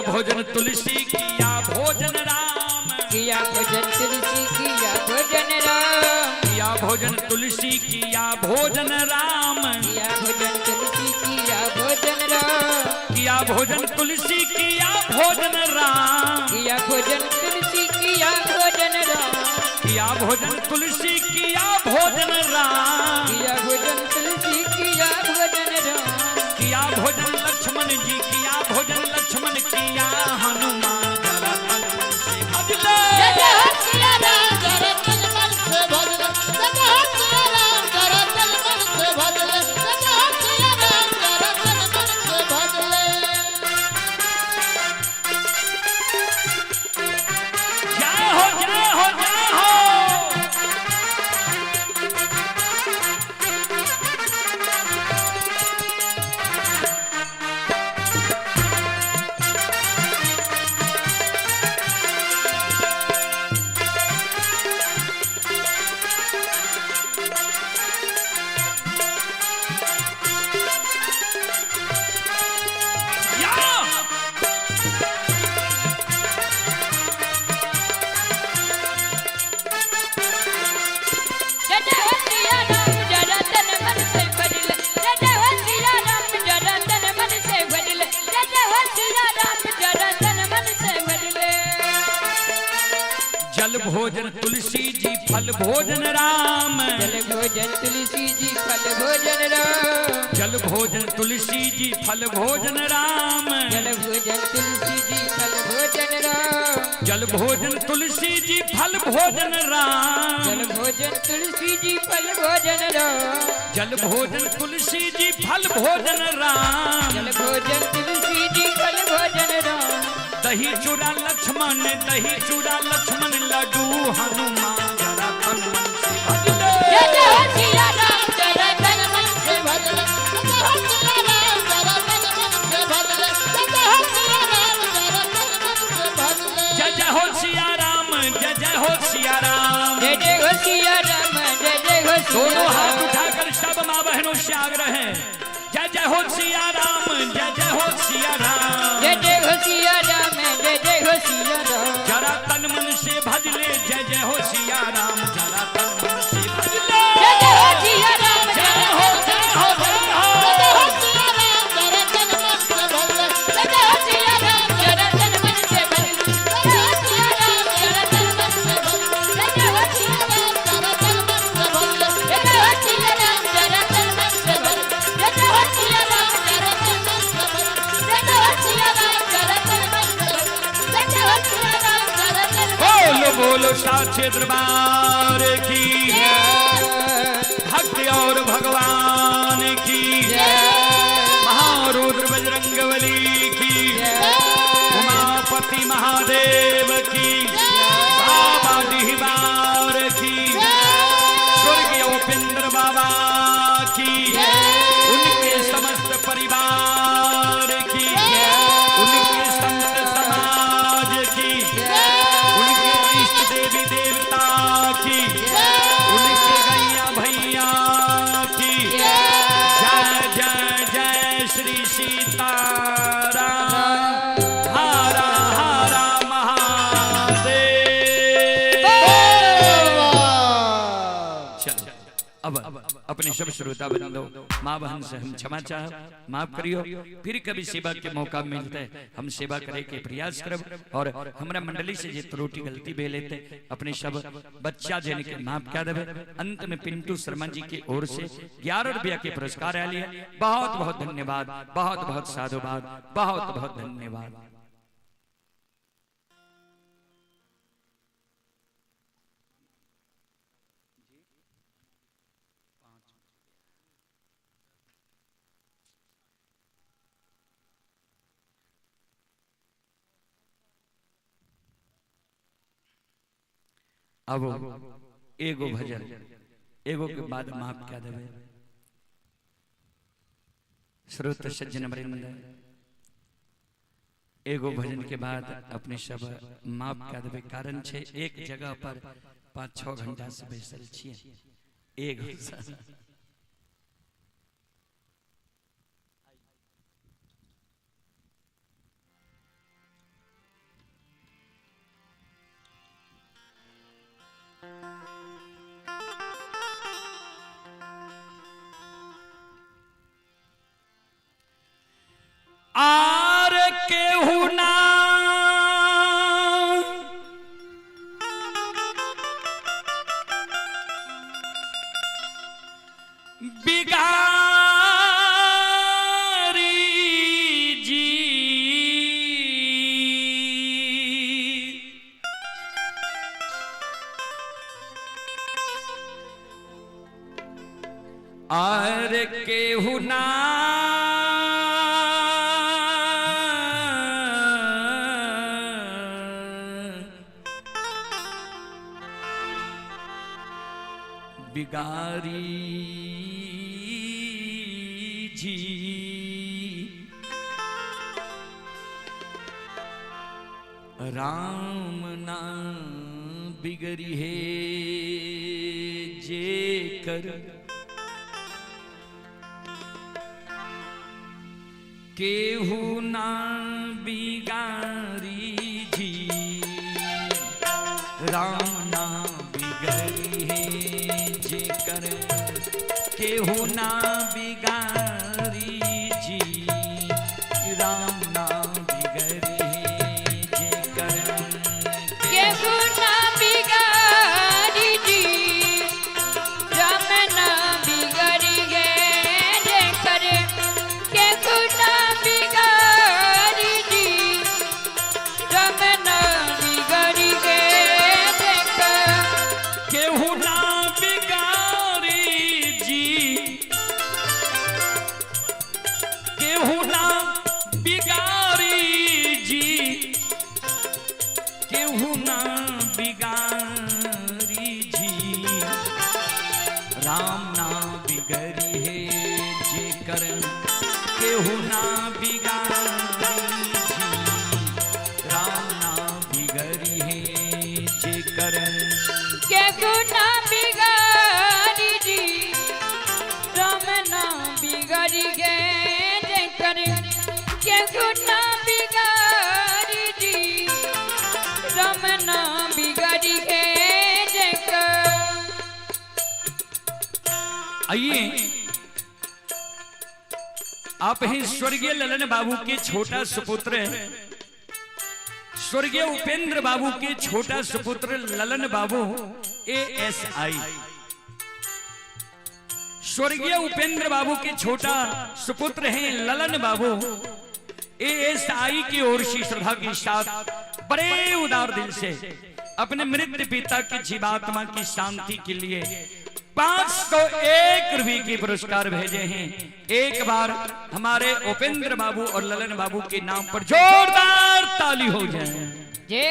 भोजन तुलसी किया भोजन राम किया भोजन तुलसी किया भोजन राम किया भोजन तुलसी किया भोजन राम किया भोजन तुलसी किया भोजन राम किया भोजन तुलसी किया भोजन राम किया भोजन तुलसी किया भोजन राम किया भोजन तुलसी किया भोजन राम किया भोजन तुलसी किया भोजन राम किया भोजन लक्ष्मण जी किया भोजन लक्ष्मण किया हनुमान जरा तन मन से भज ले। जय जय हो सिया राम जरा तन मन से भज ले, जय हो सिया राम जरा तन मन से भज ले, जय हो सिया राम जरा तन मन से भज ले। जय हो जय हो जय हो। जय जय हो सिया राम जरा तन मन से भज ले जय जय हो सिया राम जरा तन मन से भज ले जय जय हो सिया राम जरा तन मन से भज ले जल भोजन तुलसी जी फल भोजन राम जल भोजन तुलसी जी फल भोजन राम जल भोजन तुलसी जी फल भोजन राम जल भोजन तुलसी जी फल भोजन राम जल भोजन तुलसी जी फल भोजन राम जल भोजन तुलसी जी फल भोजन राम जल भोजन तुलसी जी फल भोजन राम जल भोजन तुलसी जी फल भोजन राम दही चूड़ा लक्ष्मण लड्डू हनुमान जरा तन मन से भज ले। जय जय हो सिया राम जरा तन मन से भज ले, जय हो सिया राम जरा तन मन से भज ले, जय हो सिया राम जरा तन मन से भज ले। जय जय हो सिया राम जय जय हो सिया राम। जय जय हो सिया राम जय जय हो सिया दोनों हाथ राम उठाकर सब माँ बहनों से आग्रह है जय जय हो सिया राम जय जय हो सिया राम। जय जय हो सिया राम जय जय हो सिया राम जरा तन मन से भज ले जय जय हो सिया राम जरा तन मन से भज ले। जय जय हो सिया राम जय जय हो जय हो जय हो। जय हो सिया राम जरा तन मन से भज ले, जय जय हो सिया राम जरा तन मन से भज ले जय हो सिया राम जरा तन मन से भज ले जय जय हो सिया राम जरा तन मन से भज ले। जय जय हो सिया राम जरा तन मन से भज ले जय जय हो सिया राम जरा तन मन से भज ले जय जय हो सिया राम जरा तन मन से भज ले जय जय हो सिया राम जरा तन मन से बोलो बोलो साचे दरबार की भक्ति और भगवान की महारुद्र बजरंगबली की उमापति महादेव की बाबा डिहबार की स्वर्गीय उपेंद्र बाबा की उनके समस्त परिवार की उनके संत समाज की उनके इष्ट देवी देवता की उनके गैया भैया की जय जय जय श्री सीताराम हरा हरा महादेव। चलो अब अपने सब श्रोता बंधो माँ बहन से हम क्षमा चाह माफ करियो फिर कभी सेवा के मौका मिलता है हम सेवा करे के प्रयास करब और हमरा मंडली से जे त्रुटि गलती बे लेते अपने सब बच्चा जन के माफ क्या देवे। अंत में पिंटू शर्मा जी की ओर से 11 रुपया के पुरस्कार आ लिया। बहुत बहुत धन्यवाद बहुत बहुत साधुवाद बहुत बहुत धन्यवाद। अब एगो भजन एगो के बाद माफ क्या देवे। श्रोत सज्जन वृंद एगो भजन के बाद अपने सब माफ क्या देवे। कारण छे एक जगह पर 5-6 घंटा से बैसल छिए एक अरे केहू ना बिगारी जी, राम ना बिगड़ी है जे कर, केहू ना बिगारी जी, राम ना बिगड़ी है जे कर, केहू ना बिगारी जी, राम ना बिगड़ी है जे कर, केहू ना बिगाड़ी जी, राम ना बिगड़ी गे जे कर, केहू ना बिगाड़ी जी, राम ना बिगड़ी गे जे कर, केहू ना बिगारी जी, केहू ना बिगारी जी, केहू ना बिगारी जी, राम ना बिगड़ी है जे कर, केहू ना बिगारी जी, राम ना बिगड़ी है जे कर, केहू ना बिगाड़ी जी, राम ना बिगड़ी गे जे कर, केहू ना बिगाड़ी जी, राम ना बिगड़ी गे जे कर। आइए आप हैं स्वर्गीय ललन बाबू के छोटा सुपुत्र, स्वर्गीय उपेंद्र बाबू के छोटा सुपुत्र ललन बाबू ASI, स्वर्गीय उपेंद्र बाबू के छोटा सुपुत्र हैं ललन बाबू ASI की ओर से श्रद्धा के साथ बड़े उदार दिल से अपने मृत पिता की जीवात्मा की शांति के लिए 501 रुपये के पुरस्कार भेजे हैं। एक बार हमारे उपेंद्र बाबू और ललन बाबू के नाम पर जोरदार ताली हो जाए। जय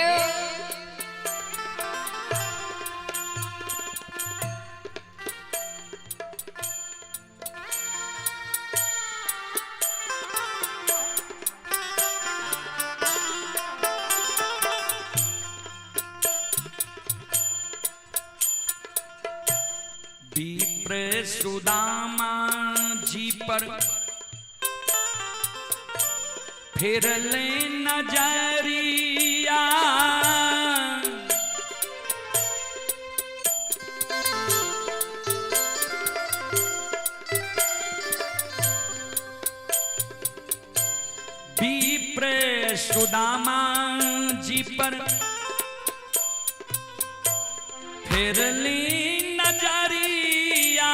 विप्र सुदामा जी पर फिर ले नजरिया, विप्र सुदामा जी पर फिर ले नजरिया,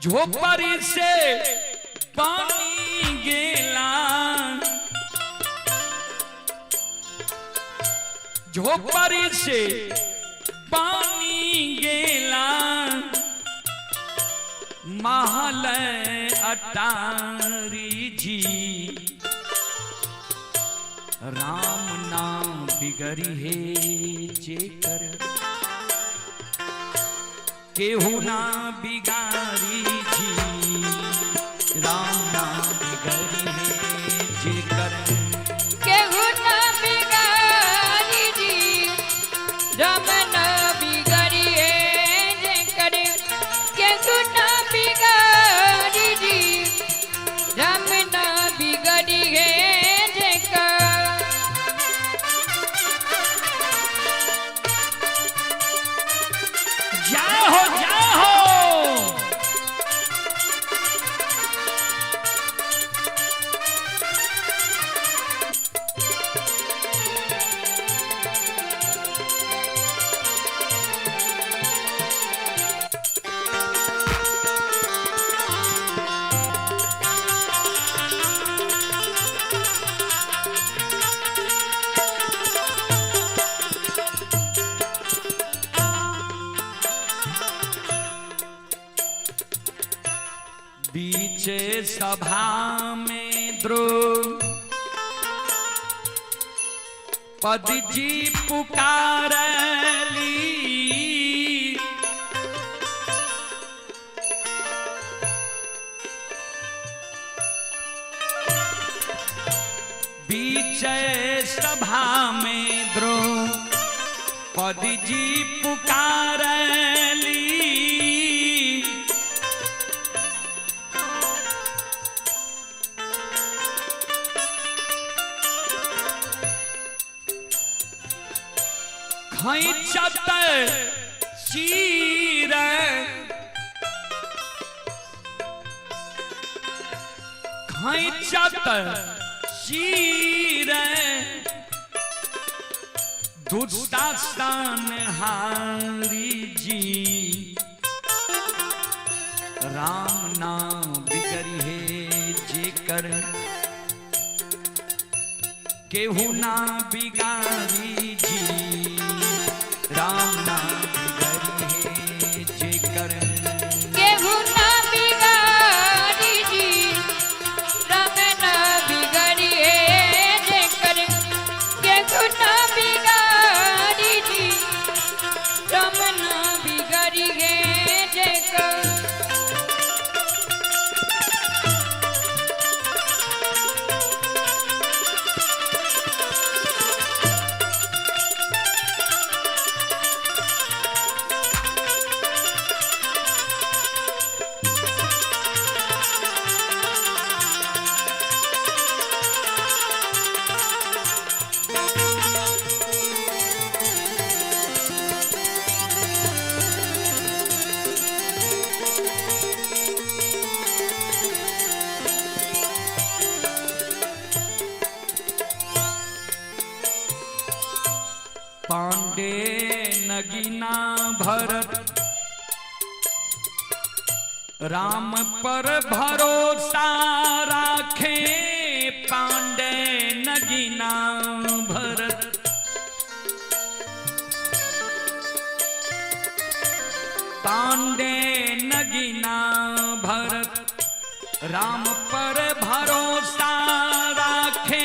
झोपड़ी से पानी गेला, झोपड़ी से पानी गेला, महल अटारी जी, राम नाम बिगड़ी है जे कर, केहू ना बिगारी जी, राम नाम बिगड़ी है जे कर, केहू ना बिगाड़ी जी, राम ना बिगड़ी जे कर, केहू ना बिगाड़ी जी, राम ना बिगड़ी जे कर। जाहो जाहो बीचे सभा में द्रौपदी जी पुकारली, बीचे सभा में द्रौपदी जी पुकारली, खैचत चीर खैचत चीर दुष्टासन हारी जी, राम नाम बिगड़ी है जेकर केहू ना बिगारी जी, राम नाम बिगड़ी है जेकर केहू ना बिगाड़ी जी, राम ना बिगड़ी है जेकर केहू ना बिगाड़ी जी, राम ना बिगड़ी है जेकर पांडे नगीना भरत राम पर भरोसा राखे, पांडे नगीना भरत पांडे नगीना भरत राम पर भरोसा राखे,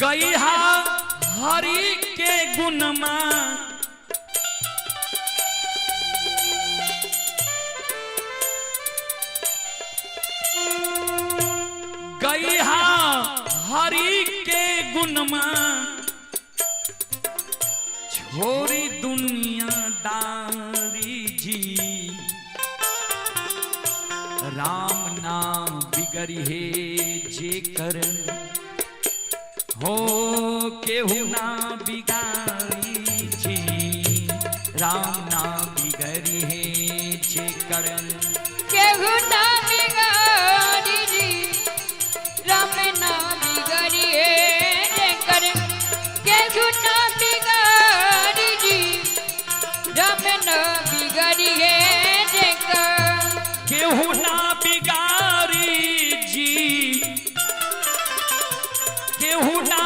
गईहा हरि के गुणमा गईहा हरि के गुणमा, छोरी दुनियादारी जी, राम नाम बिगड़ी है जेकर हो केहू ना बिगाड़ी जी, राम ना बिगड़ी है जेकर केहू ना बिगाड़ी जी, राम ना बिगड़ी है जेकर केहू ना बिगाड़ी जी, राम ना बिगड़ी है जेकर केहू ना बिगाड़ी जी, केहू ना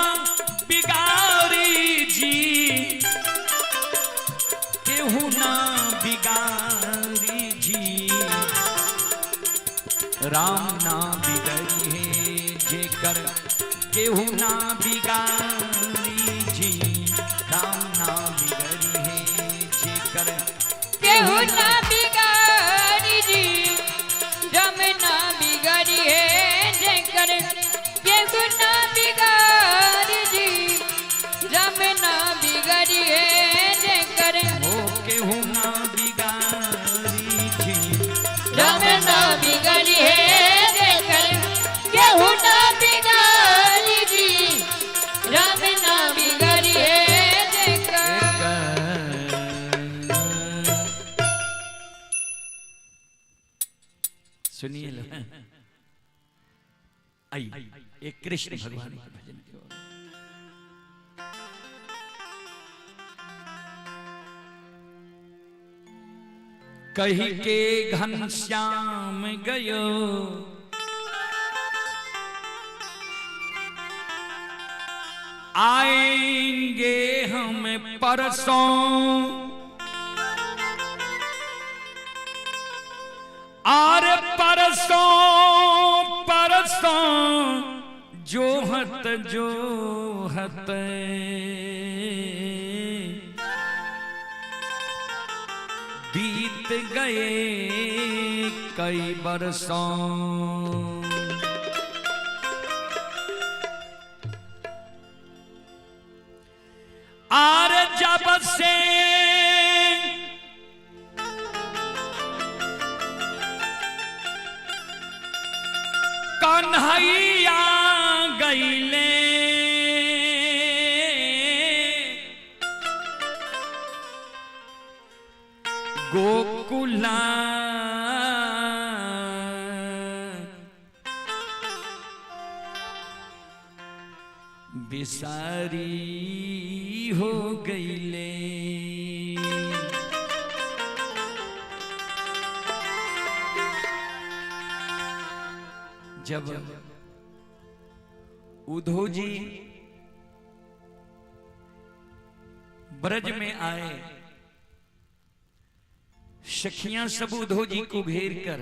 बिगाड़ी जी, केहू ना बिगाड़ी जी, राम ना बिगड़ी है जेकर केहू ना बिगाड़ी जी, राम ना बिगड़ी है जेकर केहू ना बिगाड़ी जी, राम ना बिगड़ी है जेकर केहू ना बिगाड़ी जी, राम ना बिगड़ी है जेकर हो केहू ना बिगाड़ी जी, राम ना बिगड़ी है जेकर केहू ना बिगाड़ी जी, राम ना बिगड़ी है जेकर सुनिए लो, आई एक कृष्ण भगवान के भजन की ओर। कही के घनश्याम गयो, आएंगे हम परसों और परसों परसों जोहत जोहत बीत गए कई बरसों। और जब से कन्हैया गईले गोकुला बिसारी हो गईले। जब उद्धव जी ब्रज में आए, सखियां सब उद्धव जी को घेर कर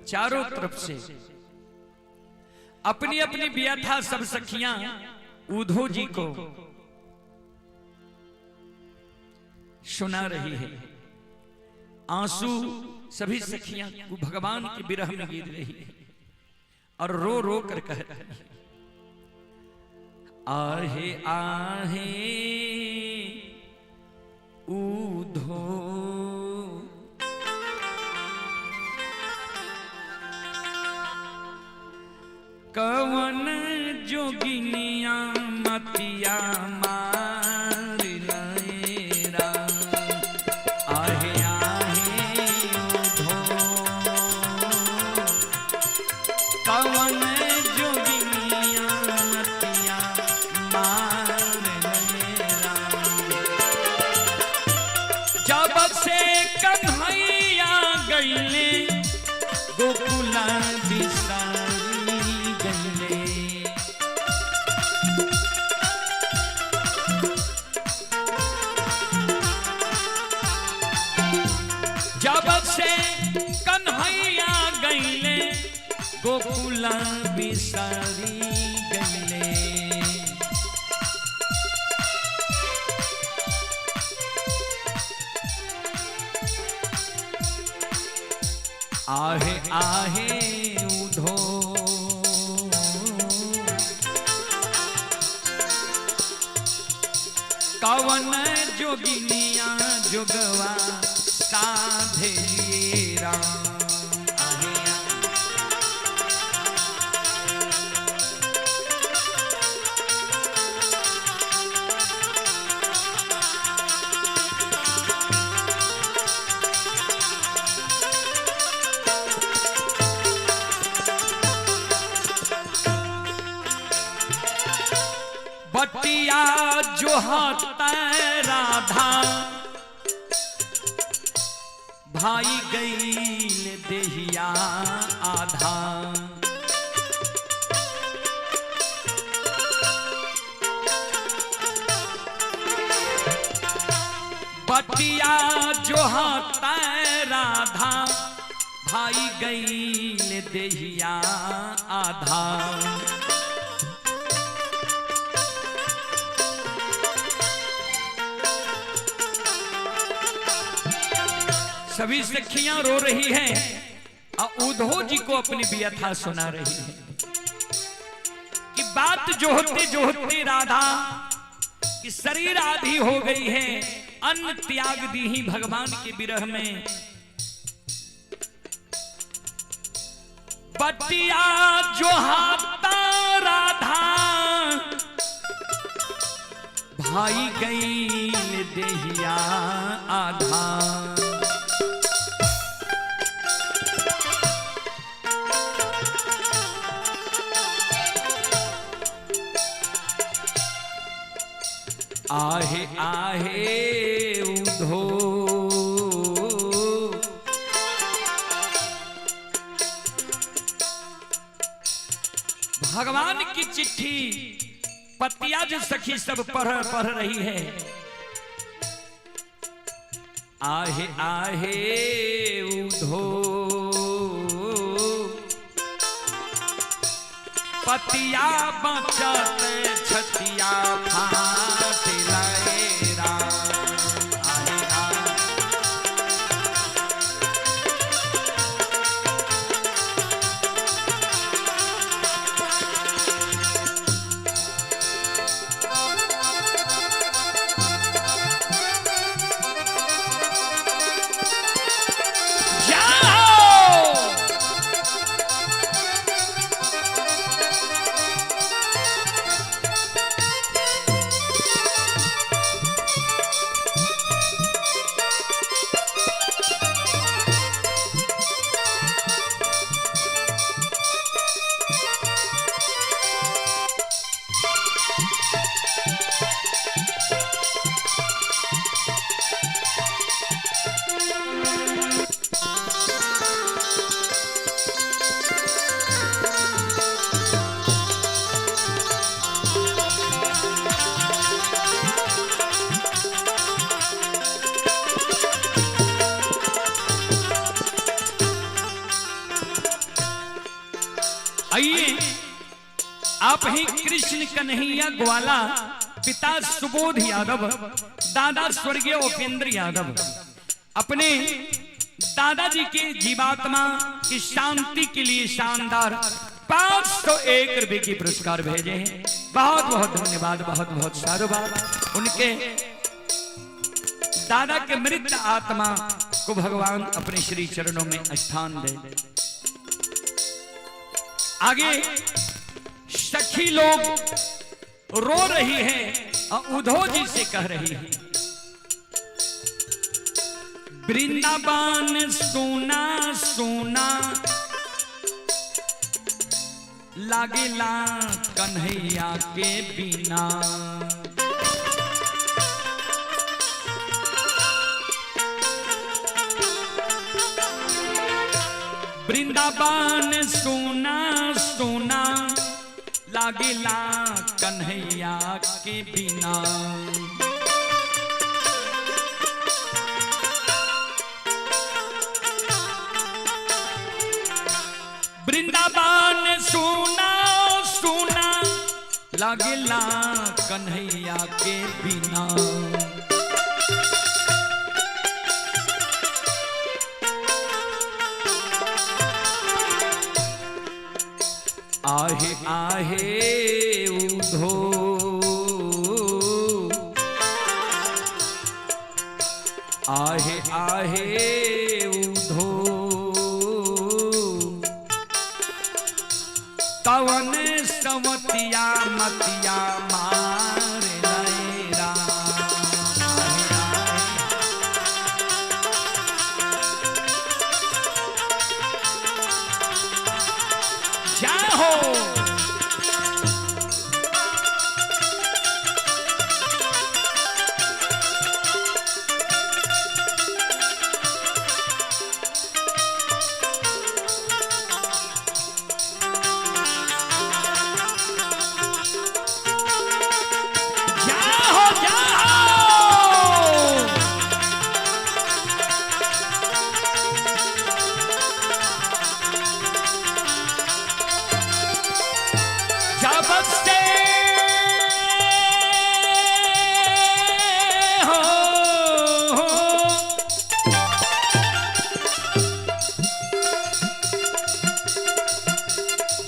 चारों तरफ से अपनी अपनी व्यथा सब सखियां उद्धव जी को सुना रही है। आंसू सभी सखियां को भगवान के विरह में गिर रही है और रो रो कर कह रही है, आहे आहे उद्धव कवन जोगिनिया मतिया मार लएरा। आहे आहे उद्धव कवन जोगिनिया मतिया मार लएरा। जब से कन्हैया गईले गोकुला बिसारी गईले। जब से कन्हैया गईले गोकुला बिसारी गईले। आहे आहे उद्धव कवन जोगिनिया जोगवा साधे राम। आहे बटिया जो राधा भाई गईल देहिया आधा। बटिया जो राधा भाई गईल देहिया आधा। सभी सखियां रो रही हैं और उद्धव जी को अपनी व्यथा सुना रही है कि बात जो होते राधा कि शरीर आधी हो गई है, अन्न त्याग दी ही भगवान के विरह में। बटिया जो राधा भाई गई देहिया आधा। आहे आहे उद्धव भगवान की चिट्ठी पतिया जो सखी सब पढ़ रही है। आहे आहे उधो पतिया बचत छतिया फाट लएरा। आहे आहे आइए आप ही कृष्ण कन्हैया ग्वाला, पिता सुबोध यादव, दादा स्वर्गीय उपेंद्र यादव अपने दादाजी के जीवात्मा की शांति के लिए शानदार 501 रुपए की पुरस्कार भेजे हैं। बहुत बहुत धन्यवाद, बहुत बहुत साधुवाद। उनके दादा के मृत आत्मा को भगवान अपने श्री चरणों में स्थान दे। आगे सखी लोग रो रही है और उधो जी से कह रही है, वृंदावन सोना सोना लागेला कन्हैया के बिना। वृंदावन सोना सोना लागेला कन्हैया के बिना। वृंदावन सोना सोना लागेला कन्हैया के बिना। आहे आहे उधो आहे आहे उधो कवन सवतिया मतिया मार लएरा।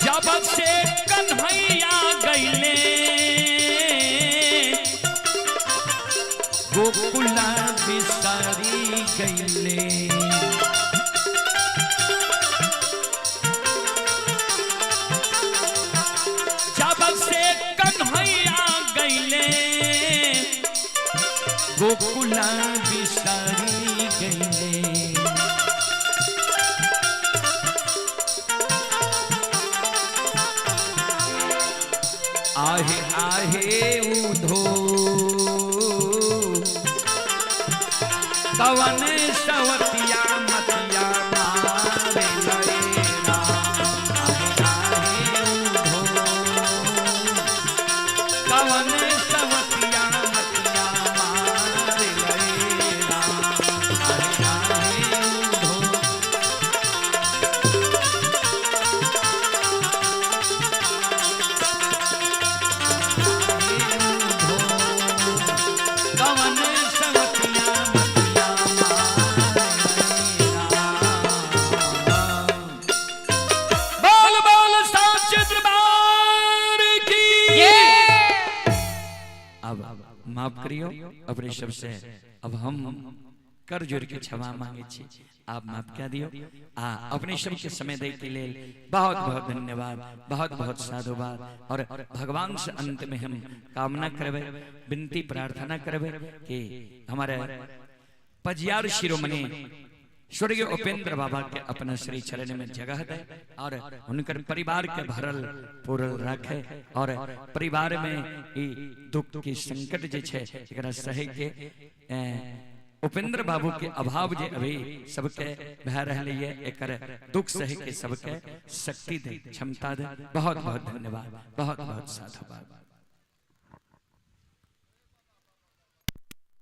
जब से कन्हैया गईले गोकुला बिसारी गईले। जब से कन्हैया गईले गोकुला बिसारी गईले। आहे आहे उधो कवन सवतिया मतिया मारे लएरा। आहे आहे उधो कवन माफ करियो अपने सब से। अब हम कर जोड़ के क्षमा मांगे छी, आप माफ क्या दियो। अपने सब के समय दे के लिए बहुत बहुत धन्यवाद, बहुत बहुत साधुवाद। और भगवान से अंत में हम कामना करबे, विनती प्रार्थना करबे कि हमारे पजियार शिरोमणि स्वर्गीय उपेंद्र बाबा के अपना श्री चरण में जगह दे और उनकर परिवार के भरल पूरल रखे और परिवार में ई दुख की संकट जे छे एकरा सहे के उपेंद्र बाबू के अभाव जे अभी सबके भय रहले ये एकर दुख सहे के सबके शक्ति दे, क्षमता दे। बहुत बहुत धन्यवाद, बहुत बहुत साधुवाद।